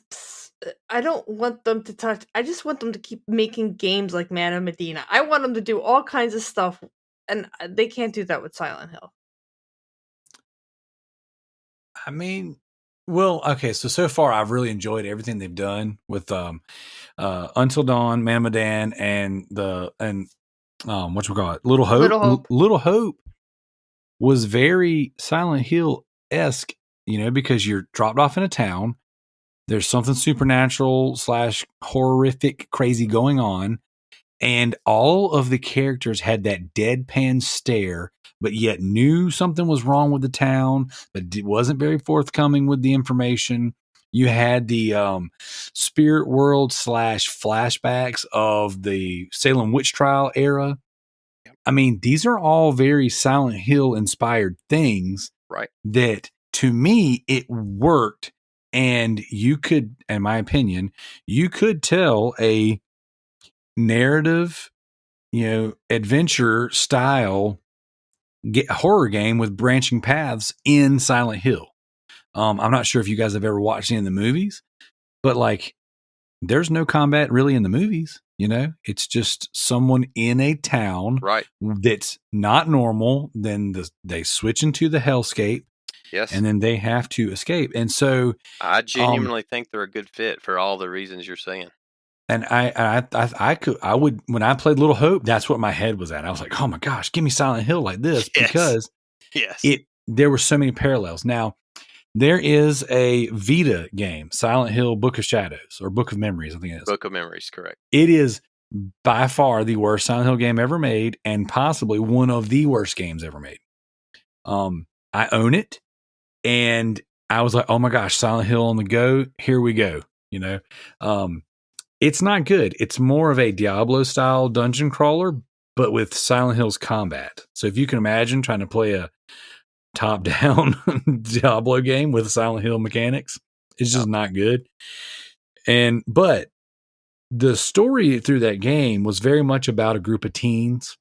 S3: I don't want them to touch. I just want them to keep making games like Man of Medina. I want them to do all kinds of stuff, and they can't do that with Silent Hill.
S1: I mean, well, okay. So far, I've really enjoyed everything they've done with Until Dawn, Man of Medan, and what you call it, Little Hope. Little Hope was very Silent Hill esque, because you're dropped off in a town. There's something supernatural / horrific, crazy going on, and all of the characters had that deadpan stare, but yet knew something was wrong with the town, but wasn't very forthcoming with the information. You had the spirit world / flashbacks of the Salem witch trial era. I mean, these are all very Silent Hill inspired things,
S5: right?
S1: That to me, it worked. And you could, in my opinion, you could tell a narrative, adventure style horror game with branching paths in Silent Hill. I'm not sure if you guys have ever watched any of the movies, but like there's no combat really in the movies. It's just someone in a town that's not normal. Then they switch into the hellscape.
S5: Yes.
S1: And then they have to escape. And so
S5: I genuinely think they're a good fit for all the reasons you're saying.
S1: And I would, when I played Little Hope, that's what my head was at. I was like, oh my gosh, give me Silent Hill like this, because there were so many parallels. Now, there is a Vita game, Silent Hill Book of Shadows, or Book of Memories, I think it is.
S5: Book of Memories, correct.
S1: It is by far the worst Silent Hill game ever made, and possibly one of the worst games ever made. I own it, and I was like, oh my gosh, Silent Hill on the go, here we go. It's not good. It's more of a Diablo style dungeon crawler, but with Silent Hill's combat. So if you can imagine trying to play a top down Diablo game with Silent Hill mechanics, it's just not good. But the story through that game was very much about a group of teens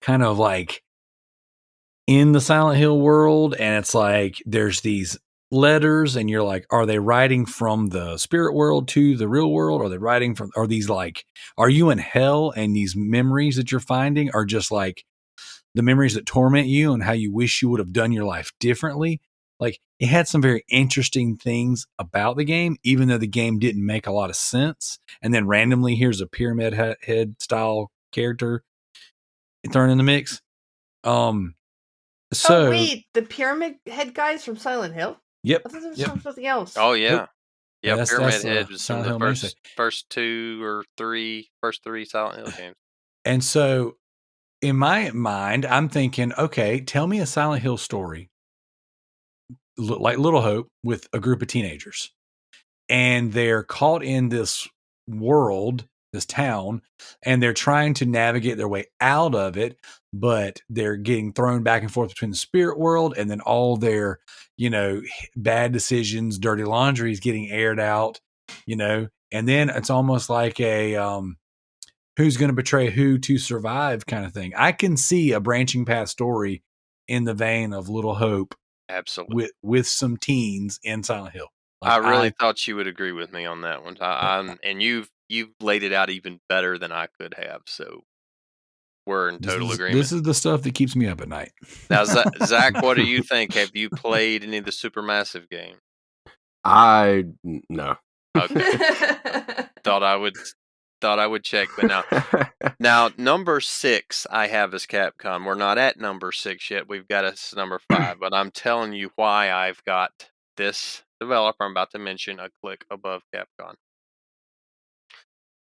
S1: kind of like in the Silent Hill world. And it's like, there's these letters, and you're like, are they writing from the spirit world to the real world? Are they writing from, are these like, are you in hell? And these memories that you're finding are just like the memories that torment you and how you wish you would have done your life differently. Like, it had some very interesting things about the game, even though the game didn't make a lot of sense. And then randomly, here's a pyramid head style character thrown in the mix. So
S3: wait, the pyramid head guys from Silent Hill?
S1: Yep.
S3: I thought it was something else.
S5: Oh yeah.
S1: Nope.
S5: Yeah, Pyramid Head was
S1: Silent
S5: some of
S1: Hill
S5: the first three Silent Hill games.
S1: And so in my mind, I'm thinking, okay, tell me a Silent Hill story like Little Hope with a group of teenagers. and they're caught in this world, this town, and they're trying to navigate their way out of it, but they're getting thrown back and forth between the spirit world and then all their, bad decisions, dirty laundry is getting aired out, and then it's almost like a who's going to betray who to survive kind of thing. I can see a branching path story in the vein of Little Hope
S5: Absolutely.
S1: with some teens in Silent Hill.
S5: I really thought you would agree with me on that one. And you've laid it out even better than I could have. So we're in total agreement.
S1: This is the stuff that keeps me up at night.
S5: Now, Zach, what do you think? Have you played any of the Supermassive games?
S4: No.
S5: Okay. Thought I would check, but now number 6 I have is Capcom. We're not at number 6 yet. We've got us number 5, but I'm telling you why I've got this developer I'm about to mention a click above Capcom.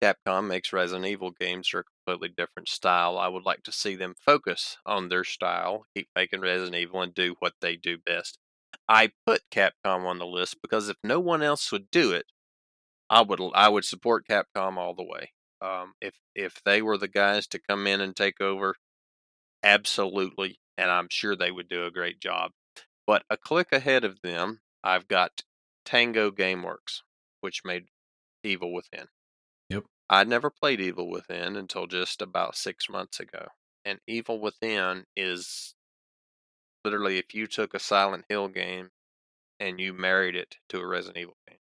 S5: Capcom makes Resident Evil games that are a completely different style. I would like to see them focus on their style, keep making Resident Evil, and do what they do best. I put Capcom on the list because if no one else would do it, I would support Capcom all the way. If they were the guys to come in and take over, absolutely, and I'm sure they would do a great job. But a click ahead of them, I've got Tango Gameworks, which made Evil Within.
S1: Yep.
S5: I'd never played Evil Within until just about 6 months ago. And Evil Within is literally if you took a Silent Hill game and you married it to a Resident Evil game.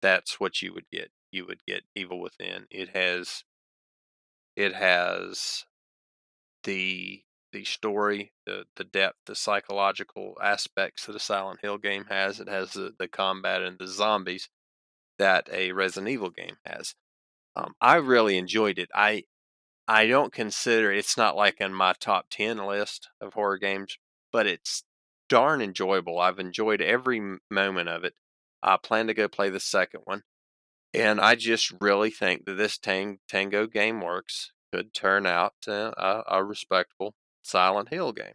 S5: That's what you would get. You would get Evil Within. It has the story, the depth, the psychological aspects that a Silent Hill game has. It has the combat and the zombies that a Resident Evil game has. I really enjoyed it. I don't consider it's not like in my top 10 list of horror games, but it's darn enjoyable. I've enjoyed every moment of it. I plan to go play the second one, and I just really think that this Tango Gameworks could turn out a respectable Silent Hill game.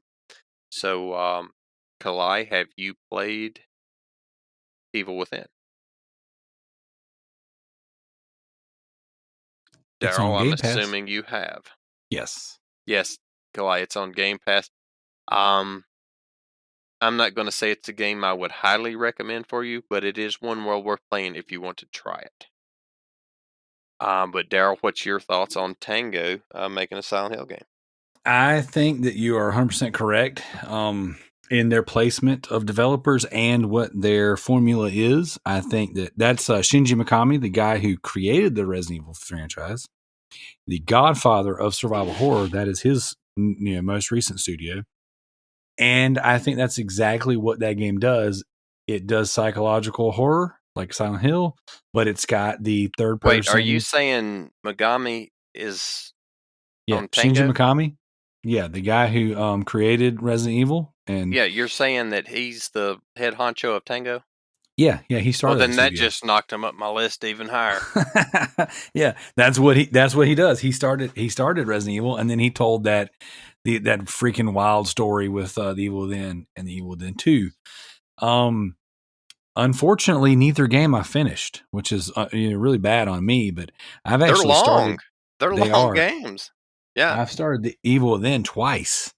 S5: So, Kalai, have you played Evil Within? Darrell, I'm assuming you have.
S1: Yes.
S5: Yes, Kalai, it's on Game Pass. I'm not going to say it's a game I would highly recommend for you, but it is one well worth playing if you want to try it. But Darrell, what's your thoughts on Tango making a Silent Hill game?
S1: I think that you are 100% correct in their placement of developers and what their formula is. I think that's Shinji Mikami, the guy who created the Resident Evil franchise, the godfather of survival horror. That is his most recent studio. And I think that's exactly what that game does. It does psychological horror like Silent Hill, but it's got the third person.
S5: Wait, are you saying Megami is on
S1: Shinji
S5: Tango?
S1: Mikami? Yeah, the guy who created Resident Evil. And
S5: yeah, you're saying that he's the head honcho of Tango?
S1: Yeah, he started.
S5: Well, then that just knocked him up my list even higher.
S1: Yeah, that's what he does. He started Resident Evil, and then he told that freaking wild story with the Evil Within and the Evil Within 2. Unfortunately, neither game I finished, which is really bad on me. But I've actually started.
S5: They're long games. Yeah,
S1: I've started the Evil Within twice,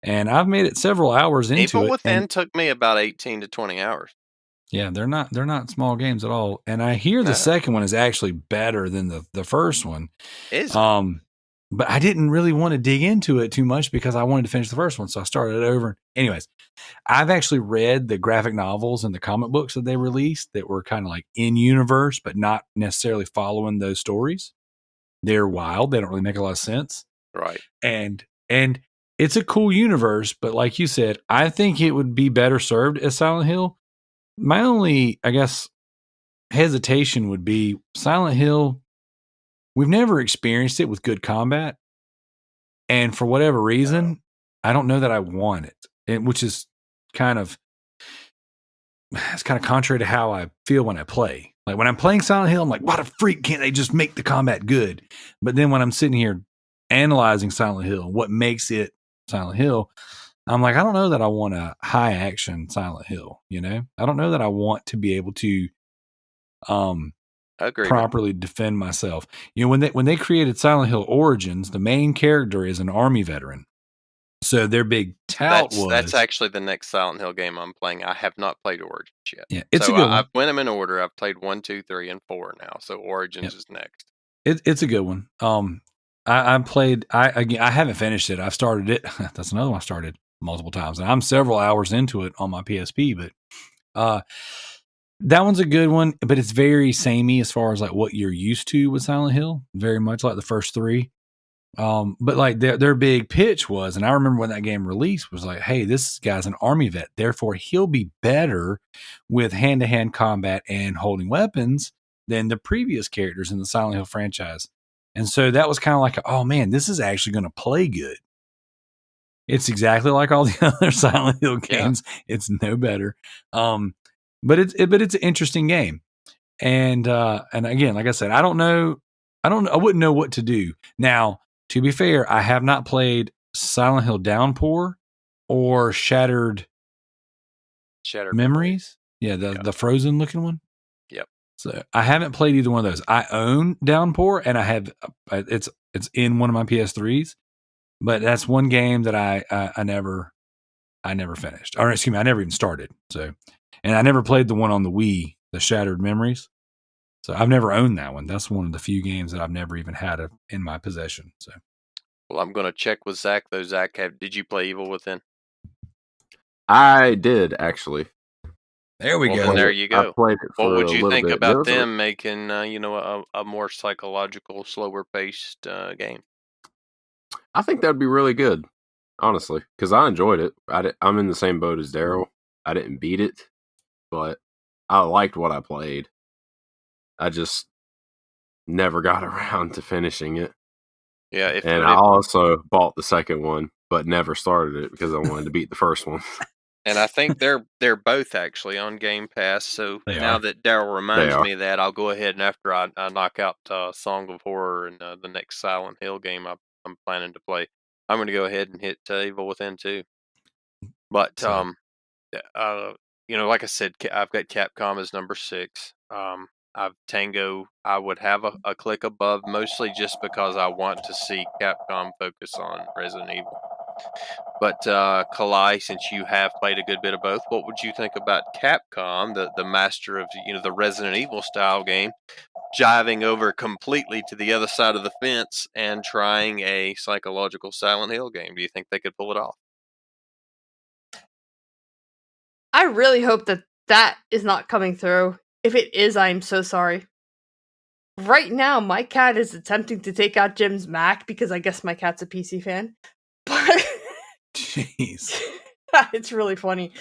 S1: and I've made it several hours into it.
S5: Evil Within took me about 18 to 20 hours.
S1: Yeah, they're not small games at all. And I hear the second one is actually better than the first one.
S5: Is
S1: but I didn't really want to dig into it too much because I wanted to finish the first one, so I started it over. Anyways, I've actually read the graphic novels and the comic books that they released that were kind of like in universe, but not necessarily following those stories. They're wild. They don't really make a lot of sense.
S5: Right.
S1: And it's a cool universe, but like you said, I think it would be better served as Silent Hill. My only, I guess, hesitation would be Silent Hill. We've never experienced it with good combat. And for whatever reason, I don't know that I want it, which is it's kind of contrary to how I feel when I play. Like when I'm playing Silent Hill, I'm like, why the freak can't they just make the combat good? But then when I'm sitting here analyzing Silent Hill, what makes it Silent Hill, I'm like, I don't know that I want a high action Silent Hill. You know, I don't know that I want to be able to
S5: Agreement.
S1: properly defend myself. You know, when they created Silent Hill Origins, the main character is an Army veteran. So their big tout
S5: That's actually the next Silent Hill game I'm playing. I have not played Origins yet.
S1: Yeah, it's a good one.
S5: I've went them in order. I've played 1, 2, 3, and 4 now. So Origins is next.
S1: It's a good one. I haven't finished it. I've started it. That's another one I started multiple times, and I'm several hours into it on my PSP. But that one's a good one. But it's very samey as far as like what you're used to with Silent Hill. Very much like the first three. But like their big pitch was, and I remember when that game released, was like, hey, this guy's an Army vet, therefore he'll be better with hand-to-hand combat and holding weapons than the previous characters in the Silent Hill franchise. And so that was kind of like, oh man, this is actually going to play good. It's exactly like all the other Silent Hill games. Yeah. It's no better. But it's an interesting game. And again, like I said, I wouldn't know what to do. Now, to be fair, I have not played Silent Hill Downpour or Shattered Memories. Yeah, the frozen looking one.
S5: Yep.
S1: So I haven't played either one of those. I own Downpour, and I have it's in one of my PS3s, but that's one game that I never finished. Or excuse me, I never even started. So, and I never played the one on the Wii, the Shattered Memories. So I've never owned that one. That's one of the few games that I've never even had in my possession. So,
S5: well, I'm going to check with Zack. Though Zack, did you play Evil Within?
S4: I did actually.
S1: There we go.
S5: Well, there you go.
S4: I played it for
S5: what would you think
S4: bit.
S5: about them making a more psychological, slower paced game?
S4: I think that'd be really good, honestly, because I enjoyed it. I'm in the same boat as Darrell. I didn't beat it, but I liked what I played. I just never got around to finishing it.
S5: Yeah,
S4: I also bought the second one, but never started it because I wanted to beat the first one.
S5: And I think they're both actually on Game Pass. So now that Darrell reminds me of that, I'll go ahead and after I knock out Song of Horror and the next Silent Hill game I'm planning to play, I'm going to go ahead and hit Evil Within 2. But like I said, I've got Capcom as number 6. I've Tango. I would have a click above, mostly just because I want to see Capcom focus on Resident Evil. But Kalai, since you have played a good bit of both, what would you think about Capcom, the master of the Resident Evil style game, jiving over completely to the other side of the fence and trying a psychological Silent Hill game? Do you think they could pull it off?
S3: I really hope that is not coming through. If it is, I am so sorry. Right now, my cat is attempting to take out Jim's Mac because I guess my cat's a PC fan. But
S1: jeez,
S3: it's really funny.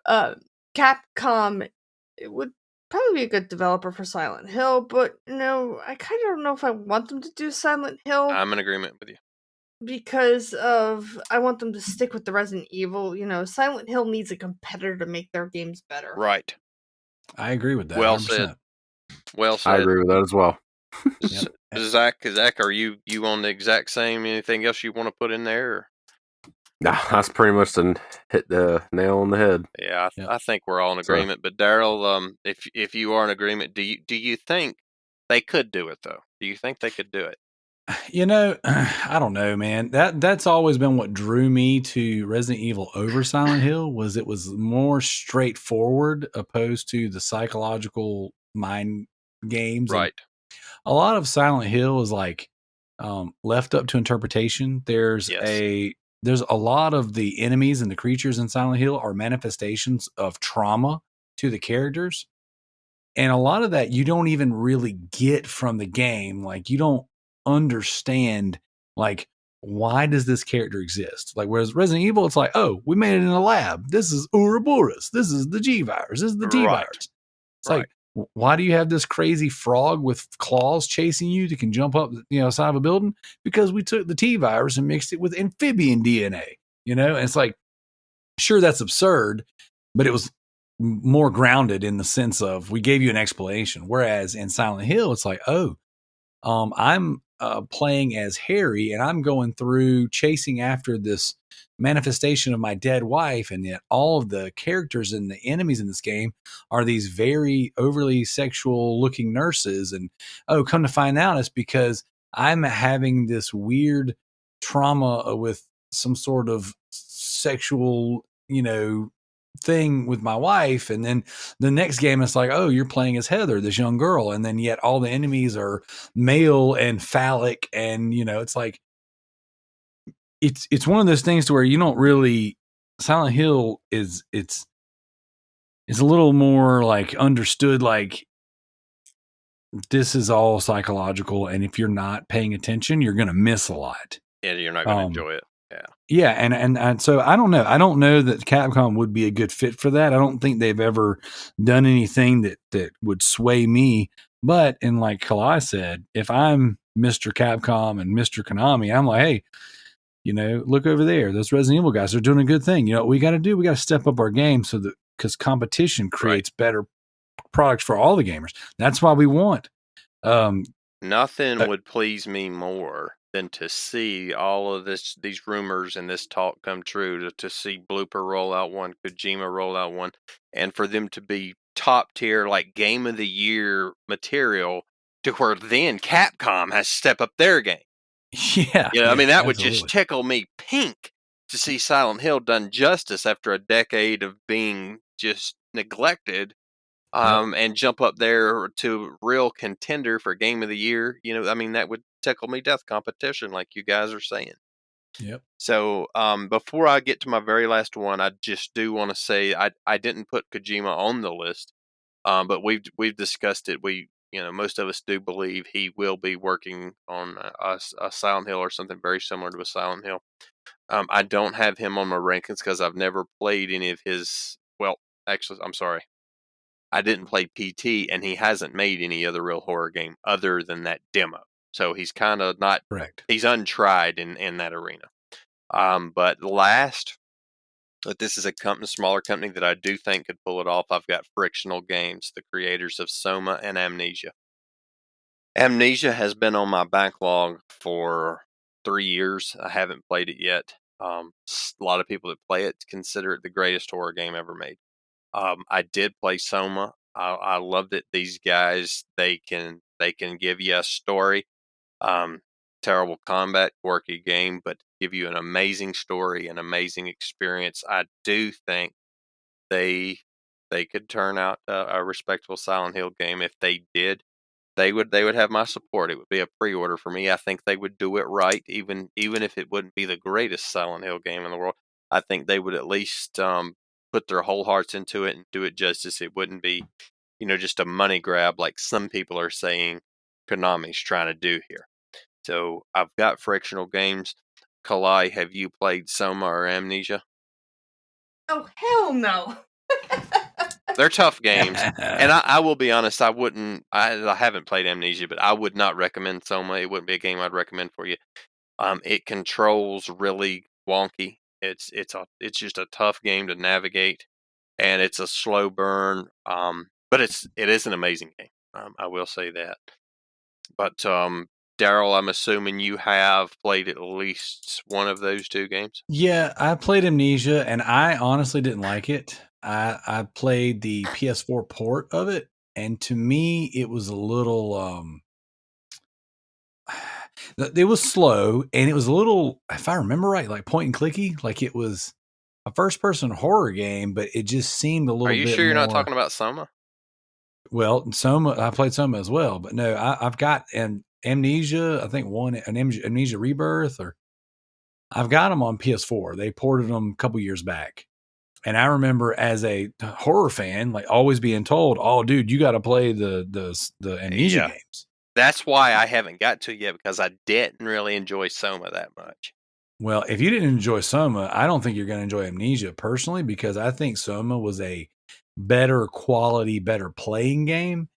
S3: Capcom, it would probably be a good developer for Silent Hill, but I kind of don't know if I want them to do Silent Hill.
S5: I'm in agreement with you.
S3: Because I want them to stick with the Resident Evil. Silent Hill needs a competitor to make their games better.
S5: Right.
S1: I agree with that.
S5: Well
S1: 100%.
S5: said. Well said.
S4: I agree with that as well.
S5: Zach, are you on the exact same? Anything else you want to put in there? Or?
S4: Nah, that's pretty much hit the nail on the head.
S5: Yeah, I think we're all in agreement. But Darrell, if you are in agreement, do you think they could do it though? Do you think they could do it?
S1: I don't know, man. That's always been what drew me to Resident Evil over Silent Hill. Was it was more straightforward opposed to the psychological mind games.
S5: Right.
S1: And a lot of Silent Hill is like left up to interpretation. There's a lot of the enemies and the creatures in Silent Hill are manifestations of trauma to the characters. And a lot of that you don't even really get from the game. Like you don't understand like why does this character exist? Like whereas Resident Evil, it's like, oh, we made it in a lab. This is Ouroboros. This is the G virus. This is the T virus. It's like, why do you have this crazy frog with claws chasing you that can jump up, side of a building? Because we took the T virus and mixed it with amphibian DNA, and it's like, sure, that's absurd, but it was more grounded in the sense of we gave you an explanation. Whereas in Silent Hill, it's like, oh, I'm playing as Harry, and I'm going through chasing after this manifestation of my dead wife, and yet all of the characters and the enemies in this game are these very overly sexual looking nurses. And come to find out, it's because I'm having this weird trauma with some sort of sexual, thing with my wife. And then the next game, it's like, oh, you're playing as Heather, this young girl. And then yet all the enemies are male and phallic. And, it's like, it's one of those things to where you don't really, Silent Hill it's a little more like understood, like this is all psychological. And if you're not paying attention, you're going to miss a lot.
S5: Yeah, you're not going to enjoy it. Yeah.
S1: Yeah, and so I don't know. I don't know that Capcom would be a good fit for that. I don't think they've ever done anything that would sway me. But and like Kalai said, if I'm Mr. Capcom and Mr. Konami, I'm like, hey, look over there. Those Resident Evil guys are doing a good thing. What we got to do? We got to step up our game so that because competition creates better products for all the gamers. That's why we want.
S5: Nothing would please me more than to see all of these rumors and this talk come true, to see Blooper roll out one, Kojima roll out one, and for them to be top tier, like Game of the Year material, to where then Capcom has to step up their game.
S1: Yeah.
S5: I mean, that
S1: absolutely.
S5: would just tickle me pink to see Silent Hill done justice after a decade of being just neglected. And jump up there to real contender for Game of the Year. I mean, that would tickle me death competition, like you guys are saying.
S1: Yep.
S5: So, before I get to my very last one, I just do want to say I didn't put Kojima on the list, but we've discussed it. Most of us do believe he will be working on a Silent Hill or something very similar to a Silent Hill. I don't have him on my rankings because I've never played any of his. Well, actually, I'm sorry. I didn't play PT, and he hasn't made any other real horror game other than that demo. So he's kind of not
S1: correct.
S5: He's untried in that arena. But this is a smaller company that I do think could pull it off. I've got Frictional Games, the creators of Soma and Amnesia. Amnesia has been on my backlog for 3 years. I haven't played it yet. A lot of people that play it consider it the greatest horror game ever made. I did play Soma. I loved it. These guys, they can give you a story. Terrible combat, quirky game, but give you an amazing story, an amazing experience. I do think they could turn out a respectable Silent Hill game. If they did, they would have my support. It would be a pre-order for me. I think they would do it right, even if it wouldn't be the greatest Silent Hill game in the world. I think they would at least put their whole hearts into it and do it justice. It wouldn't be, just a money grab like some people are saying Konami's trying to do here. So I've got Frictional Games. Kalai, have you played Soma or Amnesia?
S3: Oh, hell no.
S5: They're tough games. And I will be honest, I haven't played Amnesia, but I would not recommend Soma. It wouldn't be a game I'd recommend for you. It controls really wonky. It's just a tough game to navigate, and it's a slow burn. But it is an amazing game. I will say that. But Darrell, I'm assuming you have played at least one of those two games.
S1: Yeah, I played Amnesia, and I honestly didn't like it. I played the PS4 port of it, and to me, it was a little. It was slow, and it was a little, if I remember right, like point and clicky. Like it was a first-person horror game, but it just seemed a little.
S5: Are you
S1: bit
S5: sure you're
S1: more,
S5: not talking about Soma?
S1: Well, Soma, I played Soma as well, but no, I've got an Amnesia. I think an Amnesia Rebirth, or I've got them on PS4. They ported them a couple years back. And I remember as a horror fan, like always being told, "Oh, dude, you got to play the Amnesia games."
S5: That's why I haven't got to it yet, because I didn't really enjoy Soma that much.
S1: Well, if you didn't enjoy Soma, I don't think you're going to enjoy Amnesia personally, because I think Soma was a better quality, better playing game.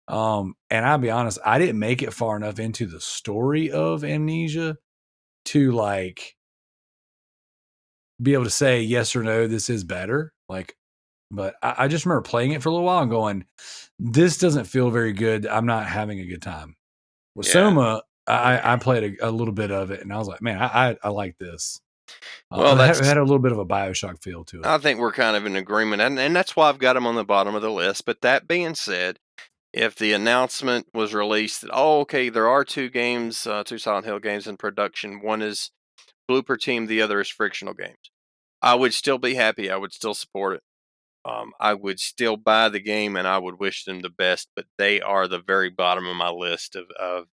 S1: And I'll be honest, I didn't make it far enough into the story of Amnesia to like be able to say yes or no, this is better. Like, but I just remember playing it for a little while and going, this doesn't feel very good. I'm not having a good time. With Soma, I played a little bit of it, and I was like, man, I like this.
S5: Well,
S1: it had a little bit of a Bioshock feel to it.
S5: I think we're kind of in agreement, and that's why I've got them on the bottom of the list. But that being said, if the announcement was released that, okay, there are two games, two Silent Hill games in production, one is Blooper Team, the other is Frictional Games, I would still be happy. I would still support it. I would still buy the game, and I would wish them the best. But they are the very bottom of my list of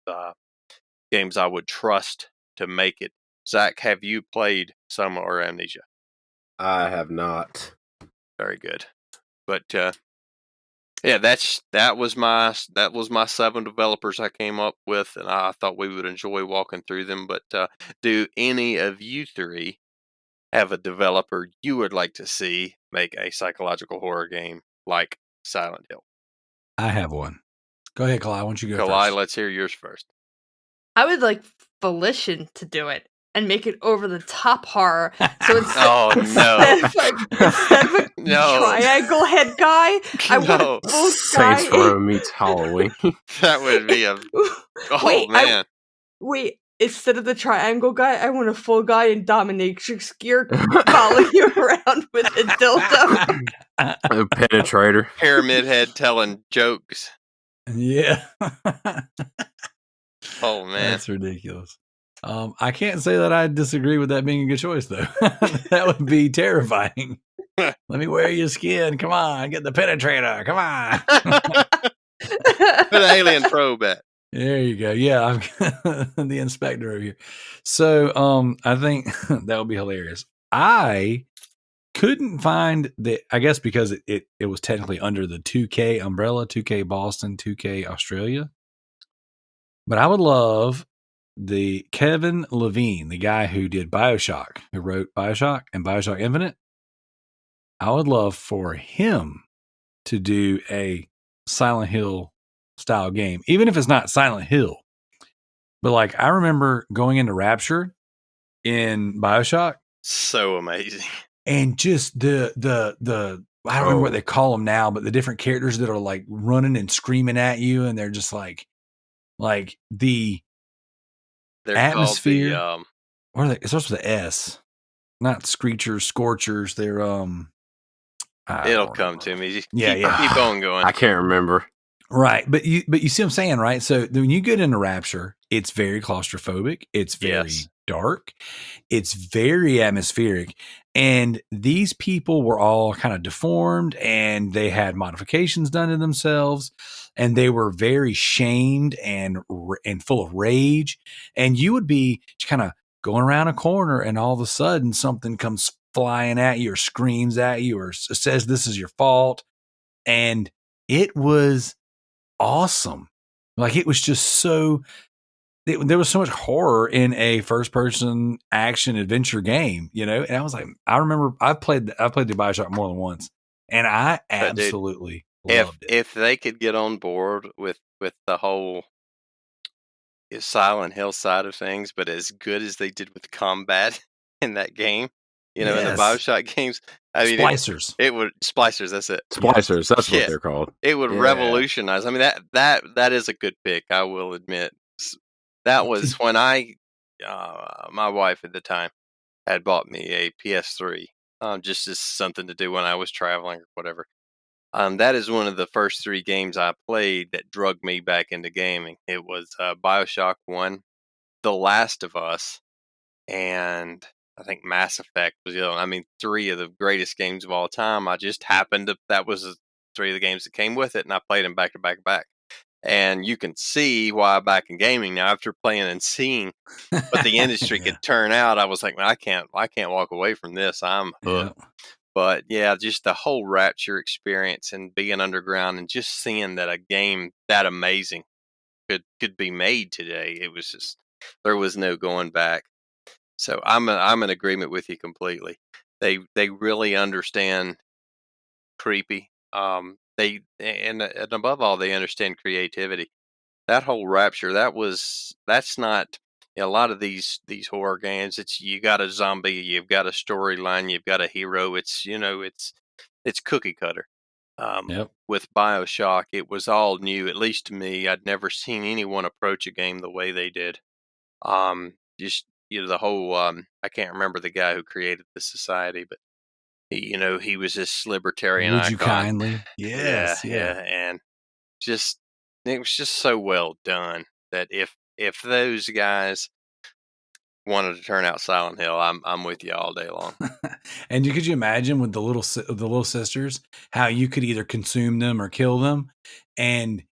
S5: games I would trust to make it. Zach, have you played Soma or Amnesia?
S4: I have not.
S5: Very good. But yeah, that was my 7 developers I came up with, and I thought we would enjoy walking through them. But do any of you three have a developer you would like to see make a psychological horror game like Silent Hill?
S1: I have one. Go ahead, Kalai. Why don't you go
S5: Kalai,
S1: first?
S5: let's hear yours first.
S3: I would like Volition to do it and make it over the top horror. So instead,
S5: Oh, no.
S3: instead of a
S5: No.
S3: triangle head guy, I want
S5: No.
S3: a full
S4: Saints
S3: guy.
S4: Row meets Halloween.
S5: That would be a
S3: Wait,
S5: man.
S3: Wait, instead of the triangle guy, I want a full guy in dominatrix gear following you around with a dildo.
S4: A penetrator.
S5: Pyramid head telling jokes.
S1: Yeah.
S5: Oh man,
S1: That's ridiculous. I can't say that I disagree with that being a good choice, though. That would be terrifying. Let me wear your skin. Come on, get the penetrator. Come on.
S5: put an alien probe at.
S1: There you go. Yeah, I'm the inspector over here. So, I think that would be hilarious. I couldn't find I guess because it was technically under the 2K umbrella, 2K Boston, 2K Australia. But I would love the Kevin Levine, the guy who did Bioshock, who wrote Bioshock and Bioshock Infinite. I would love for him to do a Silent Hill style game, even if it's not Silent Hill. But like, I remember going into Rapture in Bioshock.
S5: So amazing.
S1: And just the I don't remember what they call them now, but the different characters that are like running and screaming at you, and they're just like the
S5: They're
S1: atmosphere.
S5: called
S1: What are they? It starts with an S. Not screechers, scorchers. They're
S5: it'll come to me.
S1: Yeah,
S5: Keep on going.
S4: I can't remember.
S1: Right, but you see what I'm saying, right? So when you get into Rapture, it's very claustrophobic. It's very dark. It's very atmospheric. And these people were all kind of deformed, and they had modifications done to themselves, and they were very shamed and full of rage. And you would be kind of going around a corner, and all of a sudden something comes flying at you or screams at you or says this is your fault. And it was awesome. Like, it was just so there was so much horror in a first person action adventure game, you know? And I was like, I remember I played the Bioshock more than once, and I absolutely loved it.
S5: If they could get on board with the whole Silent Hill side of things, but as good as they did with combat in that game, in the Bioshock games, I mean,
S1: Splicers.
S5: It would Splicers. That's it.
S4: Splicers. That's what they're called.
S5: It would revolutionize. I mean, that is a good pick. I will admit. That was when my wife at the time had bought me a PS3, just as something to do when I was traveling or whatever. That is one of the first 3 games I played that drug me back into gaming. It was Bioshock 1, The Last of Us, and I think Mass Effect was the other one. I mean, 3 of the greatest games of all time. I just happened to, that was 3 of the games that came with it, and I played them back to back to back. And you can see why I'm back in gaming now after playing and seeing what the industry could turn out. I was like, man, I can't walk away from this. I'm hooked. Yeah. But yeah, just the whole Rapture experience and being underground and just seeing that a game that amazing could be made today. It was just, there was no going back. So I'm in agreement with you completely. They really understand creepy. And above all, they understand creativity. That whole Rapture, that's not a lot of these horror games. It's, you got a zombie, you've got a storyline, you've got a hero. It's it's cookie cutter.
S1: Yep.
S5: With BioShock, it was all new, at least to me. I'd never seen anyone approach a game the way they did. Just the whole I can't remember the guy who created the society, but he was this libertarian
S1: Would you
S5: icon.
S1: kindly?
S5: Yeah,
S1: Yes.
S5: yeah, and just it was just so well done that if those guys wanted to turn out Silent Hill, I'm with you all day long.
S1: And could you imagine with the little sisters how you could either consume them or kill them? And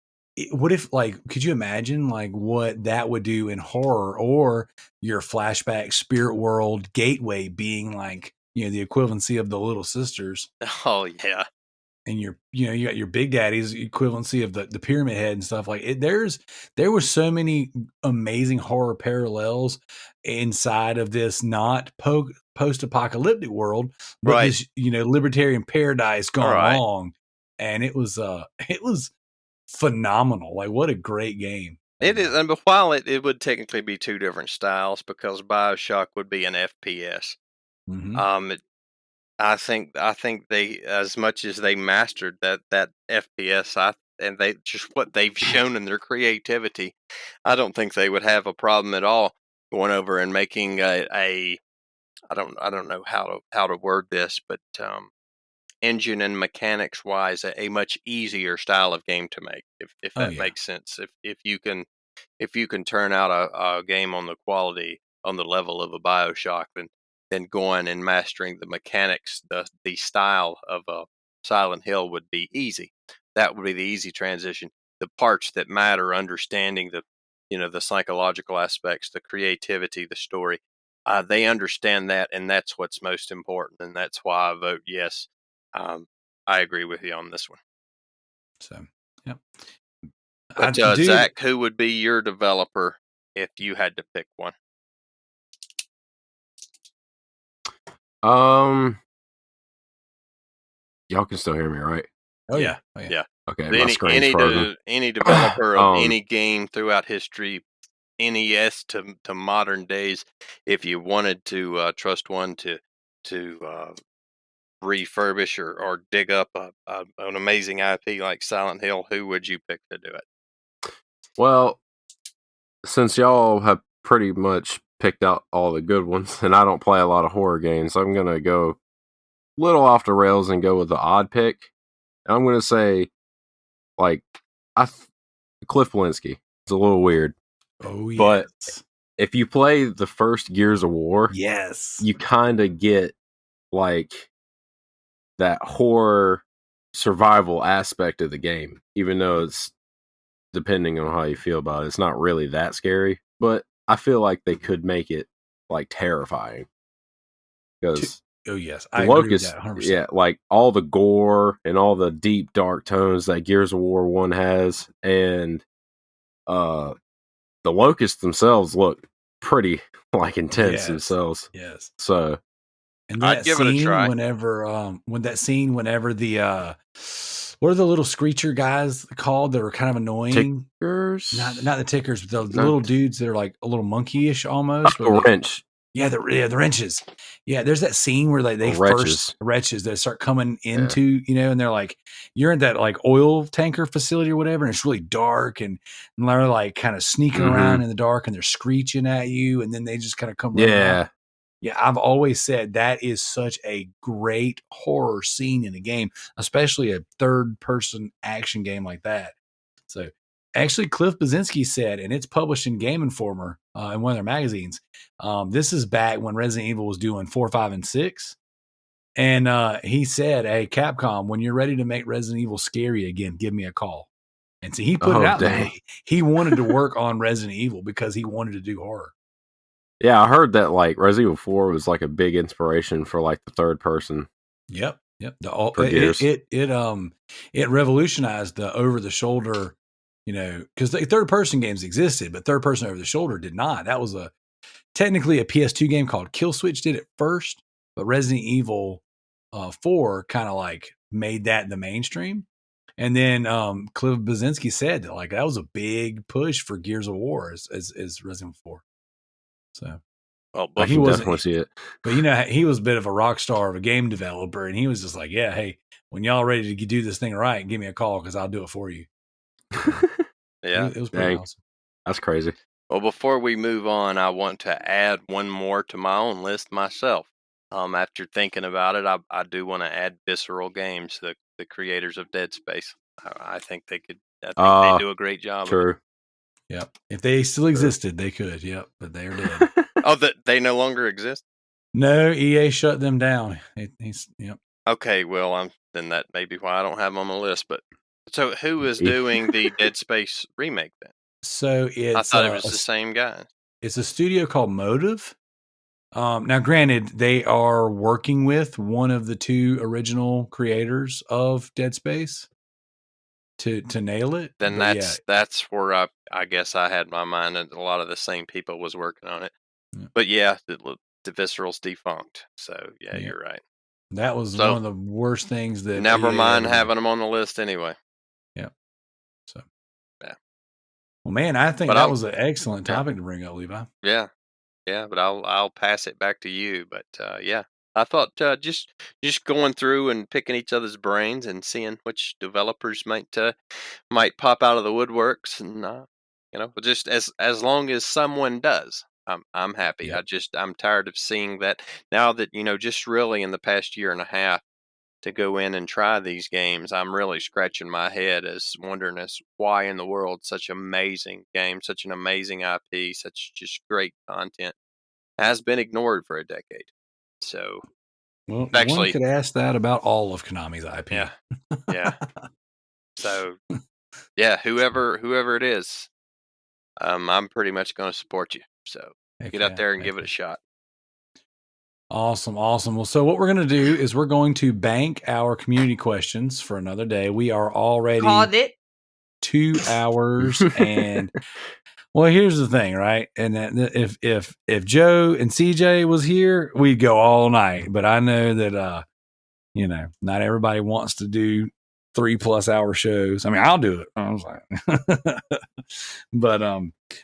S1: what if, like, could you imagine like what that would do in horror, or your flashback spirit world gateway being like, the equivalency of the little sisters,
S5: Oh yeah,
S1: and you got your big daddy's equivalency of the pyramid head and stuff like it. There were so many amazing horror parallels inside of this not post-apocalyptic world, but
S5: right.
S1: this libertarian paradise
S5: All
S1: gone
S5: right.
S1: wrong, and it was phenomenal. Like, what a great game.
S5: It is, and but while it would technically be two different styles because BioShock would be an FPS.
S1: Mm-hmm.
S5: I think they, as much as they mastered that FPS, and they just what they've shown in their creativity, I don't think they would have a problem at all going over and making a I don't know how to word this, but engine and mechanics wise a much easier style of game to make, if
S1: Oh
S5: that
S1: yeah.
S5: makes sense. If you can turn out a game on the quality, on the level of a BioShock, then going and mastering the mechanics, the style of a Silent Hill would be easy. That would be the easy transition. The parts that matter, understanding the psychological aspects, the creativity, the story, they understand that, and that's what's most important, and that's why I vote yes. I agree with you on this one.
S1: So, yep.
S5: But
S1: Dude,
S5: Zack, who would be your developer if you had to pick one?
S4: Y'all can still hear me, right?
S1: oh yeah.
S5: Yeah.
S4: Okay, my screen's frozen.
S5: Any developer of
S4: Um,
S5: any game throughout history, NES to modern days, if you wanted to trust one to refurbish or dig up an amazing IP like Silent Hill, who would you pick to do it?
S4: Well, since y'all have pretty much picked out all the good ones, and I don't play a lot of horror games, I'm gonna go a little off the rails and go with the odd pick. I'm gonna say, like, Cliff Blinsky. It's a little weird,
S1: Oh yes.
S4: but if you play the first Gears of War,
S1: Yes.
S4: you kind of get like that horror survival aspect of the game, even though it's, depending on how you feel about it, it's not really that scary, but I feel like they could make it like terrifying because
S1: Oh yes.
S4: the
S1: I agree with
S4: Locust,
S1: that 100%.
S4: yeah, like all the gore and all the deep dark tones that Gears of War 1 has, and the Locusts themselves look pretty like intense
S1: Yes.
S4: themselves.
S1: Yes.
S4: So
S1: And
S5: I'd
S1: that
S5: give it a
S1: scene
S5: try.
S1: whenever the what are the little screecher guys called that are kind of annoying?
S4: tickers,
S1: Not the tickers, but the
S4: No.
S1: little dudes that are like a little monkey-ish almost.
S4: a wrench.
S1: Yeah, the wrenches. Yeah, there's that scene where they
S4: Wretches.
S1: wretches that start coming into, and they're like, you're in that like oil tanker facility or whatever, and it's really dark, and they're like kind of sneaking around in the dark, and they're screeching at you, and then they just kind of come running out. Yeah, I've always said that is such a great horror scene in a game, especially a third-person action game like that. So, actually, Cliff Bleszinski said, and it's published in Game Informer in one of their magazines. This is back when Resident Evil was doing 4, 5, and 6. And he said, "Hey, Capcom, when you're ready to make Resident Evil scary again, give me a call." And so he put it out there. He wanted to work on Resident Evil because he wanted to do horror.
S4: Yeah, I heard that like Resident Evil 4 was like a big inspiration for like the third person.
S1: Yep. It revolutionized the over the shoulder, because the third person games existed, but third person over the shoulder did not. That was technically a PS2 game called Kill Switch did it first, but Resident Evil 4 kind of like made that the mainstream. And then Cliff Bleszinski said that like that was a big push for Gears of War as Resident Evil 4. So
S5: Well,
S1: Like,
S4: I
S1: he
S4: can
S1: wasn't,
S4: definitely see it.
S1: but he was a bit of a rock star of a game developer, and he was just like, yeah, hey, when y'all ready to do this thing right, give me a call because I'll do it for you.
S5: Yeah.
S1: It was pretty
S4: Dang.
S1: awesome.
S4: That's crazy.
S5: Well, before we move on, I want to add one more to my own list myself. After thinking about it, I do want to add Visceral Games, the creators of Dead Space. I think they could. I think they do a great job of it.
S4: True.
S1: Yep. If they still existed, they could. Yep. But they're dead.
S5: Oh, that they no longer exist.
S1: No, EA shut them down. Yep.
S5: Okay, well, then that may be why I don't have them on my list. But so, who is doing the Dead Space remake then?
S1: So
S5: I thought it was the same guy.
S1: It's a studio called Motive. Now, granted, they are working with one of the two original creators of Dead Space to nail it.
S5: Then
S1: But
S5: that's where I guess I had my mind that a lot of the same people was working on it.
S1: Yeah.
S5: But yeah, the Visceral's defunct. So yeah, you're right.
S1: That was one of the worst things that.
S5: Never
S1: EA
S5: mind
S1: ever
S5: having them on the list anyway.
S1: Yep. So.
S5: Yeah.
S1: Well, man, I think that was an excellent topic to bring up, Levi.
S5: Yeah. Yeah, but I'll pass it back to you. But yeah, I thought just going through and picking each other's brains and seeing which developers might pop out of the woodworks, and just as long as someone does, I'm happy.
S1: Yep.
S5: I'm tired of seeing that now that just really in the past year and a half to go in and try these games. I'm really scratching my head as wondering as why in the world such amazing game, such an amazing IP, such just great content has been ignored for a decade. So,
S1: well,
S5: actually,
S1: one could ask that about all of Konami's IP.
S5: Yeah. So, yeah, whoever it is, I'm pretty much going to support you. So get out there and give it a shot.
S1: Awesome. Well, so what we're going to do is we're going to bank our community questions for another day. We are already
S3: Called it
S1: 2 hours and well, here's the thing, right? And if Joe and CJ was here, we'd go all night. But I know that not everybody wants to do 3+ hour shows. I mean, I'll do it. I was like, but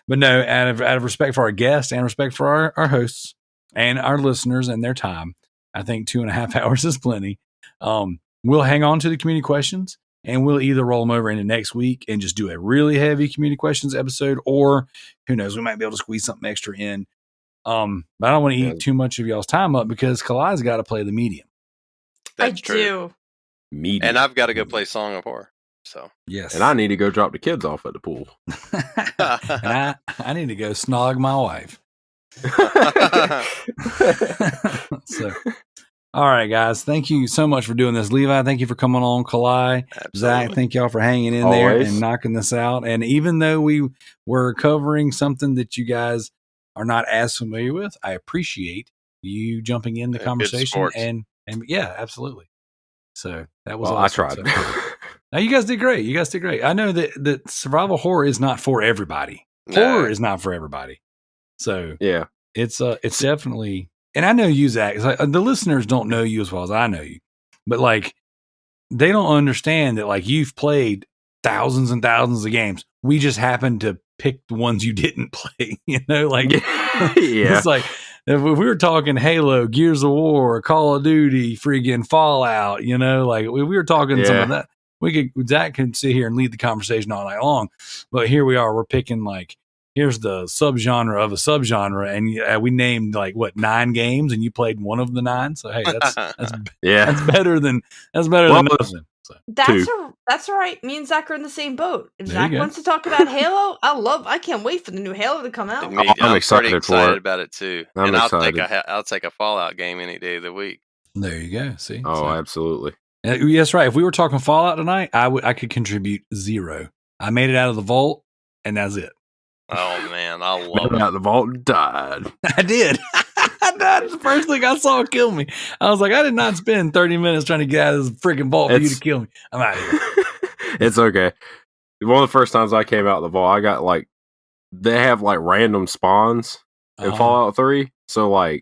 S1: no, out of respect for our guests and respect for our hosts and our listeners and their time, I think 2.5 hours is plenty. We'll hang on to the community questions. And we'll either roll them over into next week and just do a really heavy community questions episode, or who knows, we might be able to squeeze something extra in. But I don't want to eat too much of y'all's time up because Kalai's got to play the medium.
S5: That's true.
S3: Do.
S4: Medium.
S5: And I've got to go play Song of Horror. So
S1: yes,
S4: and I need to go drop the kids off at the pool.
S1: and I need to go snog my wife. So. All right, guys. Thank you so much for doing this. Levi, thank you for coming on. Kalai, Zack, thank y'all for hanging in there and knocking this out. And even though we were covering something that you guys are not as familiar with, I appreciate you jumping in the conversation. And yeah, absolutely. So that was awesome.
S4: I tried.
S1: Now, you guys did great. I know that survival horror is not for everybody. Horror is not for everybody. So
S4: yeah,
S1: it's definitely. And I know you, Zack. It's like, the listeners don't know you as well as I know you, but like they don't understand that like you've played thousands and thousands of games. We just happen to pick the ones you didn't play. Like it's like if we were talking Halo, Gears of War, Call of Duty, freaking Fallout. Like we were talking some of that. Zack can sit here and lead the conversation all night long, but here we are. We're picking like. Here's the subgenre of a subgenre, and we named 9 games, and you played one of the 9. So hey, that's better than nothing. So.
S3: That's all right. Me and Zack are in the same boat. If Zack wants to talk about Halo, I can't wait for the new Halo to come out.
S5: I'm excited about it too. And I'll take a Fallout game any day of the week.
S1: There you go. See?
S4: Oh, absolutely.
S1: Yes, right. If we were talking Fallout tonight, I could contribute 0. I made it out of the vault, and that's it.
S5: Oh man, I love it.
S4: Out the vault and died.
S1: I did. I died. The first thing I saw kill me. I was like, I did not spend 30 minutes trying to get out of this freaking vault for you to kill me. I'm out of here.
S4: It's okay. One of the first times I came out of the vault, I got they have random spawns in Fallout 3. So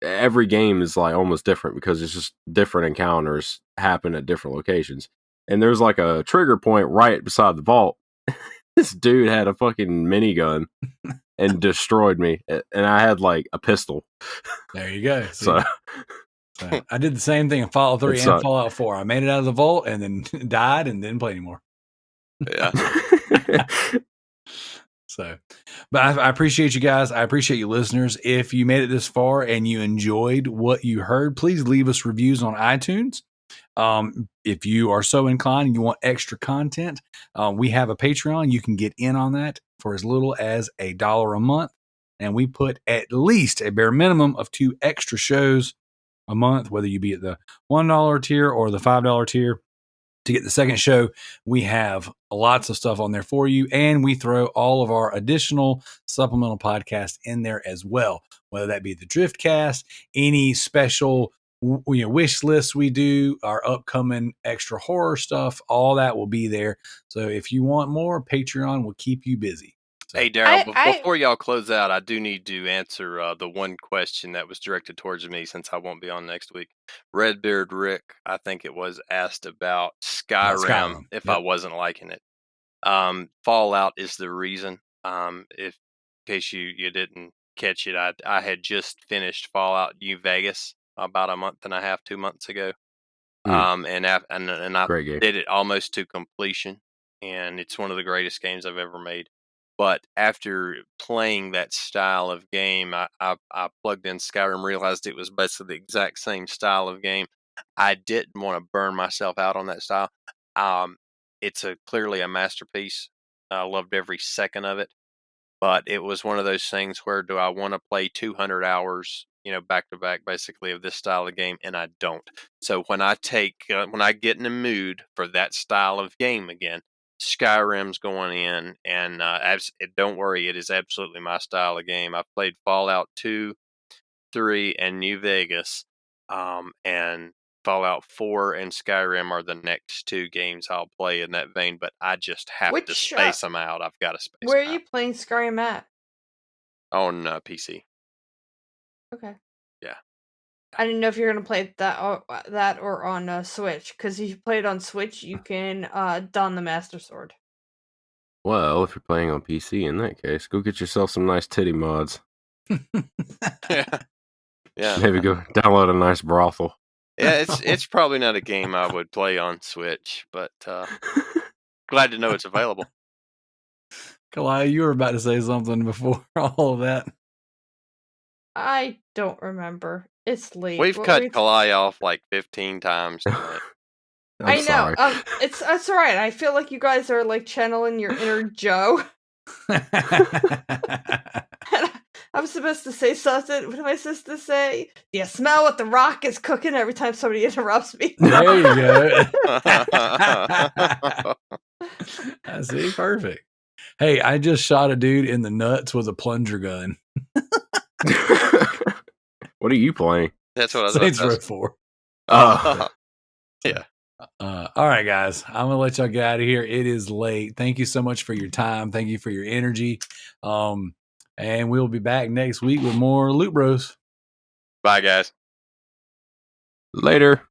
S4: every game is almost different because it's just different encounters happen at different locations. And there's a trigger point right beside the vault. This dude had a fucking minigun and destroyed me. And I had like a pistol.
S1: There you go. See?
S4: So
S1: So I did the same thing in Fallout 3
S4: It
S1: and
S4: sucked.
S1: Fallout 4. I made it out of the vault and then died and didn't play anymore.
S5: Yeah.
S1: So, but I appreciate you guys. I appreciate you listeners. If you made it this far and you enjoyed what you heard, please leave us reviews on iTunes. If you are so inclined and you want extra content, we have a Patreon. You can get in on that for as little as $1 a month. And we put at least a bare minimum of 2 extra shows a month, whether you be at the $1 tier or the $5 tier. To get the second show, we have lots of stuff on there for you, and we throw all of our additional supplemental podcasts in there as well, whether that be the Driftcast, any special wish lists we do, our upcoming extra horror stuff, all that will be there. So if you want more, Patreon will keep you busy. So,
S5: Hey, Darrell, before y'all close out, I do need to answer the one question that was directed towards me since I won't be on next week. Redbeard Rick, I think it was, asked about Skyrim, if I wasn't liking it. Fallout is the reason. In case you didn't catch it, I had just finished Fallout New Vegas about a month and a half, 2 months ago. And I
S4: Great game.
S5: did it almost to completion, and it's one of the greatest games I've ever made. But after playing that style of game, I plugged in Skyrim, realized it was basically the exact same style of game. I didn't want to burn myself out on that style. It's clearly a masterpiece. I loved every second of it. But it was one of those things where do I want to play 200 hours, back to back, basically, of this style of game, and I don't. So when I get in the mood for that style of game again, Skyrim's going in, and don't worry, it is absolutely my style of game. I've played Fallout 2, 3, and New Vegas, and Fallout 4 and Skyrim are the next 2 games I'll play in that vein, but I just have to space them out. I've got to space them out.
S3: Where are you playing Skyrim at?
S5: On PC.
S3: Okay.
S5: Yeah.
S3: I didn't know if you're going to play that or on Switch, because if you play it on Switch, you can don the Master Sword.
S4: Well, if you're playing on PC, in that case, go get yourself some nice titty mods.
S5: Yeah.
S4: Maybe go download a nice brothel.
S5: Yeah, it's probably not a game I would play on Switch, but glad to know it's available.
S1: Kalai, you were about to say something before all of that.
S3: I don't remember. It's late.
S5: We've cut Kalai off like 15 times tonight.
S3: I know. It's all right. I feel like you guys are like channeling your inner Joe. I'm supposed to say something. What am I supposed to say? Do you smell what the Rock is cooking every time somebody interrupts me?
S1: There you go. I see. Perfect. Hey, I just shot a dude in the nuts with a plunger gun.
S4: What are you playing?
S5: That's what I
S1: Saints
S5: thought.
S1: Row 4.
S5: Yeah.
S1: All right, guys. I'm gonna let y'all get out of here. It is late. Thank you so much for your time. Thank you for your energy. And we'll be back next week with more Loot Bros.
S5: Bye, guys.
S4: Later.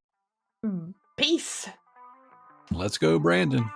S3: Peace.
S1: Let's go, Brandon.